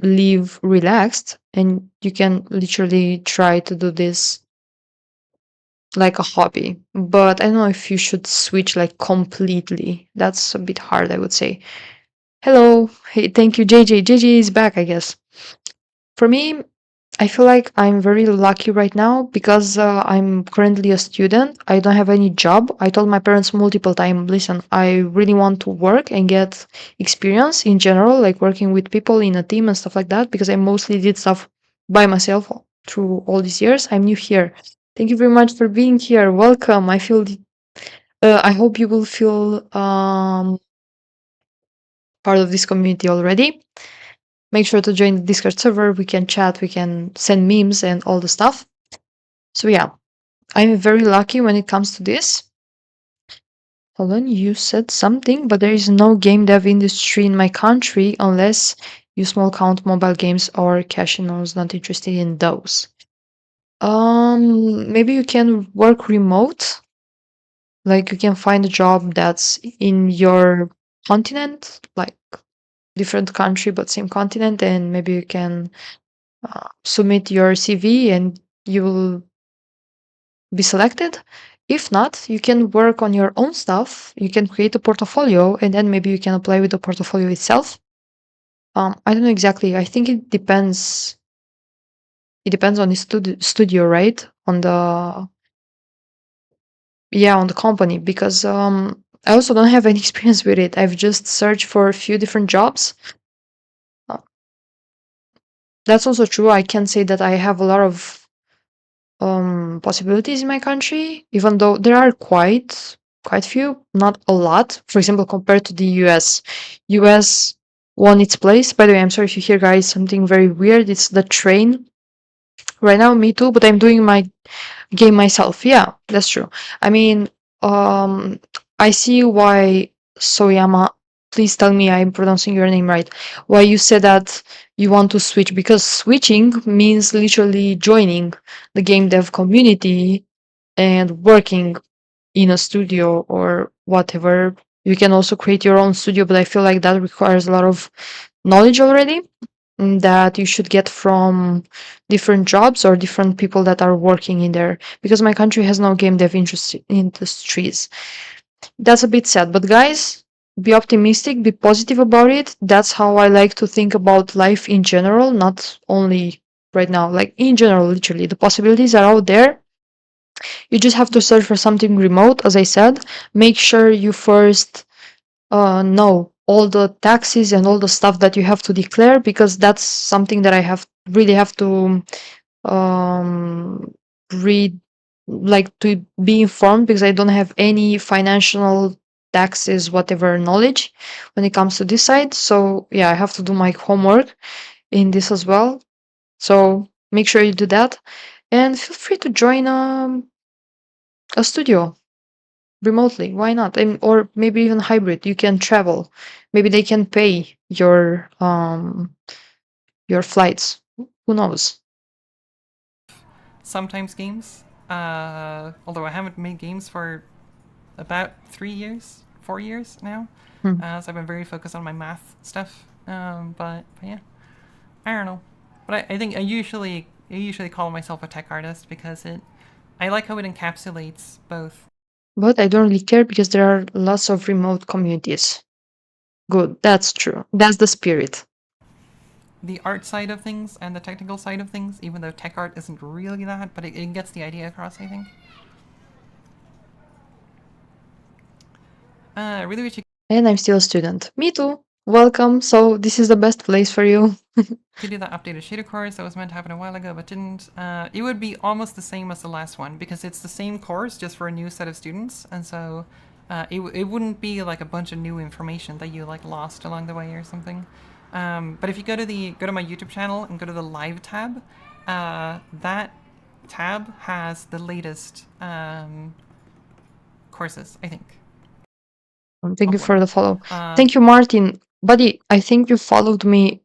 Speaker 2: live relaxed, and you can literally try to do this like a hobby. But I don't know if you should switch like completely. That's a bit hard, I would say. Hello. Hey, thank you, JJ. JJ is back, I guess. For me, I feel like I'm very lucky right now because I'm currently a student. I don't have any job. I told my parents multiple times, listen, I really want to work and get experience in general, like working with people in a team and stuff like that, because I mostly did stuff by myself through all these years. I'm new here. Thank you very much for being here. Welcome. I hope you will feel part of this community already. Make sure to join the Discord server. We can chat, we can send memes and all the stuff. So yeah, I'm very lucky when it comes to this. Hold on, you said something, but there is no game dev industry in my country unless you small count mobile games or casinos. Not interested in those. Maybe you can work remote. Like you can find a job that's in your continent, like different country but same continent, and maybe you can submit your CV and you will be selected. If not, you can work on your own stuff. You can create a portfolio and then maybe you can apply with the portfolio itself. I don't know exactly. I think it depends. It depends on the studio, right? On the company because I also don't have any experience with it. I've just searched for a few different jobs. Uh, that's also true. I can say that I have a lot of possibilities in my country, even though there are quite few, not a lot. For example, compared to the US, US won its place. By the way, I'm sorry if you hear, guys, something very weird. It's the train. Right now, me too, but I'm doing my game myself. Yeah, that's true. I mean, um, I see why Soyama. Please tell me I'm pronouncing your name right. Why you said that you want to switch? Because switching means literally joining the game dev community and working in a studio or whatever. You can also create your own studio, but I feel like that requires a lot of knowledge already. that you should get from different jobs or different people that are working in there, because my country has no game dev industries. That's a bit sad, but guys, be optimistic, be positive about it. That's how I like to think about life in general, not only right now, like in general, literally. The possibilities are out there. You just have to search for something remote, as I said. Make sure you first know all the taxes and all the stuff that you have to declare, because that's something that I have to um read, like, to be informed, because I don't have any financial taxes whatever knowledge when it comes to this side. So yeah, I have to do my homework in this as well. So make sure you do that, and feel free to join a studio remotely. Why not? And, or maybe even hybrid. You can travel. Maybe they can pay your flights. Who knows?
Speaker 1: Sometimes games. Although I haven't made games for about 3 years, 4 years now.
Speaker 2: Hmm.
Speaker 1: So I've been very focused on my math stuff. But yeah, I don't know. But I think I usually call myself a tech artist because I like how it encapsulates both
Speaker 2: But I don't really care because there are lots of remote communities. Good, that's true. That's the spirit.
Speaker 1: the art side of things and the technical side of things, even though tech art isn't really that, but it gets the idea across, I think. I really wish you
Speaker 2: And I'm still a student. Me too. Welcome. So this is the best place for you.
Speaker 1: could do that updated shader course that was meant to happen a while ago but didn't. It would be almost the same as the last one because it's the same course just for a new set of students, and so it wouldn't be like a bunch of new information that you like lost along the way or something. But if you go to my YouTube channel and go to the live tab, that tab has the latest courses, I think.
Speaker 2: Thank you for the follow.
Speaker 1: Uh,
Speaker 2: Thank you, Martin. Buddy, I think you followed me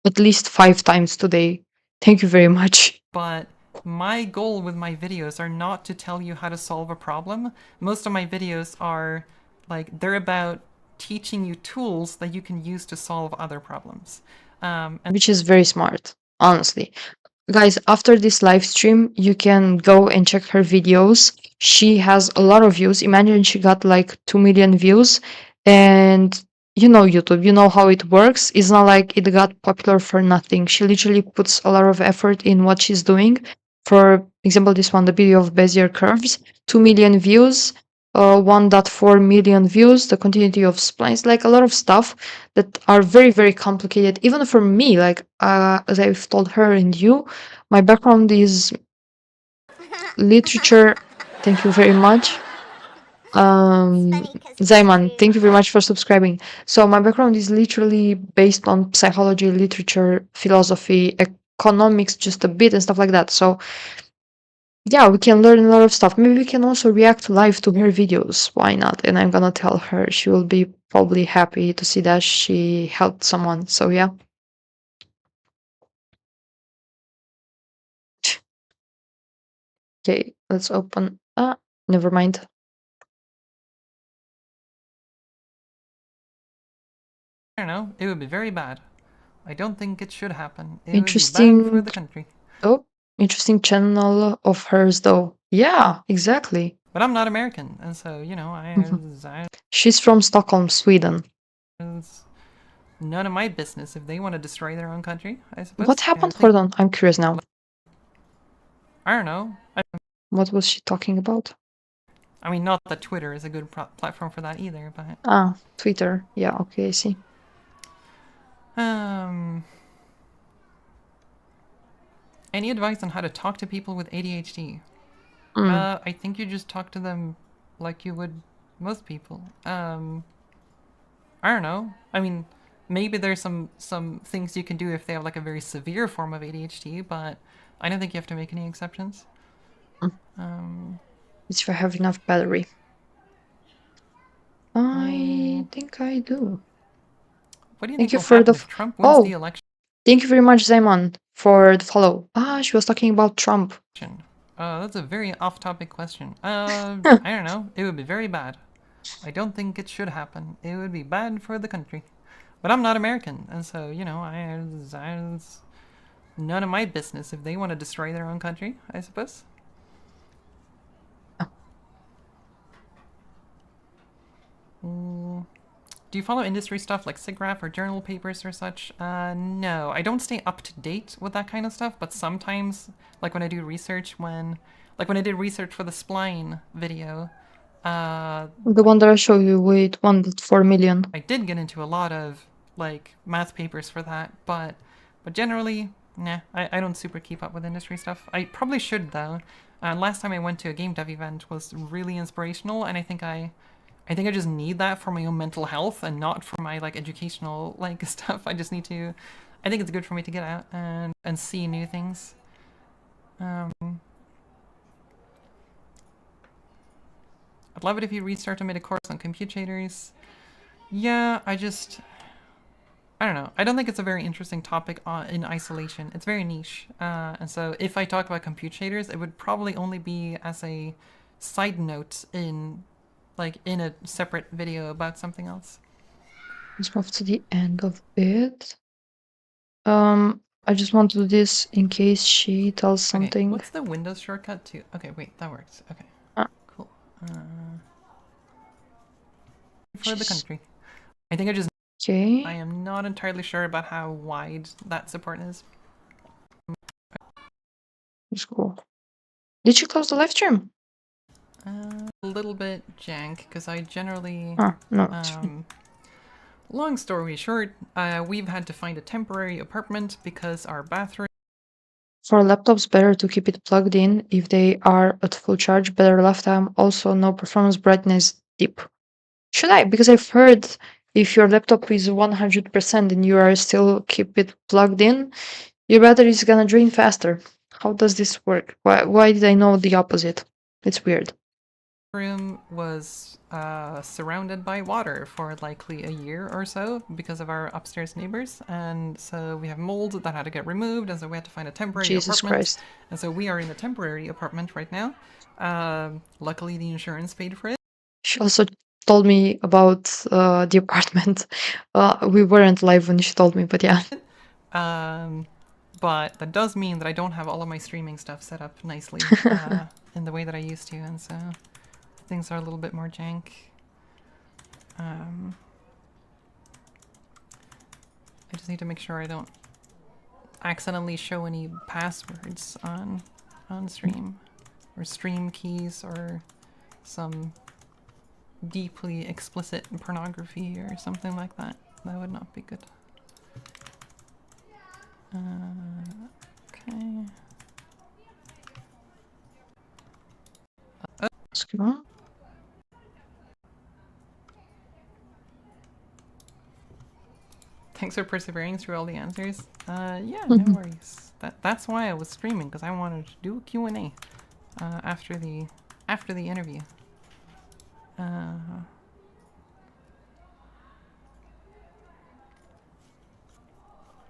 Speaker 2: at least 5 times today. Thank you very much.
Speaker 1: But my goal with my videos are not to tell you how to solve a problem. Most of my videos are like they're about teaching you tools that you can use to solve other problems. And
Speaker 2: Which is very smart, honestly. Guys, after this live stream, you can go and check her videos. She has a lot of views. Imagine she got like 2 million views. And you know YouTube, you know how it works. It's not like it got popular for nothing. She literally puts a lot of effort in what she's doing. For example, this one, the video of Bezier curves, 2 million views, 1.4 million views, the continuity of splines, like a lot of stuff that are very, very complicated. Even for me, like as I've told her and you, my background is literature. Thank you very much.
Speaker 3: Funny 'cause it's
Speaker 2: Zayman,
Speaker 3: true.
Speaker 2: thank you very much for subscribing. So my background is literally based on psychology, literature, philosophy, economics, just a bit and stuff like that. So yeah, we can learn a lot of stuff. Maybe we can also react live to her videos. Why not? And I'm gonna tell her. She will be probably happy to see that she helped someone. So yeah. Okay, let's open. Never mind.
Speaker 1: I don't know, it would be very bad. I don't think it should happen. It would be bad for
Speaker 2: Interesting.
Speaker 1: the country.
Speaker 2: Oh, interesting channel of hers, though. Yeah, exactly.
Speaker 1: But I'm not American, and so, you know,
Speaker 2: She's from Stockholm, Sweden.
Speaker 1: it's none of my business if they want to destroy their own country, I suppose.
Speaker 2: What happened? Hold on, I'm curious now.
Speaker 1: I don't know.
Speaker 2: What was she talking about?
Speaker 1: I mean, not that Twitter is a good platform for that either, but
Speaker 2: Twitter. Yeah, okay, I see.
Speaker 1: Any advice on how to talk to people with ADHD?
Speaker 2: Mm.
Speaker 1: I think you just talk to them like you would most people. I don't know. I mean, maybe there's some things you can do if they have like a very severe form of ADHD, but I don't think you have to make any exceptions.
Speaker 2: Let's see if I have enough battery. I think I do.
Speaker 1: What do you
Speaker 2: Thank
Speaker 1: think
Speaker 2: you
Speaker 1: will
Speaker 2: for
Speaker 1: happen
Speaker 2: the
Speaker 1: if Trump wins the election?
Speaker 2: Thank you very much, Zayman, for the follow. She was talking about Trump.
Speaker 1: That's a very off-topic question. I don't know. It would be very bad. I don't think it should happen. It would be bad for the country. But But I'm not American, and so, you know, it's none of my business if they want to destroy their own country, I suppose. Do you follow industry stuff like SIGGRAPH or journal papers or such? No, I don't stay up to date with that kind of stuff, but sometimes, like when I do research, like when I did research for the spline video,
Speaker 2: The one that I showed you with 1.4 million.
Speaker 1: I did get into a lot of like math papers for that, but generally, nah, I don't super keep up with industry stuff. I probably should though. Last time I went to a game dev event was really inspirational, and I think I just need that for my own mental health and not for my like educational like stuff. I just need to. I think it's good for me to get out and see new things. I'd love it if you restart and made a course on compute shaders. Yeah, I don't know. I don't think it's a very interesting topic in isolation. It's very niche. And so if I talk about compute shaders, it would probably only be as a side note in a separate video about something else.
Speaker 2: Let's move to the end of it. I just want to do this in case she tells something.
Speaker 1: Okay, what's the Windows shortcut to? Okay, wait, that works. Okay, cool. For the country. I think I just...
Speaker 2: Okay.
Speaker 1: I am not entirely sure about how wide that support is.
Speaker 2: Let's go. Did you close the live stream?
Speaker 1: A little bit jank, because I generally...
Speaker 2: no.
Speaker 1: Long story short, we've had to find a temporary apartment because our bathroom...
Speaker 2: For laptops, better to keep it plugged in if they are at full charge. Better lifetime. Also, no performance brightness dip. Should I? Because I've heard if your laptop is 100% and you are still keep it plugged in, your battery is gonna drain faster. How does this work? Why did I know the opposite? It's weird.
Speaker 1: Room was surrounded by water for likely a year or so because of our upstairs neighbors, and so we have mold that had to get removed, and so we had to find a temporary
Speaker 2: Jesus
Speaker 1: apartment.
Speaker 2: Christ.
Speaker 1: And so we are in a temporary apartment right now. Luckily the insurance paid for it.
Speaker 2: She also told me about the apartment. We weren't live when she told me, but yeah.
Speaker 1: But that does mean that I don't have all of my streaming stuff set up nicely in the way that I used to, and so things are a little bit more jank. I just need to make sure I don't accidentally show any passwords on stream, or stream keys, or some deeply explicit pornography or something like that. That would not be good. Okay.
Speaker 2: Excuse me.
Speaker 1: Thanks for persevering through all the answers. Yeah, no worries. That's why I was streaming, because I wanted to do a Q&A after the interview.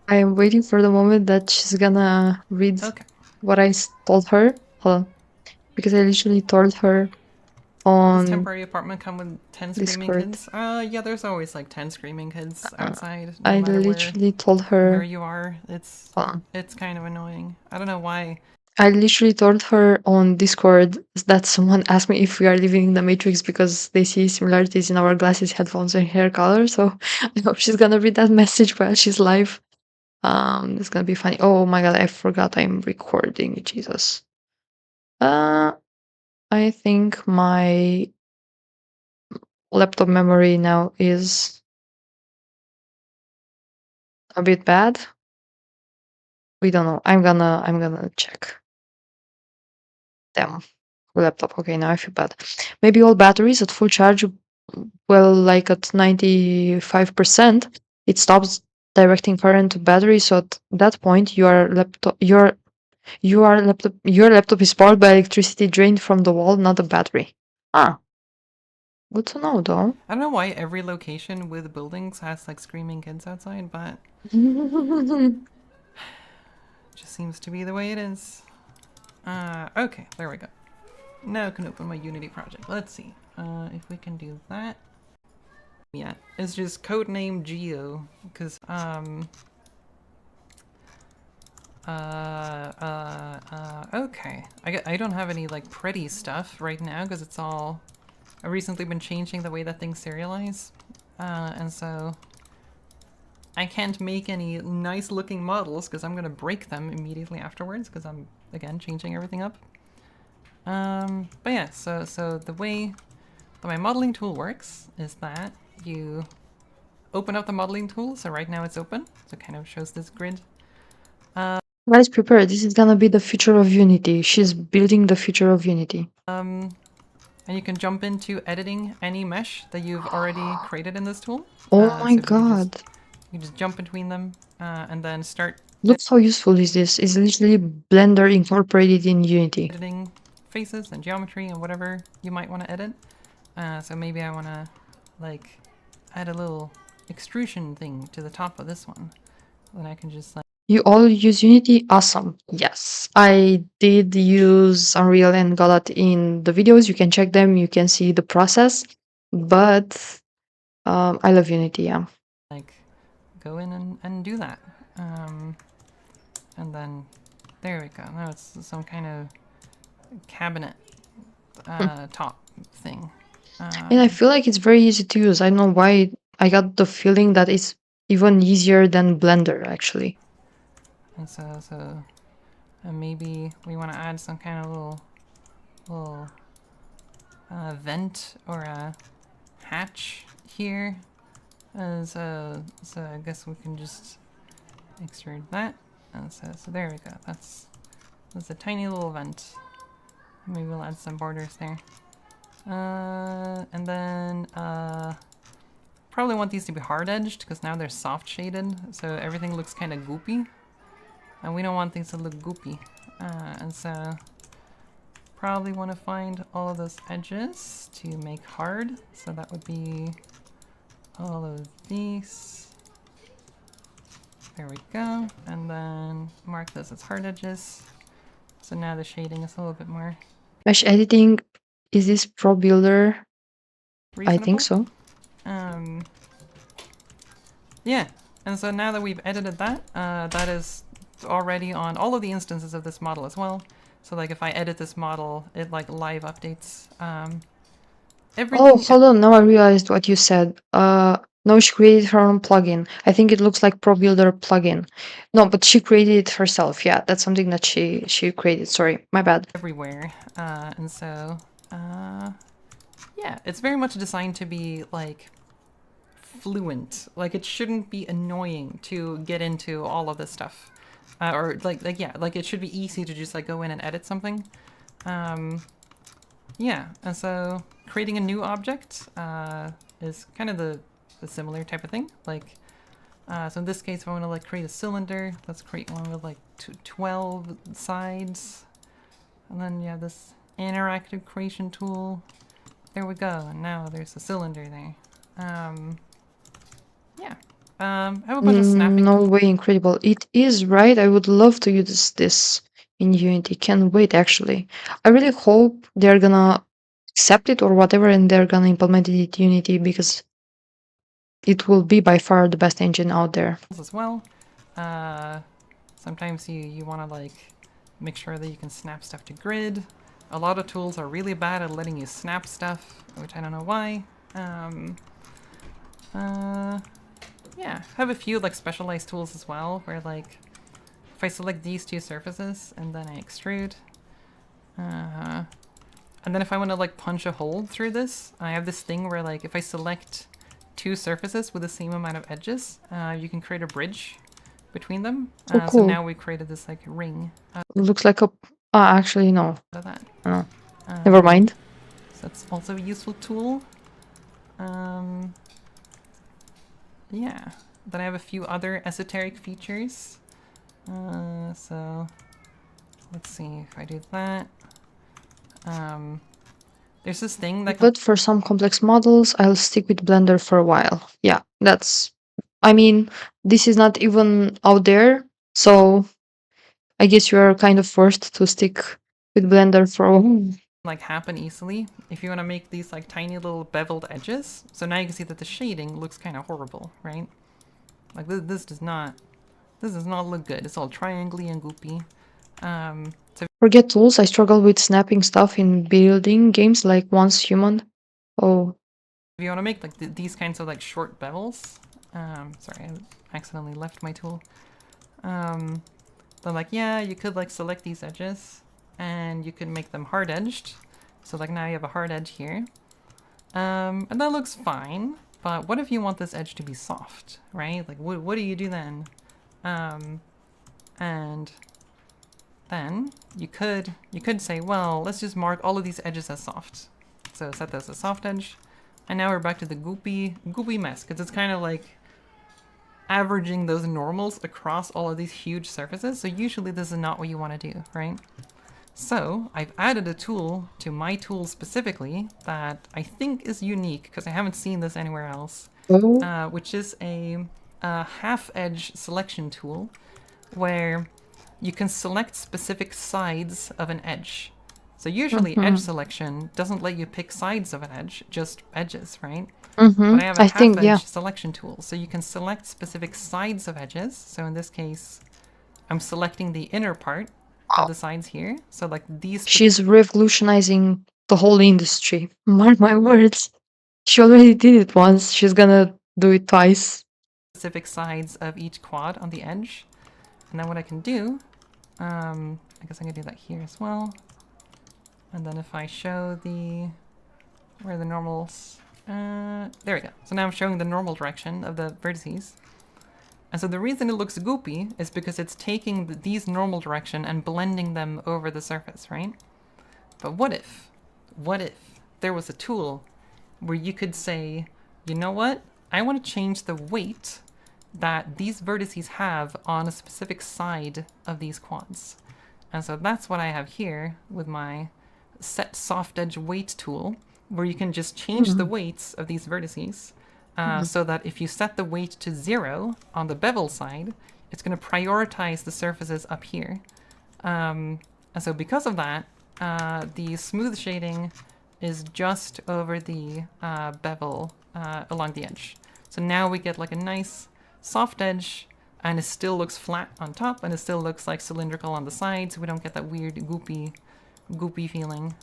Speaker 2: I am waiting for the moment that she's gonna read what I told her. Hold on. Because I literally told her on
Speaker 1: Does temporary apartment come with 10 screaming
Speaker 2: Discord.
Speaker 1: kids? Yeah, there's always like 10 screaming kids outside. No
Speaker 2: I
Speaker 1: matter
Speaker 2: literally told her
Speaker 1: where you are. It's kind of annoying. I don't know why.
Speaker 2: I literally told her on Discord that someone asked me if we are living in the Matrix because they see similarities in our glasses, headphones, and hair color. So I hope she's gonna read that message while she's live. It's gonna be funny. Oh my god, I forgot I'm recording. Jesus. I think my laptop memory now is a bit bad. We don't know. I'm gonna check. Damn. Laptop. Okay, now I feel bad. Maybe all batteries at full charge, well, like at 95%, it stops directing current to battery. So at that point, your laptop is powered by electricity drained from the wall, not the battery. Good to know, though.
Speaker 1: I don't know why every location with buildings has like screaming kids outside, but it just seems to be the way it is. Okay, there we go. Now I can open my Unity project. Let's see if we can do that. yet. It's just codename Geo, because okay. I don't have any like pretty stuff right now because it's all. I've recently been changing the way that things serialize, and so I can't make any nice looking models because I'm gonna break them immediately afterwards because I'm again changing everything up. But yeah, so the way that my modeling tool works is that you open up the modeling tool. So right now it's open, so it kind of shows this grid.
Speaker 2: Guys, prepare. This is gonna be the future of Unity. She's building the future of Unity.
Speaker 1: And you can jump into editing any mesh that you've already created in this tool.
Speaker 2: Oh
Speaker 1: So
Speaker 2: my
Speaker 1: if you
Speaker 2: god.
Speaker 1: you just jump between them and then start
Speaker 2: Look how useful is this. It's literally Blender incorporated in Unity.
Speaker 1: editing faces and geometry and whatever you might want to edit. So maybe I want to like add a little extrusion thing to the top of this one. Then I can just like
Speaker 2: You all use Unity? Awesome. Yes. I did use Unreal and Godot in the videos. You can check them. You can see the process. But I love Unity, yeah.
Speaker 1: like go in and do that. And then there we go. Now it's some kind of cabinet top thing.
Speaker 2: And I feel like it's very easy to use. I don't know why I got the feeling that it's even easier than Blender, actually.
Speaker 1: And so maybe we want to add some kind of little vent or a hatch here. So I guess we can just extrude that. And so there we go. That's a tiny little vent. Maybe we'll add some borders there. And then probably want these to be hard edged because now they're soft shaded, so everything looks kind of goopy. And we don't want things to look goopy. And so probably want to find all of those edges to make hard. So that would be all of these. There we go. And then mark those as hard edges. So now the shading is a little bit more
Speaker 2: Mesh editing, is this Pro Builder?
Speaker 1: reasonable.
Speaker 2: I think so.
Speaker 1: Yeah, and so now that we've edited that, that is already on all of the instances of this model as well. So like if I edit this model, it like live updates everything.
Speaker 2: Oh, hold on. Now I realized what you said. No, she created her own plugin. I think it looks like Pro Builder plugin. No, but she created it herself. Yeah, that's something that she created. Sorry, my bad.
Speaker 1: Everywhere, and so yeah, it's very much designed to be like fluent. Like it shouldn't be annoying to get into all of this stuff, or like yeah, like it should be easy to just like go in and edit something. Yeah, and so creating a new object is kind of the similar type of thing. Like, so in this case, if I want to like create a cylinder, let's create one with like 12 sides, and then yeah, this interactive creation tool. There we go, and now there's a cylinder there. Yeah. I have a bunch of snapping.
Speaker 2: No way, incredible. It is, right? I would love to use this in Unity. Can't wait, actually. I really hope they're gonna accept it or whatever, and they're gonna implement it in Unity because it will be by far the best engine out there.
Speaker 1: As well. Sometimes you want to like make sure that you can snap stuff to grid. A lot of tools are really bad at letting you snap stuff, which I don't know why. Yeah, I have a few like specialized tools as well, where like if I select these two surfaces and then I extrude, and then if I want to like punch a hole through this, I have this thing where like if I select two surfaces with the same amount of edges, you can create a bridge between them.
Speaker 2: Oh, cool.
Speaker 1: So now we created this like ring.
Speaker 2: Looks like a... actually, no.
Speaker 1: Of that.
Speaker 2: No. Never mind.
Speaker 1: So that's also a useful tool. Yeah. Then I have a few other esoteric features. So let's see if I do that. There's this thing that
Speaker 2: But for some complex models, I'll stick with Blender for a while. Yeah, that's... I mean, this is not even out there, so I guess you are kind of forced to stick with Blender for a while.
Speaker 1: like happen easily if you want to make these like tiny little beveled edges. So now you can see that the shading looks kind of horrible, right? Like this does not look good. It's all triangly and goopy. So
Speaker 2: Forget tools. I struggle with snapping stuff in building games like Once Human. Oh,
Speaker 1: if you want to make like these kinds of like short bevels, sorry, I accidentally left my tool. Then like, yeah, you could like select these edges and you can make them hard edged. So like now you have a hard edge here. And that looks fine, but what if you want this edge to be soft, right? Like what do you do then? And then you could say, well, let's just mark all of these edges as soft. So set this as soft edge. And now we're back to the goopy mess, because it's kind of like averaging those normals across all of these huge surfaces. So usually this is not what you want to do, right? So I've added a tool to my tool specifically that I think is unique, because I haven't seen this anywhere else, which is a half edge selection tool where you can select specific sides of an edge. So usually edge selection doesn't let you pick sides of an edge, just edges, right? But I have a half edge selection tool, so you can select specific sides of edges. So in this case, I'm selecting the inner part of the sides here. So like these.
Speaker 2: She's revolutionizing the whole industry. Mark my words. She already did it once. She's gonna do it twice.
Speaker 1: Specific sides of each quad on the edge. And then what I can do, I guess I can do that here as well. And then if I show where are the normals? There we go. So now I'm showing the normal direction of the vertices. And so the reason it looks goopy is because it's taking these normal direction and blending them over the surface, right? But what if there was a tool where you could say, you know what? I want to change the weight that these vertices have on a specific side of these quads. And so that's what I have here with my set soft edge weight tool, where you can just change the weights of these vertices so that if you set the weight to 0 on the bevel side, it's going to prioritize the surfaces up here. And so because of that, the smooth shading is just over the bevel along the edge. So now we get like a nice soft edge, and it still looks flat on top, and it still looks like cylindrical on the sides. We don't get that weird goopy feeling.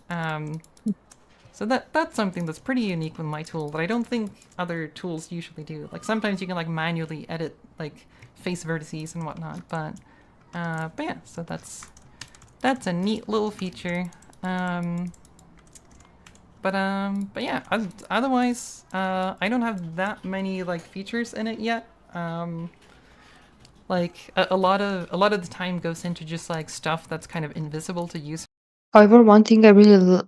Speaker 1: So that's something that's pretty unique with my tool that I don't think other tools usually do. Like sometimes you can like manually edit like face vertices and whatnot, but yeah, so that's a neat little feature. But yeah, otherwise, I don't have that many like features in it yet. Like a lot of the time goes into just like stuff that's kind of invisible to use.
Speaker 2: However, one thing I really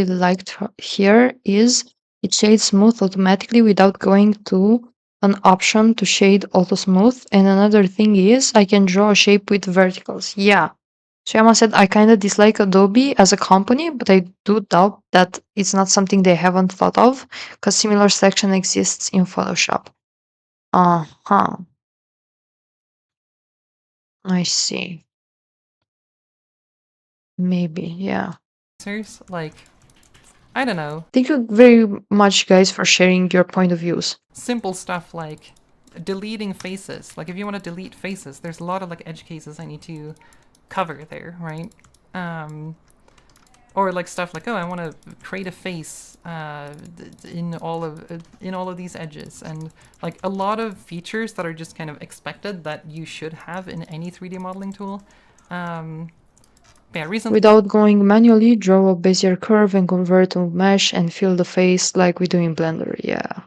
Speaker 2: liked here is it shades smooth automatically without going to an option to shade auto smooth. And another thing is I can draw a shape with verticals. Yeah. Shyama said I kind of dislike Adobe as a company, but I do doubt that it's not something they haven't thought of, because similar selection exists in Photoshop. Uh-huh. I see. Maybe, yeah.
Speaker 1: Like, I don't know.
Speaker 2: Thank you very much, guys, for sharing your point of views.
Speaker 1: Simple stuff like deleting faces. Like if you want to delete faces, there's a lot of like edge cases I need to cover there, right? Or like stuff like, oh, I want to create a face in all of these edges, and like a lot of features that are just kind of expected that you should have in any 3D modeling tool. Yeah, recently,
Speaker 2: without going manually, draw a Bezier curve and convert to mesh and fill the face like we do in Blender. Yeah.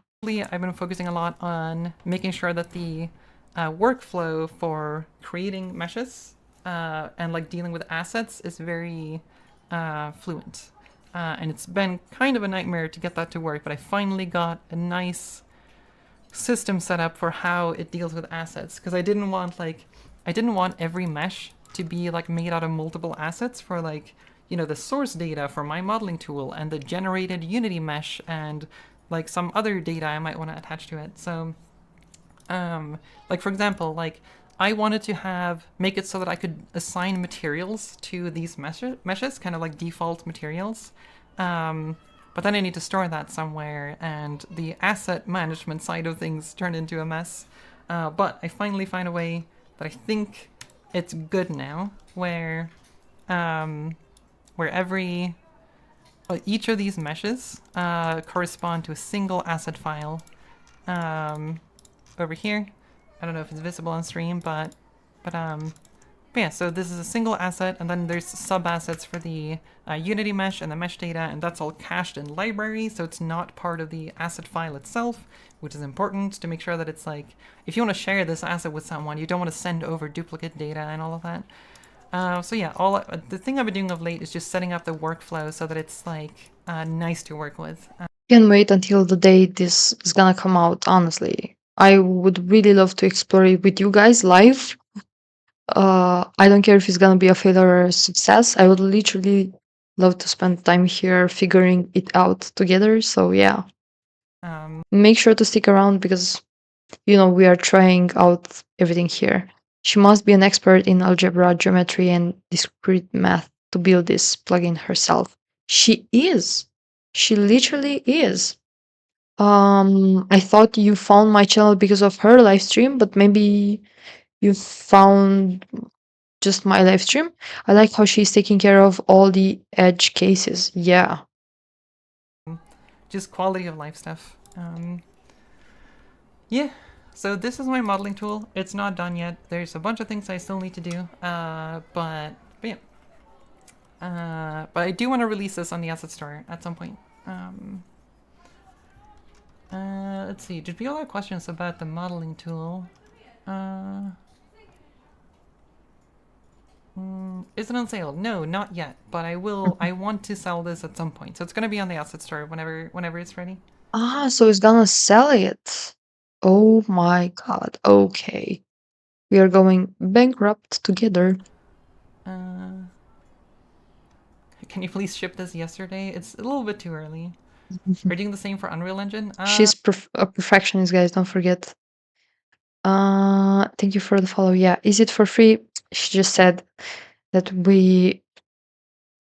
Speaker 1: I've been focusing a lot on making sure that the workflow for creating meshes and like dealing with assets is very fluent. And it's been kind of a nightmare to get that to work, but I finally got a nice system set up for how it deals with assets, because I didn't want every mesh to be like made out of multiple assets for like, you know, the source data for my modeling tool and the generated Unity mesh and like some other data I might want to attach to it. So like for example, like I wanted to make it so that I could assign materials to these meshes, kind of like default materials. But then I need to store that somewhere, and the asset management side of things turned into a mess. But I finally found a way that I think it's good now, where every each of these meshes correspond to a single asset file. Over here, I don't know if it's visible on stream, but yeah. So this is a single asset, and then there's sub assets for the Unity mesh and the mesh data, and that's all cached in library, so it's not part of the asset file itself, which is important to make sure that it's like, if you want to share this asset with someone, you don't want to send over duplicate data and all of that. So yeah, the thing I've been doing of late is just setting up the workflow so that it's like nice to work with.
Speaker 2: Can't wait until the day this is gonna come out, honestly. I would really love to explore it with you guys live. I don't care if it's gonna be a failure or a success. I would literally love to spend time here figuring it out together. So yeah, make sure to stick around because we are trying out everything here. She must be an expert in algebra, geometry, and discrete math to build this plugin herself. She is. She literally is. I thought you found my channel because of her live stream, but maybe you found just my live stream. I like how she's taking care of all the edge cases. Yeah.
Speaker 1: Just quality of life stuff. Yeah, so this is my modeling tool. It's not done yet. There's a bunch of things I still need to do, but yeah. But I do want to release this on the asset store at some point. Let's see, did we all have questions about the modeling tool? Is it on sale? No, not yet, but I will. I want to sell this at some point, so it's gonna be on the asset store whenever it's ready.
Speaker 2: So it's gonna sell it. Oh my god. Okay. We are going bankrupt together.
Speaker 1: Can you please ship this yesterday? It's a little bit too early. Are you doing the same for Unreal Engine?
Speaker 2: She's a perfectionist, guys. Don't forget. Thank you for the follow. Yeah. Is it for free? She just said that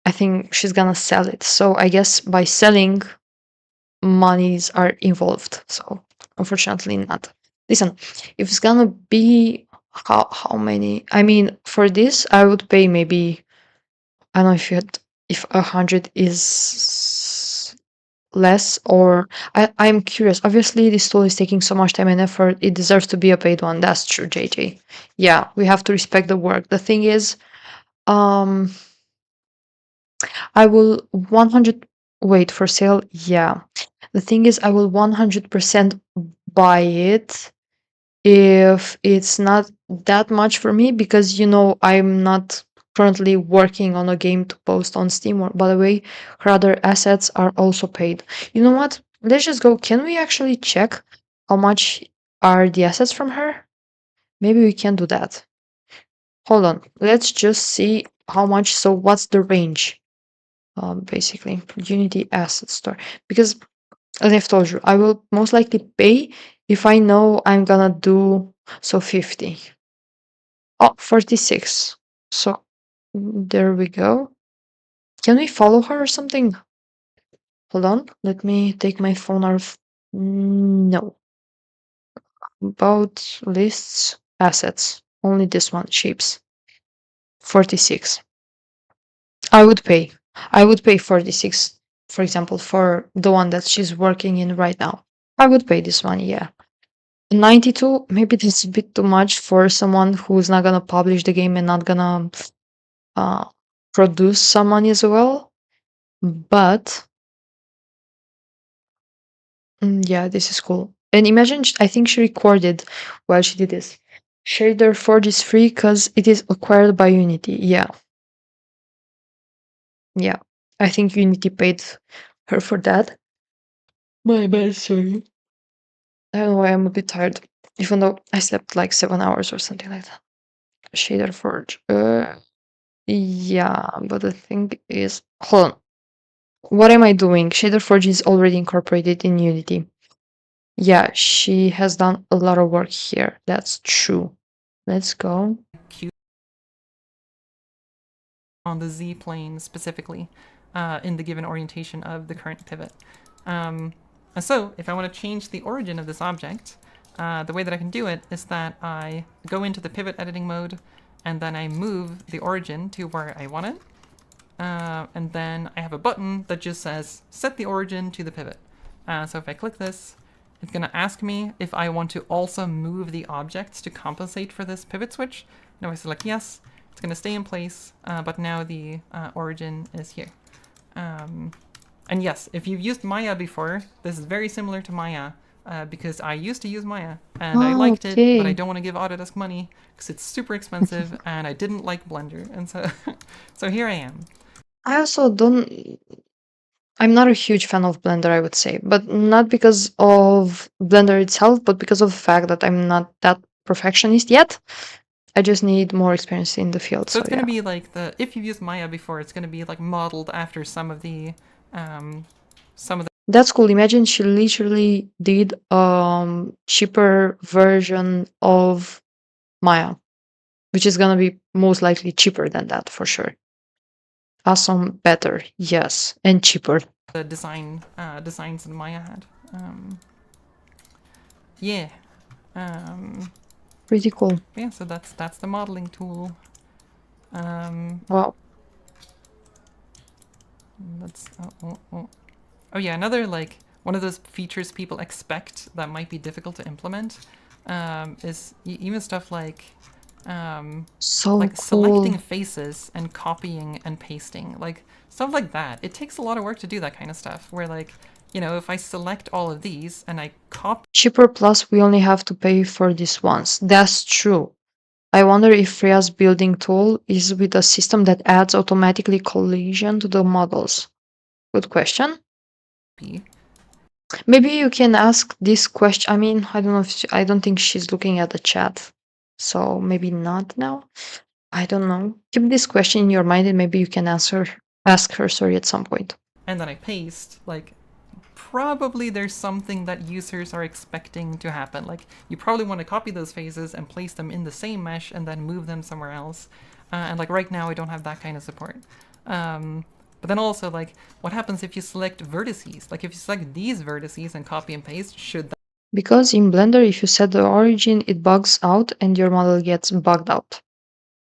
Speaker 2: I think she's gonna sell it. So I guess by selling, monies are involved. So unfortunately not. Listen, if it's gonna be how many? I mean, for this, I would pay maybe, I don't know if 100 is less, or I'm curious. Obviously, this tool is taking so much time and effort. It deserves to be a paid one. That's true, JJ. Yeah, we have to respect the work. The thing is, I will 100 wait for sale. Yeah. The thing is, I will 100% buy it if it's not that much for me because I'm not currently working on a game to post on Steam. Or by the way, her other assets are also paid. You know what? Let's just go. Can we actually check how much are the assets from her? Maybe we can do that. Hold on. Let's just see how much. So what's the range? Basically Unity asset store, because as I've told you, I will most likely pay if I know I'm gonna do 50. 46. So there we go. Can we follow her or something? Hold on, let me take my phone out of no. About lists, assets, only this one, shapes. 46. I would pay 46, for example, for the one that she's working in right now. I would pay this one, yeah. 92, maybe that's a bit too much for someone who's not gonna publish the game and not gonna produce some money as well. But yeah, this is cool. And imagine, I think she recorded while she did this. Shader Forge is free because it is acquired by Unity. Yeah. Yeah. I think Unity paid her for that. My bad, sorry. I don't know why I'm a bit tired, even though I slept like 7 hours or something like that. Shader Forge. Yeah, but the thing is, hold on. What am I doing? Shader Forge is already incorporated in Unity. Yeah, she has done a lot of work here. That's true. Let's go.
Speaker 1: Q on the Z plane specifically in the given orientation of the current pivot. And so if I want to change the origin of this object, the way that I can do it is that I go into the pivot editing mode and then I move the origin to where I want it. And then I have a button that just says set the origin to the pivot. So if I click this, it's going to ask me if I want to also move the objects to compensate for this pivot switch. And if I select yes, it's going to stay in place, but now the origin is here. And yes, if you've used Maya before, this is very similar to Maya, because I used to use Maya, and I liked it, but I don't want to give Autodesk money, because it's super expensive, and I didn't like Blender, and so, so here I am.
Speaker 2: I also don't. I'm not a huge fan of Blender, I would say, but not because of Blender itself, but because of the fact that I'm not that perfectionist yet. I just need more experience in the field.
Speaker 1: So it's going to
Speaker 2: yeah.
Speaker 1: be like if you've used Maya before, it's going to be like modeled after some of the
Speaker 2: That's cool. Imagine she literally did cheaper version of Maya, which is gonna be most likely cheaper than that for sure. Awesome, better, yes, and cheaper.
Speaker 1: the designs that Maya had. Yeah.
Speaker 2: Pretty cool.
Speaker 1: Yeah, so that's the modeling tool.
Speaker 2: Wow.
Speaker 1: Let's oh yeah, another like one of those features people expect that might be difficult to implement is even stuff like
Speaker 2: So
Speaker 1: like
Speaker 2: cool.
Speaker 1: selecting faces and copying and pasting, like stuff like that. It takes a lot of work to do that kind of stuff. Where like, you know, if I select all of these and I copy
Speaker 2: Cheaper plus we only have to pay for this once. That's true. I wonder if Freya's building tool is with a system that adds automatically collision to the models. Good question. Maybe you can ask this question. I mean, I don't know if I don't think she's looking at the chat, so maybe not now. I don't know. Keep this question in your mind, and maybe you can ask her. Sorry, at some point.
Speaker 1: and then I paste, like probably there's something that users are expecting to happen. Like you probably want to copy those faces and place them in the same mesh and then move them somewhere else. And like right now I don't have that kind of support. But then also like what happens if you select vertices? Like if you select these vertices and copy and paste, should that
Speaker 2: Because in Blender, if you set the origin, it bugs out and your model gets bugged out.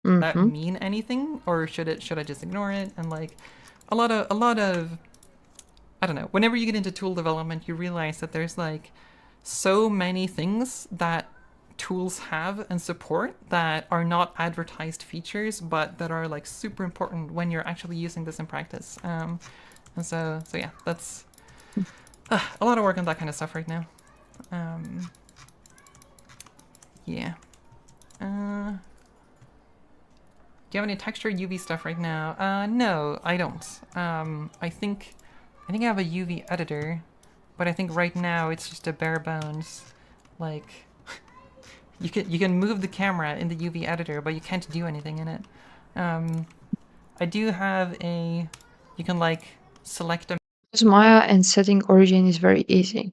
Speaker 1: mean anything, or should I just ignore it? And like a lot of I don't know, whenever you get into tool development, you realize that there's like so many things that tools have and support that are not advertised features, but that are like super important when you're actually using this in practice. And so yeah, that's a lot of work on that kind of stuff right now. Yeah. Do you have any texture UV stuff right now? No, I don't. I think I have a UV editor, but I think right now it's just a bare bones. Like you can move the camera in the UV editor, but you can't do anything in it. I do have a you can like select a
Speaker 2: Use Maya and setting origin is very easy.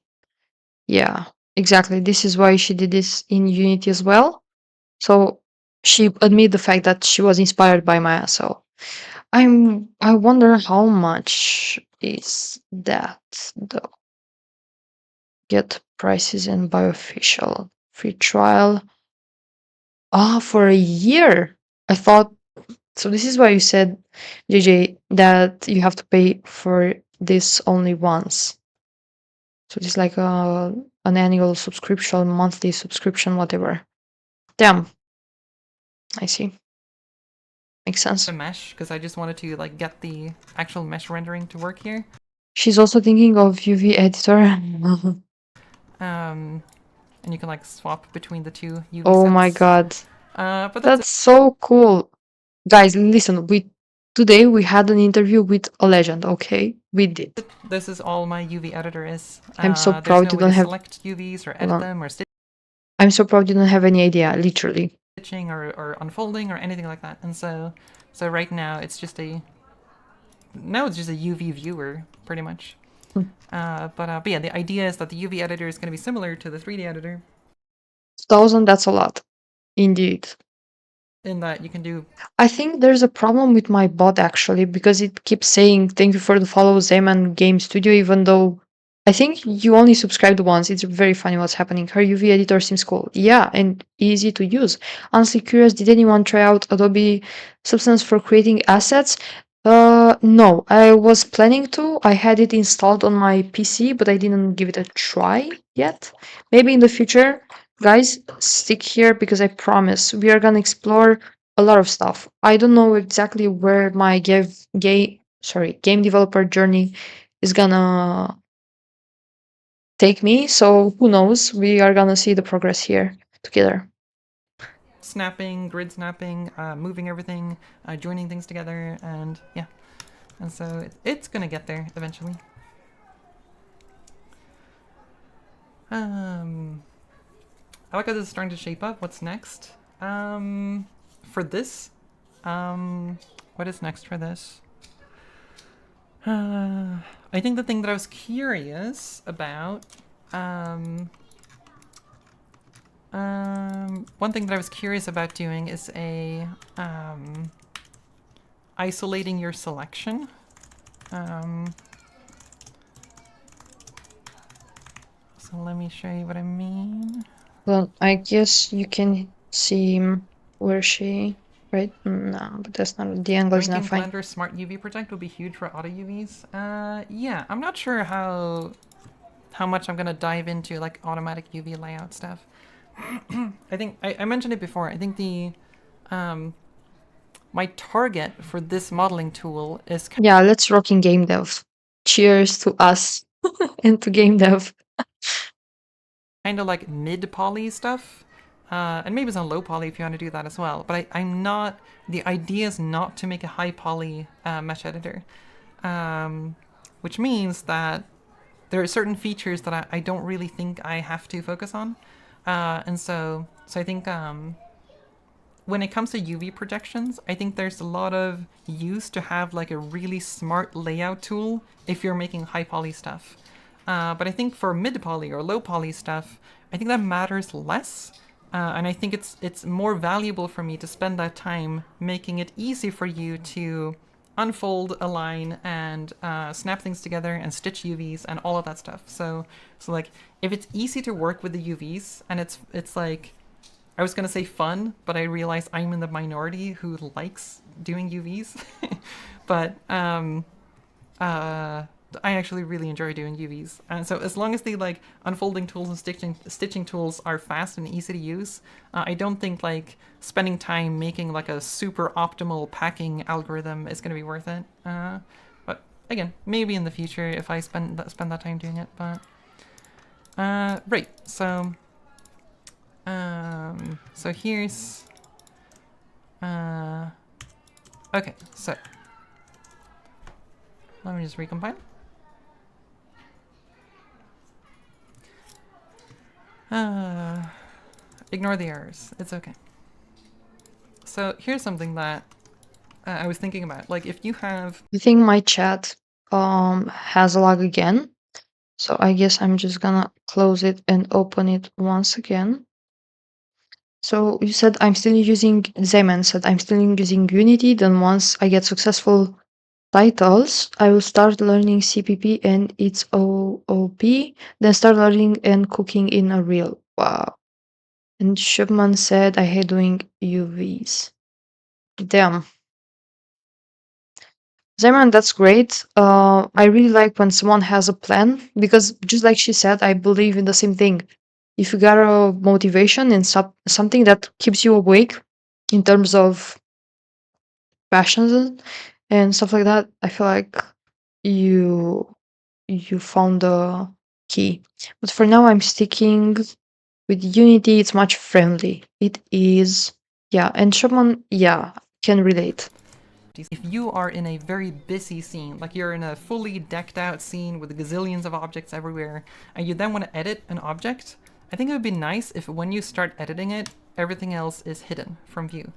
Speaker 2: Yeah, exactly. This is why she did this in Unity as well. So she admitted the fact that she was inspired by Maya. So I wonder how much is that though. Get prices and buy official free trial. For a year. I thought so. This is why you said, JJ, that you have to pay for this only once. So it's like an annual subscription, monthly subscription, whatever. Damn. I see. Makes sense.
Speaker 1: mesh because I just wanted to like get the actual mesh rendering to work here.
Speaker 2: She's also thinking of UV editor.
Speaker 1: And you can like swap between the two UV
Speaker 2: Oh
Speaker 1: sets.
Speaker 2: my god.
Speaker 1: But
Speaker 2: That's so cool. Guys, listen, today we had an interview with a legend, okay? We did.
Speaker 1: This is all my UV editor is.
Speaker 2: I'm so
Speaker 1: There's
Speaker 2: proud
Speaker 1: no
Speaker 2: you
Speaker 1: way
Speaker 2: don't
Speaker 1: to
Speaker 2: have
Speaker 1: select UVs or
Speaker 2: Hold
Speaker 1: edit
Speaker 2: on.
Speaker 1: them or
Speaker 2: I'm so proud you don't have any idea, literally.
Speaker 1: stitching or unfolding or anything like that. And so right now it's just a UV viewer pretty much. But yeah, the idea is that the UV editor is going to be similar to the 3D editor.
Speaker 2: 1,000, that's a lot. Indeed.
Speaker 1: in that you can do.
Speaker 2: I think there's a problem with my bot actually because it keeps saying thank you for the follow Zeman Game Studio, even though I think you only subscribed once. It's very funny what's happening. Her UV editor seems cool. Yeah, and easy to use. Honestly curious, did anyone try out Adobe Substance for creating assets? No, I was planning to. I had it installed on my PC, but I didn't give it a try yet. Maybe in the future. Guys, stick here because I promise we are gonna explore a lot of stuff. I don't know exactly where my game developer journey is gonna take me. So who knows? We are gonna see the progress here together.
Speaker 1: Snapping, grid snapping, moving everything, joining things together, and yeah. And so it's gonna get there eventually. I like how this is starting to shape up. What's next? For this, what is next for this? I think the thing that I was curious about, one thing that I was curious about doing is isolating your selection. So let me show you what I mean.
Speaker 2: Well, I guess you can see where she right? No, but that's not the angle is not
Speaker 1: Ranking
Speaker 2: fine.
Speaker 1: Blender Smart UV Protect will be huge for auto UVs. Yeah, I'm not sure how much I'm gonna dive into like automatic UV layout stuff. I think I mentioned it before. I think the my target for this modeling tool is
Speaker 2: Yeah, let's rock in game dev. Cheers to us and to game dev.
Speaker 1: kind of like mid poly stuff, and maybe some low poly if you want to do that as well. But I'm not. The idea is not to make a high poly mesh editor, which means that there are certain features that I don't really think I have to focus on, and so I think when it comes to UV projections, I think there's a lot of use to have like a really smart layout tool if you're making high poly stuff. But I think for mid poly or low poly stuff, I think that matters less. And I think it's more valuable for me to spend that time making it easy for you to unfold, align, and snap things together and stitch UVs and all of that stuff. So like if it's easy to work with the UVs and it's like, I was gonna say fun, but I realize I'm in the minority who likes doing UVs. But I actually really enjoy doing UVs, and so as long as the like unfolding tools and stitching tools are fast and easy to use, I don't think like spending time making like a super optimal packing algorithm is going to be worth it. But again, maybe in the future if I spend that time doing it. But right, so here's okay, so let me just recompile. Ignore the errors. It's okay. So here's something that I was thinking about. Like if you have...
Speaker 2: I think my chat has a lag again. So I guess I'm just gonna close it and open it once again. So you said I'm still using, Zeman said I'm still using Unity. Then once I get successful titles, I will start learning CPP and its OOP, then start learning and cooking in a reel. Wow. And Shubman said, I hate doing UVs. Damn. Zeman, that's great. I really like when someone has a plan because just like she said, I believe in the same thing. If you got a motivation and something that keeps you awake in terms of passions and stuff like that, I feel like you found the key. But for now, I'm sticking with Unity. It's much friendly. It is, yeah. And Shopman, yeah, can relate.
Speaker 1: If you are in a very busy scene, like you're in a fully decked out scene with gazillions of objects everywhere, and you then want to edit an object, I think it would be nice if when you start editing it, everything else is hidden from view.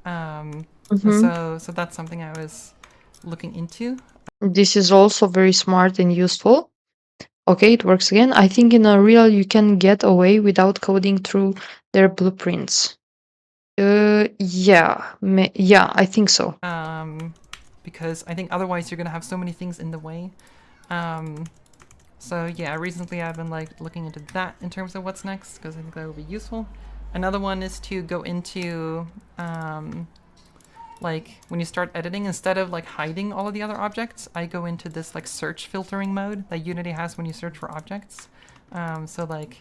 Speaker 1: So that's something I was looking into.
Speaker 2: This is also very smart and useful. Okay, it works again. I think in a reel you can get away without coding through their blueprints. Yeah, yeah, I think so.
Speaker 1: Because I think otherwise you're gonna have so many things in the way. So yeah, recently I've been like looking into that in terms of what's next because I think that would be useful. Another one is to go into like when you start editing, instead of like hiding all of the other objects, I go into this like search filtering mode that Unity has when you search for objects. So like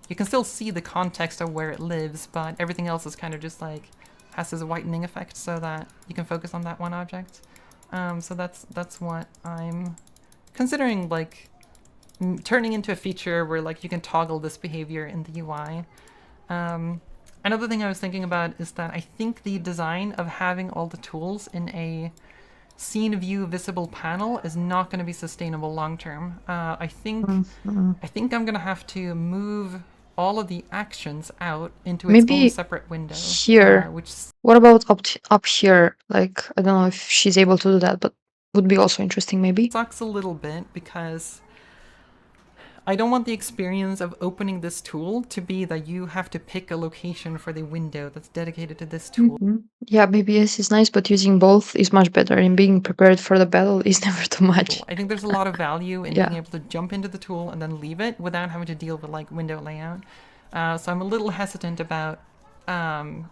Speaker 1: you can still see the context of where it lives, but everything else is kind of just like has this whitening effect so that you can focus on that one object. So that's what I'm considering, like turning into a feature where like you can toggle this behavior in the UI. Another thing I was thinking about is that I think the design of having all the tools in a scene view visible panel is not going to be sustainable long term. I think I'm going to have to move all of the actions out into its own
Speaker 2: Maybe
Speaker 1: separate window.
Speaker 2: here.
Speaker 1: Which
Speaker 2: What about up here? Like, I don't know if she's able to do that, but would be also interesting maybe.
Speaker 1: sucks a little bit because I don't want the experience of opening this tool to be that you have to pick a location for the window that's dedicated to this tool.
Speaker 2: Yeah, BBS is nice, but using both is much better, and being prepared for the battle is never too much.
Speaker 1: I think there's a lot of value in
Speaker 2: Yeah.
Speaker 1: being able to jump into the tool and then leave it without having to deal with like window layout. So I'm a little hesitant about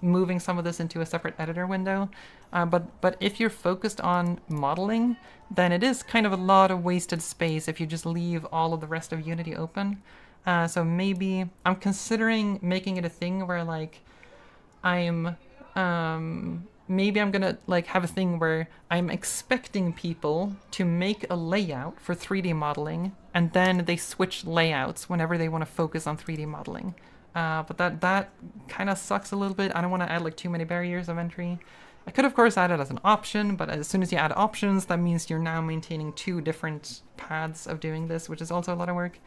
Speaker 1: moving some of this into a separate editor window. But if you're focused on modeling, then it is kind of a lot of wasted space if you just leave all of the rest of Unity open. So maybe I'm considering making it a thing where like I'm maybe I'm gonna like have a thing where I'm expecting people to make a layout for 3D modeling and then they switch layouts whenever they want to focus on 3D modeling. But that kind of sucks a little bit. I don't want to add like too many barriers of entry. I could of course add it as an option, but as soon as you add options, that means you're now maintaining 2 different paths of doing this, which is also a lot of work.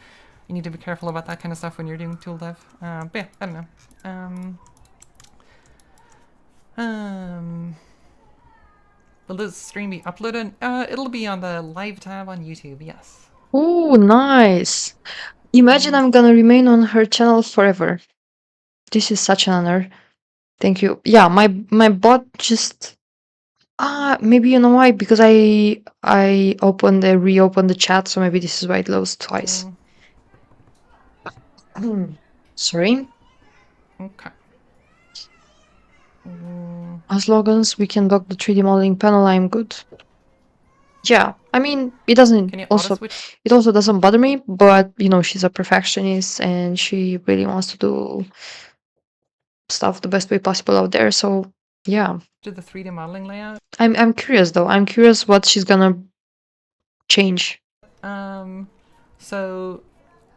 Speaker 1: You need to be careful about that kind of stuff when you're doing tool dev. But yeah, I don't know. Will this stream be uploaded? It'll be on the live tab on YouTube, yes.
Speaker 2: Oh, nice. Imagine I'm gonna remain on her channel forever. This is such an honor. Thank you. Yeah, my bot just maybe you know why? Because I reopened the chat, so maybe this is why it loads twice. Sorry.
Speaker 1: Okay.
Speaker 2: As long as we can dock the 3D modeling panel, I'm good. Yeah, I mean, it doesn't
Speaker 1: Can you
Speaker 2: also
Speaker 1: auto-switch?
Speaker 2: it also doesn't bother me, but you know, she's a perfectionist and she really wants to do stuff the best way possible out there. So yeah,
Speaker 1: To the 3D modeling layout?
Speaker 2: I'm curious though. I'm curious what she's gonna change.
Speaker 1: So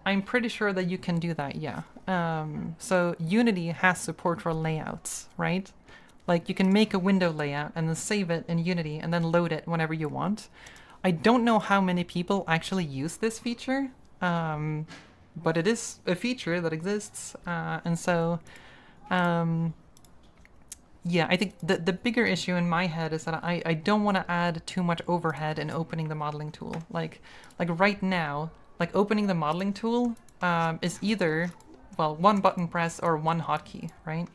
Speaker 1: I'm pretty sure that you can do that, yeah. So Unity has support for layouts, right? Like you can make a window layout and then save it in Unity and then load it whenever you want. I don't know how many people actually use this feature, but it is a feature that exists, and so yeah, I think the bigger issue in my head is that I don't want to add too much overhead in opening the modeling tool. Like right now, like opening the modeling tool is either, well, one button press or one hotkey, right?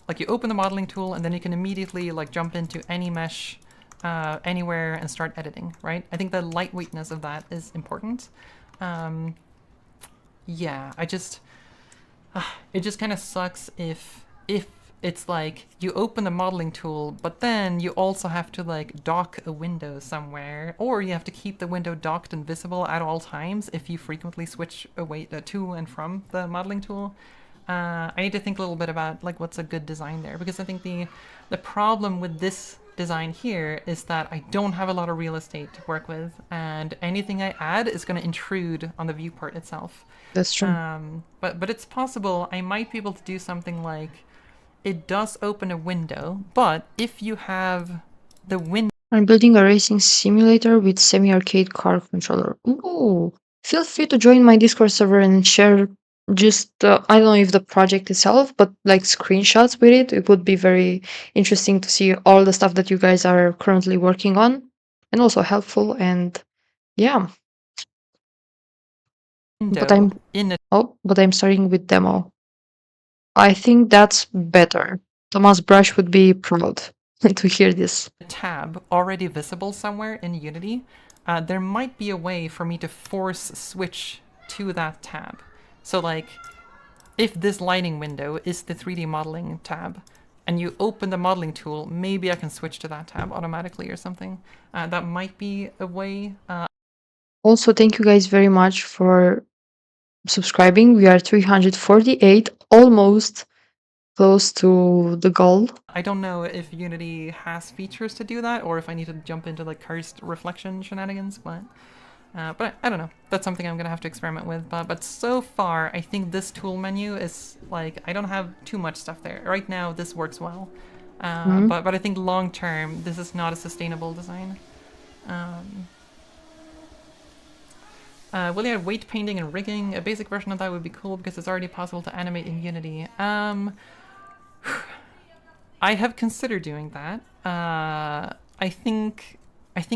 Speaker 1: Like you open the modeling tool and then you can immediately like jump into any mesh anywhere and start editing, right? I think the lightweightness of that is important. Yeah, it just kind of sucks if it's like you open the modeling tool, but then you also have to like dock a window somewhere, or you have to keep the window docked and visible at all times if you frequently switch away to and from the modeling tool. I need to think a little bit about like what's a good design there, because I think the problem with this design here is that I don't have a lot of real estate to work with, and anything I add is going to intrude on the viewport itself.
Speaker 2: That's true.
Speaker 1: But it's possible I might be able to do something like it does open a window, but if you have the window.
Speaker 2: I'm building a racing simulator with semi-arcade car controller. Ooh, feel free to join my Discord server and share just I don't know if the project itself, but like screenshots with it. It would be very interesting to see all the stuff that you guys are currently working on, and also helpful. And yeah, but I'm starting with demo. I think that's better. Thomas Brush would be proud to hear this.
Speaker 1: tab already visible somewhere in Unity, there might be a way for me to force switch to that tab. So like, if this lighting window is the 3D modeling tab, and you open the modeling tool, maybe I can switch to that tab automatically or something. That might be a way.
Speaker 2: Also, thank you guys very much for subscribing. We are 348, almost close to the goal.
Speaker 1: I don't know if Unity has features to do that, or if I need to jump into like cursed reflection shenanigans, but I don't know. That's something I'm gonna have to experiment with. But so far, I think this tool menu is like, I don't have too much stuff there. Right now, this works well. But I think long term, this is not a sustainable design. Will you add weight painting and rigging? A basic version of that would be cool because it's already possible to animate in Unity. I have considered doing that. I think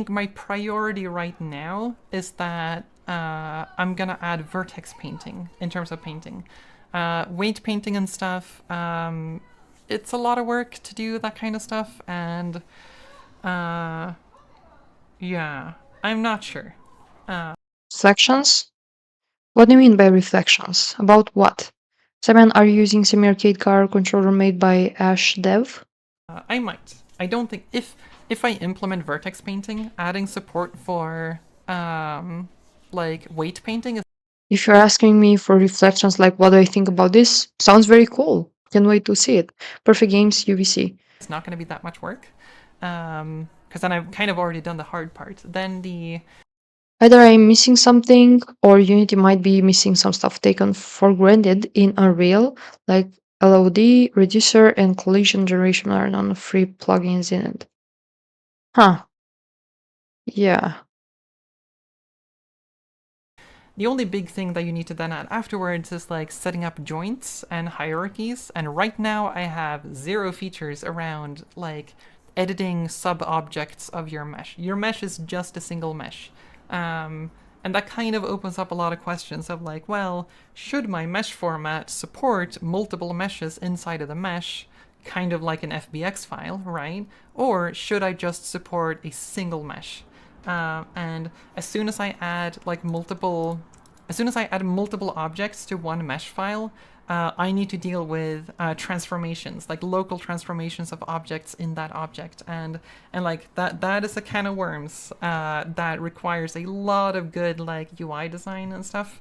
Speaker 1: my priority right now is that I'm gonna add vertex painting in terms of painting. Weight painting and stuff, it's a lot of work to do that kind of stuff, and yeah, I'm not sure.
Speaker 2: Reflections? What do you mean by reflections? About what? Simon, are you using semi-arcade car controller made by Ash Dev?
Speaker 1: I might. I don't think if I implement vertex painting, adding support for like weight painting is
Speaker 2: If you're asking me for reflections like what do I think about this, sounds very cool. Can't wait to see it. Perfect Games UVC.
Speaker 1: not going to be that much work, because then I've kind of already done the hard part. Then the
Speaker 2: Either I'm missing something or Unity might be missing some stuff taken for granted in Unreal, like LOD, Reducer, and Collision Generation are non-free plugins in it. Huh. Yeah.
Speaker 1: The only big thing that you need to then add afterwards is like setting up joints and hierarchies, and right now I have 0 features around like editing sub-objects of your mesh. Your mesh is just a single mesh. And that kind of opens up a lot of questions of like, well, should my mesh format support multiple meshes inside of the mesh, kind of like an FBX file, right? Or should I just support a single mesh? And as soon as I add multiple objects to one mesh file, I need to deal with transformations, like local transformations of objects in that object, and like that is a can of worms that requires a lot of good like UI design and stuff.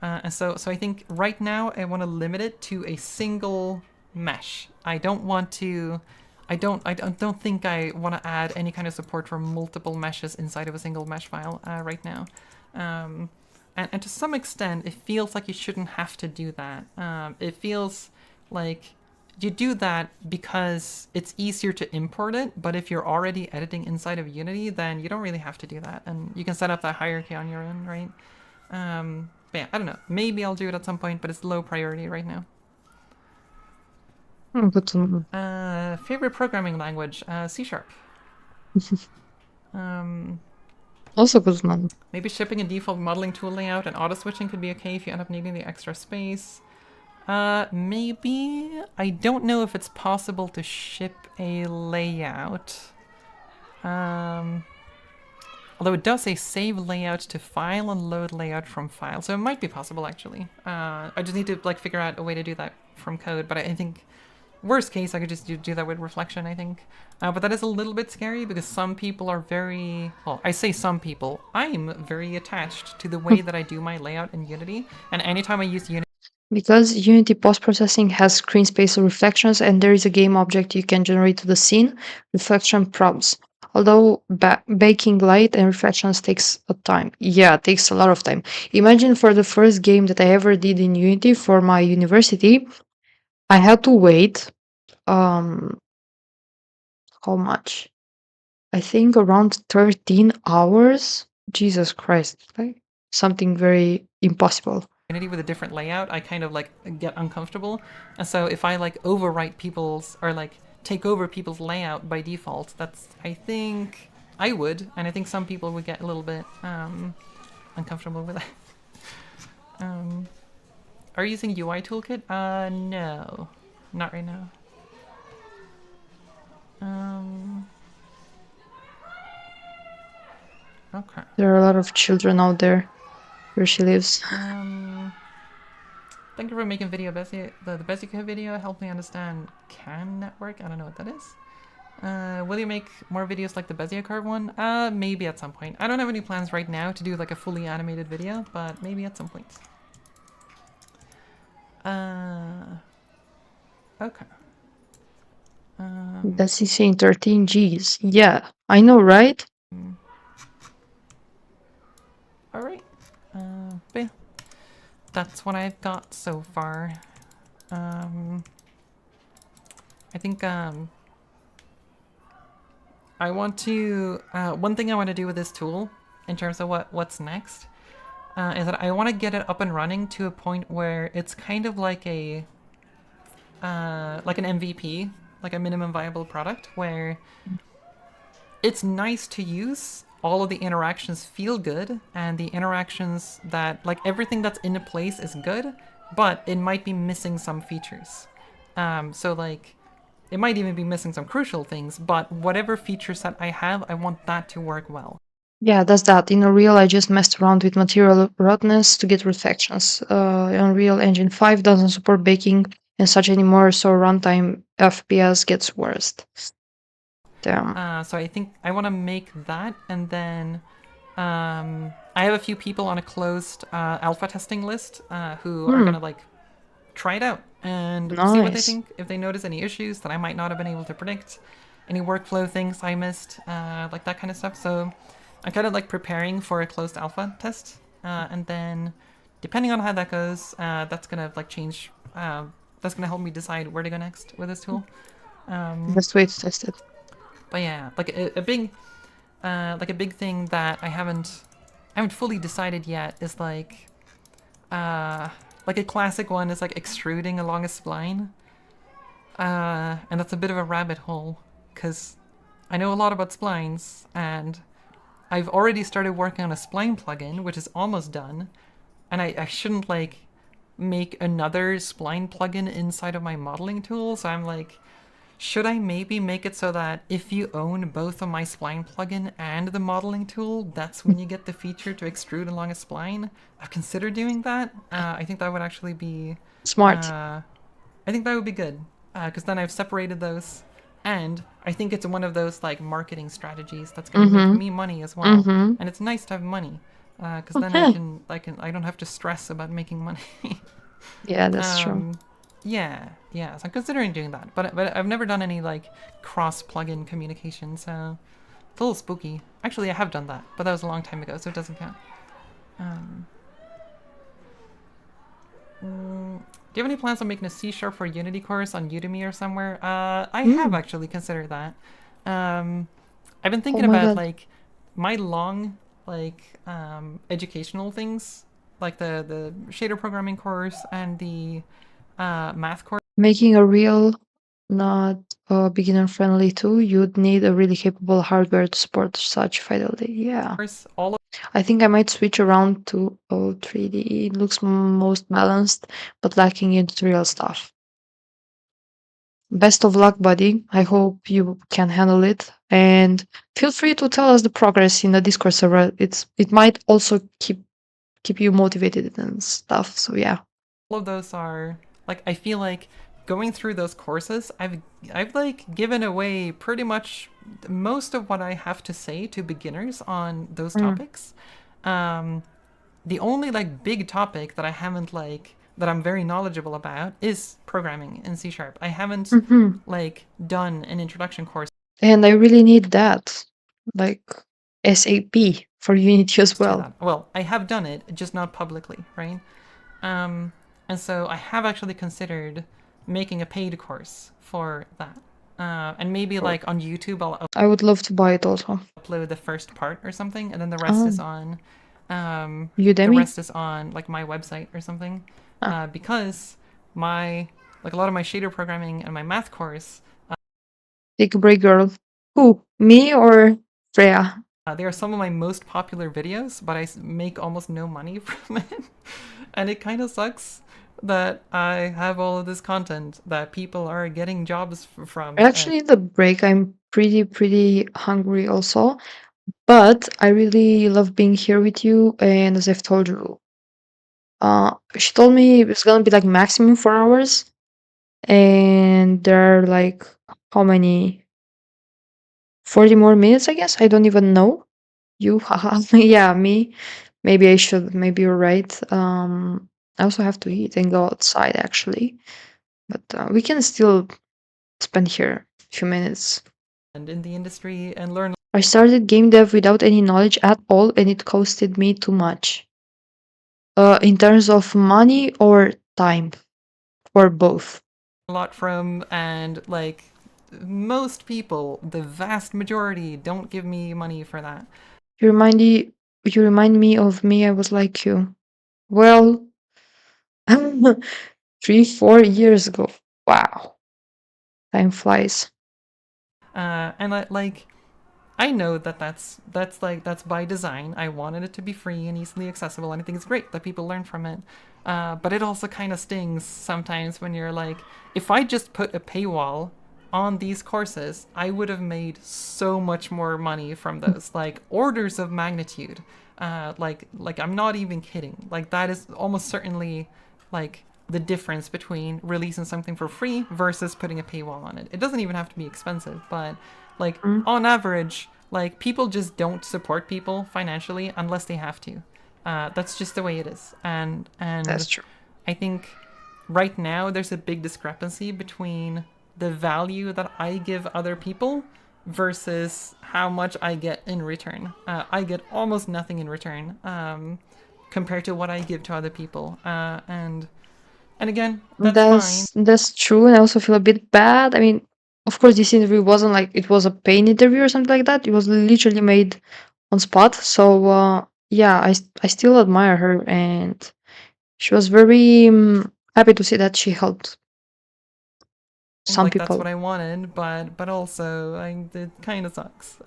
Speaker 1: And so I think right now I want to limit it to a single mesh. I don't think I want to add any kind of support for multiple meshes inside of a single mesh file right now. And to some extent, it feels like you shouldn't have to do that. It feels like you do that because it's easier to import it, but if you're already editing inside of Unity, then you don't really have to do that. And you can set up that hierarchy on your own, right? But yeah, I don't know. Maybe I'll do it at some point, but it's low priority right now.
Speaker 2: Good to know.
Speaker 1: Favorite programming language? C#.
Speaker 2: Also good to know.
Speaker 1: Maybe shipping a default modeling tool layout and auto switching could be okay if you end up needing the extra space. Maybe. I don't know if it's possible to ship a layout. Although it does say save layout to file and load layout from file, so it might be possible actually. I just need to like figure out a way to do that from code, but I think worst case I could just do that with reflection, I think. But that is a little bit scary because some people are very, well, I say some people, I'm very attached to the way that I do my layout in Unity, and anytime I use Unity
Speaker 2: Because Unity post-processing has screen space reflections and there is a game object you can generate to the scene, reflection prompts. Although baking light and reflections takes a time. Yeah, it takes a lot of time. Imagine for the first game that I ever did in Unity for my university, I had to wait, how much? I think around 13 hours. Jesus Christ, like something very impossible.
Speaker 1: with a different layout, I kind of like get uncomfortable. And so if I like overwrite people's, or like take over people's layout by default, that's, I think I would, and I think some people would get a little bit uncomfortable with that. are you using UI toolkit? No, not right now. Okay.
Speaker 2: There are a lot of children out there where she lives.
Speaker 1: Thank you for making video Bezier. The Bezier video helped me understand CAN network. I don't know what that is. Will you make more videos like the Bezier card one? Maybe at some point. I don't have any plans right now to do like a fully animated video, but maybe at some point. Okay.
Speaker 2: That's he saying 13 Gs. Yeah, I know, right?
Speaker 1: Alright. But yeah. That's what I've got so far. I think, I want to, one thing I want to do with this tool, in terms of what's next, is that I want to get it up and running to a point where it's kind of like a, like an MVP, like a minimum viable product, where it's nice to use, all of the interactions feel good, and the interactions that, like everything that's in place is good, but it might be missing some features. So like, it might even be missing some crucial things, but whatever feature set I have, I want that to work well.
Speaker 2: Yeah, that's that. In Unreal, I just messed around with material roughness to get reflections. Unreal Engine 5 doesn't support baking and such anymore, so runtime FPS gets worse. Damn.
Speaker 1: So I think I want to make that, and then I have a few people on a closed alpha testing list who are gonna like try it out and see what they
Speaker 2: Nice.
Speaker 1: think. If they notice any issues that I might not have been able to predict, any workflow things I missed, like that kind of stuff. So I'm kind of like preparing for a closed alpha test, and then depending on how that goes, that's gonna like change. That's gonna help me decide where to go next with this tool.
Speaker 2: Best way to test it.
Speaker 1: But yeah, like a big thing that I haven't fully decided yet is like a classic one is like extruding along a spline, and that's a bit of a rabbit hole because I know a lot about splines, and I've already started working on a spline plugin which is almost done, and I shouldn't like make another spline plugin inside of my modeling tool, so I'm like, should I maybe make it so that if you own both of my spline plugin and the modeling tool, that's when you get the feature to extrude along a spline? I've considered doing that. I think that would actually be
Speaker 2: Smart.
Speaker 1: I think that would be good, because then I've separated those, and I think it's one of those like marketing strategies that's going to make me money as well. And it's nice to have money, because then I don't have to stress about making money.
Speaker 2: Yeah, that's true.
Speaker 1: Yeah, so I'm considering doing that, but I've never done any like cross plugin communication, so it's a little spooky. Actually, I have done that, but that was a long time ago, so it doesn't count. Do you have any plans on making a C# for Unity course on Udemy or somewhere? I have actually considered that. I've been thinking about like my long like educational things, like the shader programming course and the math course.
Speaker 2: Making a real, not beginner friendly tool, you'd need a really capable hardware to support such fidelity. Yeah.
Speaker 1: All of
Speaker 2: I think I might switch around to 3D. It looks most balanced, but lacking in tutorial stuff. Best of luck, buddy. I hope you can handle it. And feel free to tell us the progress in the Discord server. It might also keep you motivated and stuff. So yeah.
Speaker 1: all of those are like, I feel like going through those courses, I've like given away pretty much most of what I have to say to beginners on those topics. The only like big topic that I haven't like that I'm very knowledgeable about is programming in C#. I haven't like done an introduction course.
Speaker 2: And I really need that, like SAP for Unity as well.
Speaker 1: Well, I have done it, just not publicly, right? And so I have actually considered making a paid course for that. And maybe like on YouTube,
Speaker 2: I would love to buy it also.
Speaker 1: upload the first part or something, and then the rest is on
Speaker 2: Udemy.
Speaker 1: the rest is on like my website or something. Because my like a lot of my shader programming and my math course,
Speaker 2: Take a break, girl. Who? Me or Freya?
Speaker 1: they are some of my most popular videos, but I make almost no money from it, and it kind of sucks. that I have all of this content that people are getting jobs from.
Speaker 2: Actually, in the break, I'm pretty hungry also. But I really love being here with you. And as I've told you, she told me it's gonna be like maximum 4 hours. And there are like how many? 40 more minutes, I guess. I don't even know. You, haha. Yeah, me. Maybe I should. Maybe you're right. I also have to eat and go outside actually. But we can still spend here a few minutes.
Speaker 1: and in the industry and learn
Speaker 2: I started game dev without any knowledge at all, and it costed me too much. In terms of money or time, or both.
Speaker 1: a lot from, and like most people, the vast majority, don't give me money for that.
Speaker 2: You remind me. You remind me of me. I was like you. Well, 3, 4 years ago. Wow, time flies.
Speaker 1: And like I know that that's by design. I wanted it to be free and easily accessible, and I think it's great that people learn from it. But it also kind of stings sometimes when you're like, if I just put a paywall on these courses, I would have made so much more money from those, like orders of magnitude. Like I'm not even kidding. Like that is almost certainly like the difference between releasing something for free versus putting a paywall on it. It doesn't even have to be expensive, but like
Speaker 2: Mm,
Speaker 1: on average, like people just don't support people financially unless they have to. That's just the way it is, and
Speaker 2: that's true.
Speaker 1: I think right now there's a big discrepancy between the value that I give other people versus how much I get in return. I get almost nothing in return compared to what I give to other people, and again, that's fine.
Speaker 2: That's true, and I also feel a bit bad. I mean, of course, this interview wasn't like it was a paid interview or something like that. It was literally made on spot. So yeah, I still admire her, and she was very happy to see that she helped some
Speaker 1: Like that's what
Speaker 2: people.
Speaker 1: I wanted, but also it kind of sucks.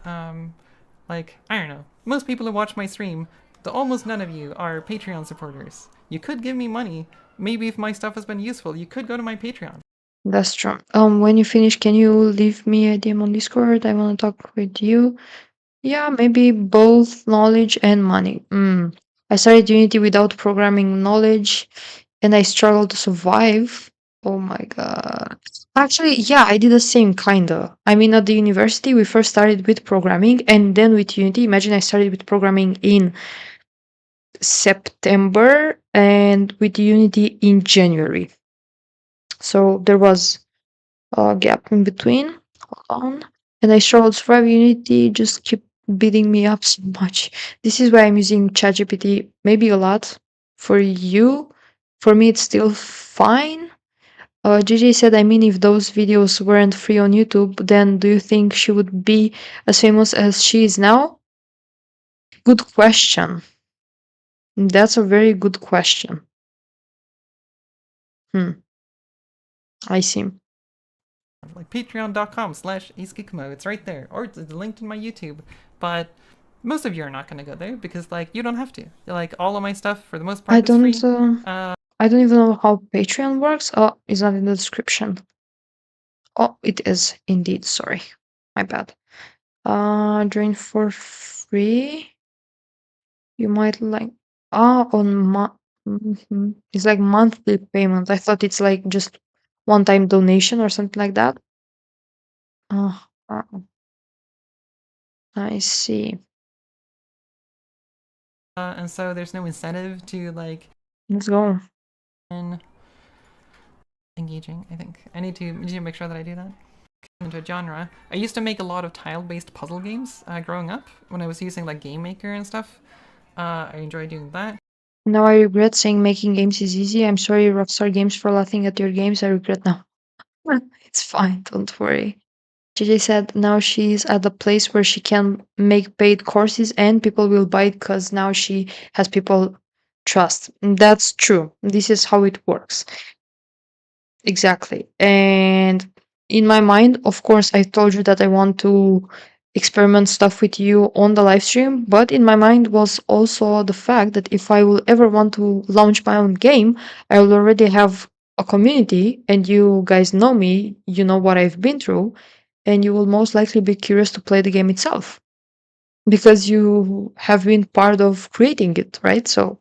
Speaker 1: Like I don't know. Most people who watch my stream, almost none of you are Patreon supporters. You could give me money. Maybe if my stuff has been useful, you could go to my Patreon.
Speaker 2: That's true. When you finish, can you leave me a DM on Discord? I want to talk with you. Yeah, maybe both knowledge and money. I started Unity without programming knowledge and I struggled to survive. Oh my god. Actually, yeah, I did the same kinda. I mean, at the university, we first started with programming and then with Unity. Imagine I started with programming in September and with Unity in January. So there was a gap in between. Hold on. And I struggled to survive. Unity just keep beating me up so much. This is why I'm using ChatGPT maybe a lot. For you, for me, it's still fine. JJ said, I mean, if those videos weren't free on YouTube, then do you think she would be as famous as she is now? Good question. That's a very good question. I see.
Speaker 1: Like patreon.com/acegeekmo. It's right there. Or it's linked in my YouTube. But most of you are not going to go there because like you don't have to. Like all of my stuff for the most
Speaker 2: I
Speaker 1: part is free.
Speaker 2: don't. I don't even know how Patreon works. Oh, it's not in the description. Oh, it is indeed. Sorry, my bad. Join for free. You might like. It's like monthly payment. I thought it's like just one-time donation or something like that. Oh, I see.
Speaker 1: And so there's no incentive to like
Speaker 2: Let's go.
Speaker 1: engaging. I think I need to make sure that I do that. Into a genre. I used to make a lot of tile-based puzzle games growing up when I was using like Game Maker and stuff. I enjoy doing that.
Speaker 2: Now I regret saying making games is easy. I'm sorry, Rockstar Games, for laughing at your games. I regret now. It's fine. Don't worry. JJ said now she's at the place where she can make paid courses and people will buy it because now she has people trust. That's true. This is how it works. Exactly. And in my mind, of course, I told you that I want to experiment stuff with you on the live stream, but in my mind was also the fact that if I will ever want to launch my own game, I will already have a community, and you guys know me, you know what I've been through, and you will most likely be curious to play the game itself because you have been part of creating it, right? So,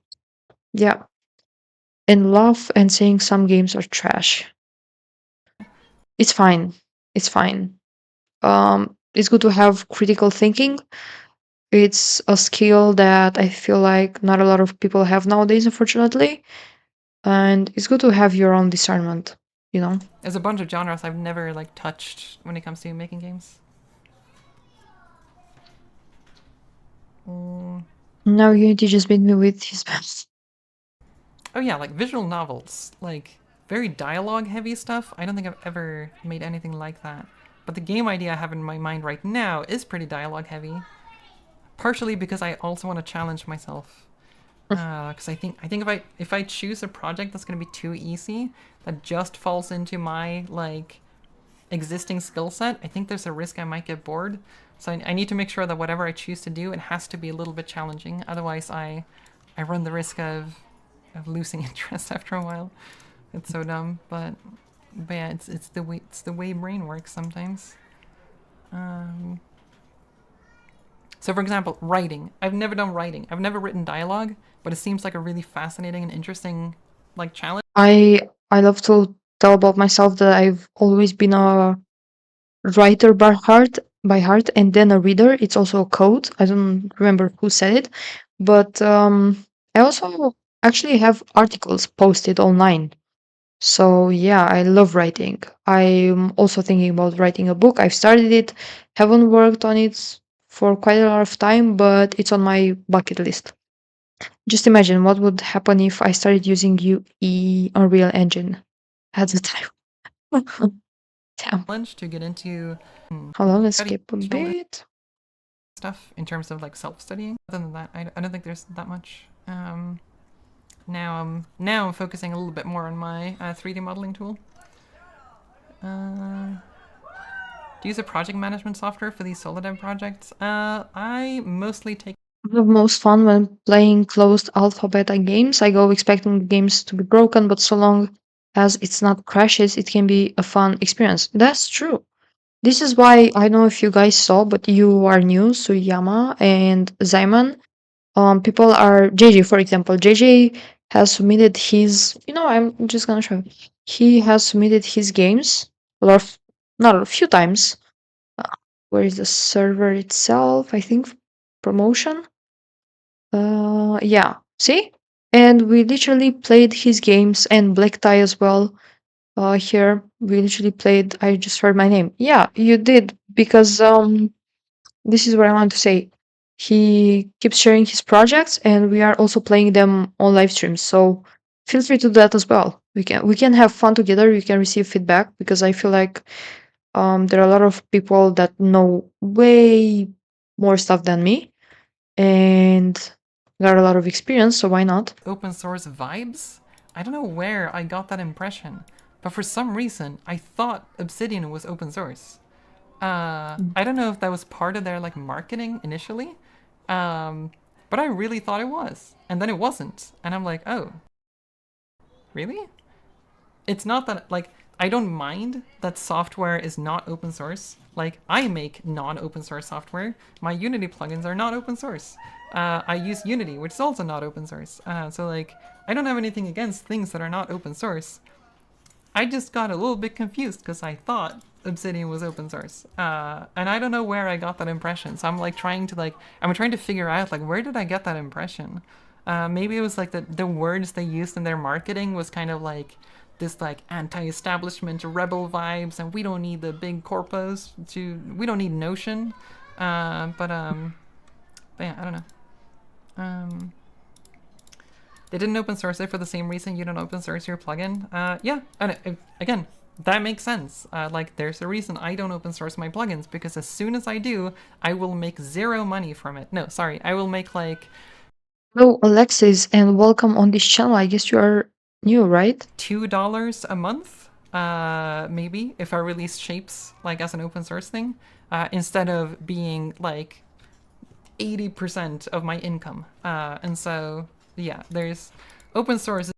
Speaker 2: yeah. And love and saying some games are trash. It's fine. It's fine. It's good to have critical thinking. It's a skill that I feel like not a lot of people have nowadays, unfortunately. And it's good to have your own discernment, you know?
Speaker 1: There's a bunch of genres I've never like touched when it comes to making games.
Speaker 2: Now Unity just made me with his best.
Speaker 1: Oh yeah, like visual novels, like very dialogue heavy stuff. I don't think I've ever made anything like that. But the game idea I have in my mind right now is pretty dialogue heavy. Partially because I also want to challenge myself. Because I think if I choose a project that's gonna be too easy, that just falls into my like existing skill set, I think there's a risk I might get bored. So I need to make sure that whatever I choose to do, it has to be a little bit challenging. Otherwise, I run the risk of losing interest after a while. It's so dumb, but yeah, it's the way brain works sometimes. So for example, writing. I've never done writing. I've never written dialogue, but it seems like a really fascinating and interesting like challenge.
Speaker 2: I love to tell about myself that I've always been a writer by heart, and then a reader. It's also a code. I don't remember who said it, but I also actually have articles posted online. So yeah, I love writing. I'm also thinking about writing a book. I've started it, haven't worked on it for quite a lot of time, but it's on my bucket list. Just imagine what would happen if I started using UE Unreal Engine at the time. Damn.
Speaker 1: To get into
Speaker 2: Hold on, let's
Speaker 1: study
Speaker 2: skip a
Speaker 1: additional
Speaker 2: bit.
Speaker 1: stuff in terms of like self-studying. Other than that, I don't think there's that much. Now I'm focusing a little bit more on my 3D modeling tool. Do you use a project management software for these solo dev projects? I mostly take
Speaker 2: I have most fun when playing closed alpha beta games. I go expecting the games to be broken, but so long as it's not crashes, it can be a fun experience. That's true. This is why I don't know if you guys saw, but you are new, Suyama and Zaiman. People are JJ, for example. JJ has submitted his, I'm just gonna show you. He has submitted his games a lot of, not a few times. Where is the server itself? I think promotion. Yeah, see? And we literally played his games and Black Tie as well. Here we literally played. I just heard my name. Yeah, you did because this is what I want to say. He keeps sharing his projects, and we are also playing them on live streams. So feel free to do that as well. We can have fun together. You can receive feedback because I feel like there are a lot of people that know way more stuff than me and got a lot of experience. So why not?
Speaker 1: open source vibes. I don't know where I got that impression, but for some reason I thought Obsidian was open source. I don't know if that was part of their like marketing initially, but I really thought it was, and then it wasn't, and I'm like, oh, really? It's not that like I don't mind that software is not open source. Like I make non-open source software. My Unity plugins are not open source. I use Unity, which is also not open source. So like I don't have anything against things that are not open source. I just got a little bit confused because I thought Obsidian was open source, and I don't know where I got that impression. So I'm like trying to figure out like where did I get that impression? Maybe it was like the words they used in their marketing was kind of like this like anti-establishment rebel vibes, and we don't need the big corpos we don't need Notion, but yeah, I don't know. They didn't open source it for the same reason you don't open source your plugin. Yeah, and again, that makes sense. Like, there's a reason I don't open source my plugins, because as soon as I do, I will make zero money from it. No, sorry, I will make like...
Speaker 2: Hello, Alexis, and welcome on this channel. I guess you are new, right?
Speaker 1: $2 a month maybe if I released shapes like as an open source thing, instead of being like 80% of my income. And so yeah, there's open source.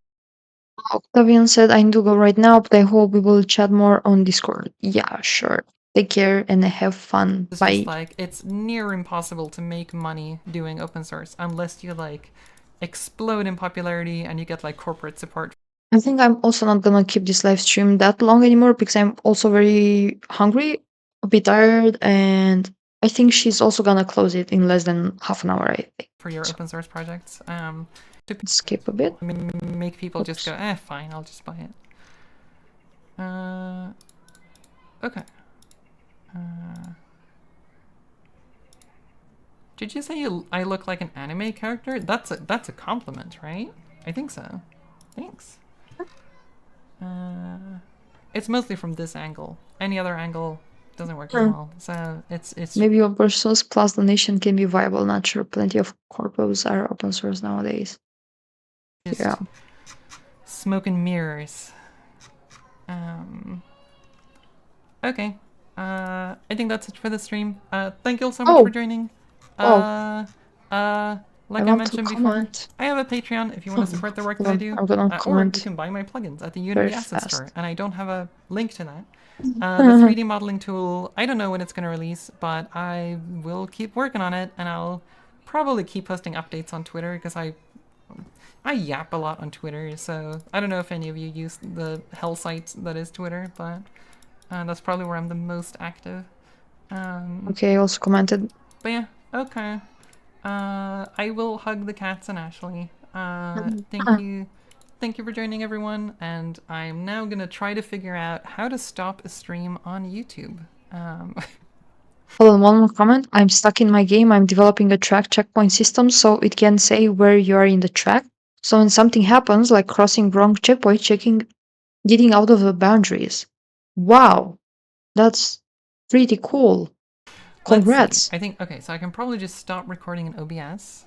Speaker 2: Octavian said, I need to go right now, but I hope we will chat more on Discord. Yeah, sure. Take care and have fun.
Speaker 1: It's
Speaker 2: Bye.
Speaker 1: just like it's near impossible to make money doing open source unless you like explode in popularity and you get like corporate support.
Speaker 2: I think I'm also not gonna keep this live stream that long anymore because I'm also very hungry, a bit tired, and I think she's also gonna close it in less than half an hour, I think.
Speaker 1: For your open source projects, to
Speaker 2: Skip a bit.
Speaker 1: make people just
Speaker 2: Oops.
Speaker 1: go, fine, I'll just buy it. Okay. Did you say I look like an anime character? That's a compliment, right? I think so. Thanks. It's mostly from this angle. Any other angle doesn't work as well. So it's
Speaker 2: Maybe open source plus donation can be viable. Not sure. Plenty of corpos are open source nowadays.
Speaker 1: just
Speaker 2: Yeah.
Speaker 1: smoke and mirrors. Okay. I think that's it for the stream. Thank you all so much for joining. Like I mentioned before, I have a Patreon if you want to support the work that I do. Or you can buy my plugins at the Unity Asset Store, and I don't have a link to that. The 3D modeling tool, I don't know when it's going to release, but I will keep working on it, and I'll probably keep posting updates on Twitter, because I yap a lot on Twitter, so I don't know if any of you use the hell site that is Twitter, but that's probably where I'm the most active.
Speaker 2: Okay, also commented.
Speaker 1: But yeah, okay. I will hug the cats and Ashley. Thank you for joining, everyone, and I'm now gonna try to figure out how to stop a stream on YouTube.
Speaker 2: Hold on, one more comment. I'm stuck in my game. I'm developing a track checkpoint system so it can say where you are in the track. So when something happens, like crossing wrong checkpoint, getting out of the boundaries. Wow, that's pretty cool. Congrats.
Speaker 1: Let's see. I think, okay, so I can probably just stop recording in OBS,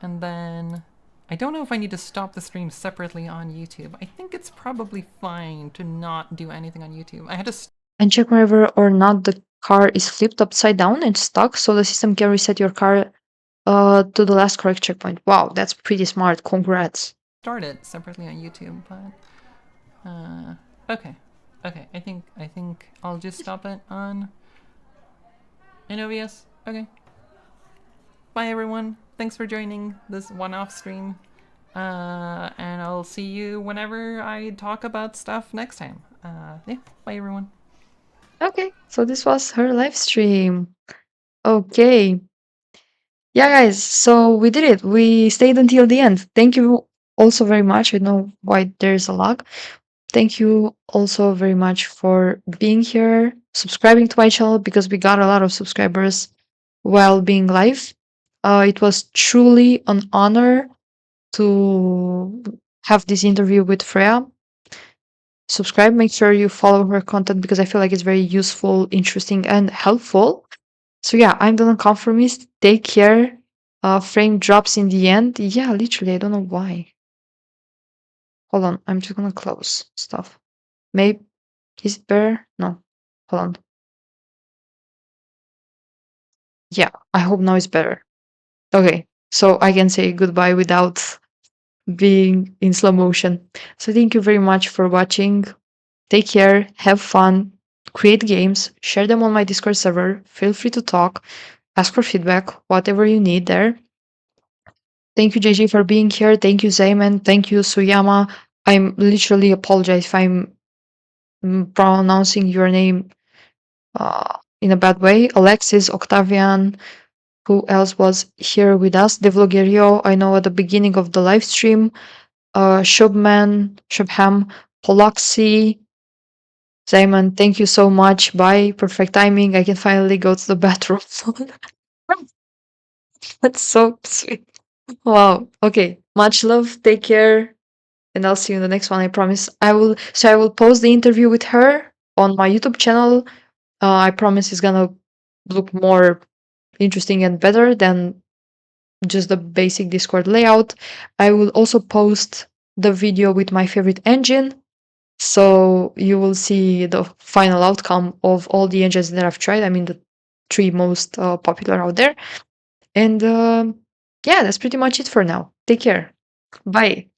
Speaker 1: and then I don't know if I need to stop the stream separately on YouTube. I think it's probably fine to not do anything on YouTube. I had to
Speaker 2: and check whether or not the car is flipped upside down and stuck so the system can reset your car to the last correct checkpoint. Wow, that's pretty smart. Congrats.
Speaker 1: start it separately on YouTube, but okay. I think I'll just stop it on in OBS. Okay. Bye everyone. Thanks for joining this one-off stream. And I'll see you whenever I talk about stuff next time. Yeah, bye everyone.
Speaker 2: Okay, so this was her live stream. Okay. Yeah, guys, so we did it. We stayed until the end. Thank you also very much. I know why there's a lag. Thank you also very much for being here, subscribing to my channel because we got a lot of subscribers while being live. It was truly an honor to have this interview with Freya. Subscribe, make sure you follow her content because I feel like it's very useful, interesting, and helpful. So yeah, I'm the nonconformist. Take care. Frame drops in the end. Yeah, literally, I don't know why. Hold on, I'm just gonna close stuff. Maybe is it better? No. Hold on. Yeah, I hope now it's better. Okay, so I can say goodbye without being in slow motion. So thank you very much for watching. Take care, have fun, create games, share them on my Discord server. Feel free to talk, ask for feedback, whatever you need there. Thank you, JJ, for being here. Thank you, Zayman. Thank you, Suyama. I'm literally apologize if I'm pronouncing your name in a bad way. Alexis, Octavian, who else was here with us? Devlogerio, I know at the beginning of the live stream. Shubham, Poloxy, Simon, thank you so much. Bye. Perfect timing. I can finally go to the bathroom. That's so sweet. Wow. Okay. Much love. Take care. And I'll see you in the next one. I promise. I will post the interview with her on my YouTube channel. I promise it's gonna look more interesting and better than just the basic Discord layout. I will also post the video with my favorite engine So you will see the final outcome of all the engines that I've tried. I mean, the three most popular out there. And yeah, that's pretty much it for now. Take care. Bye.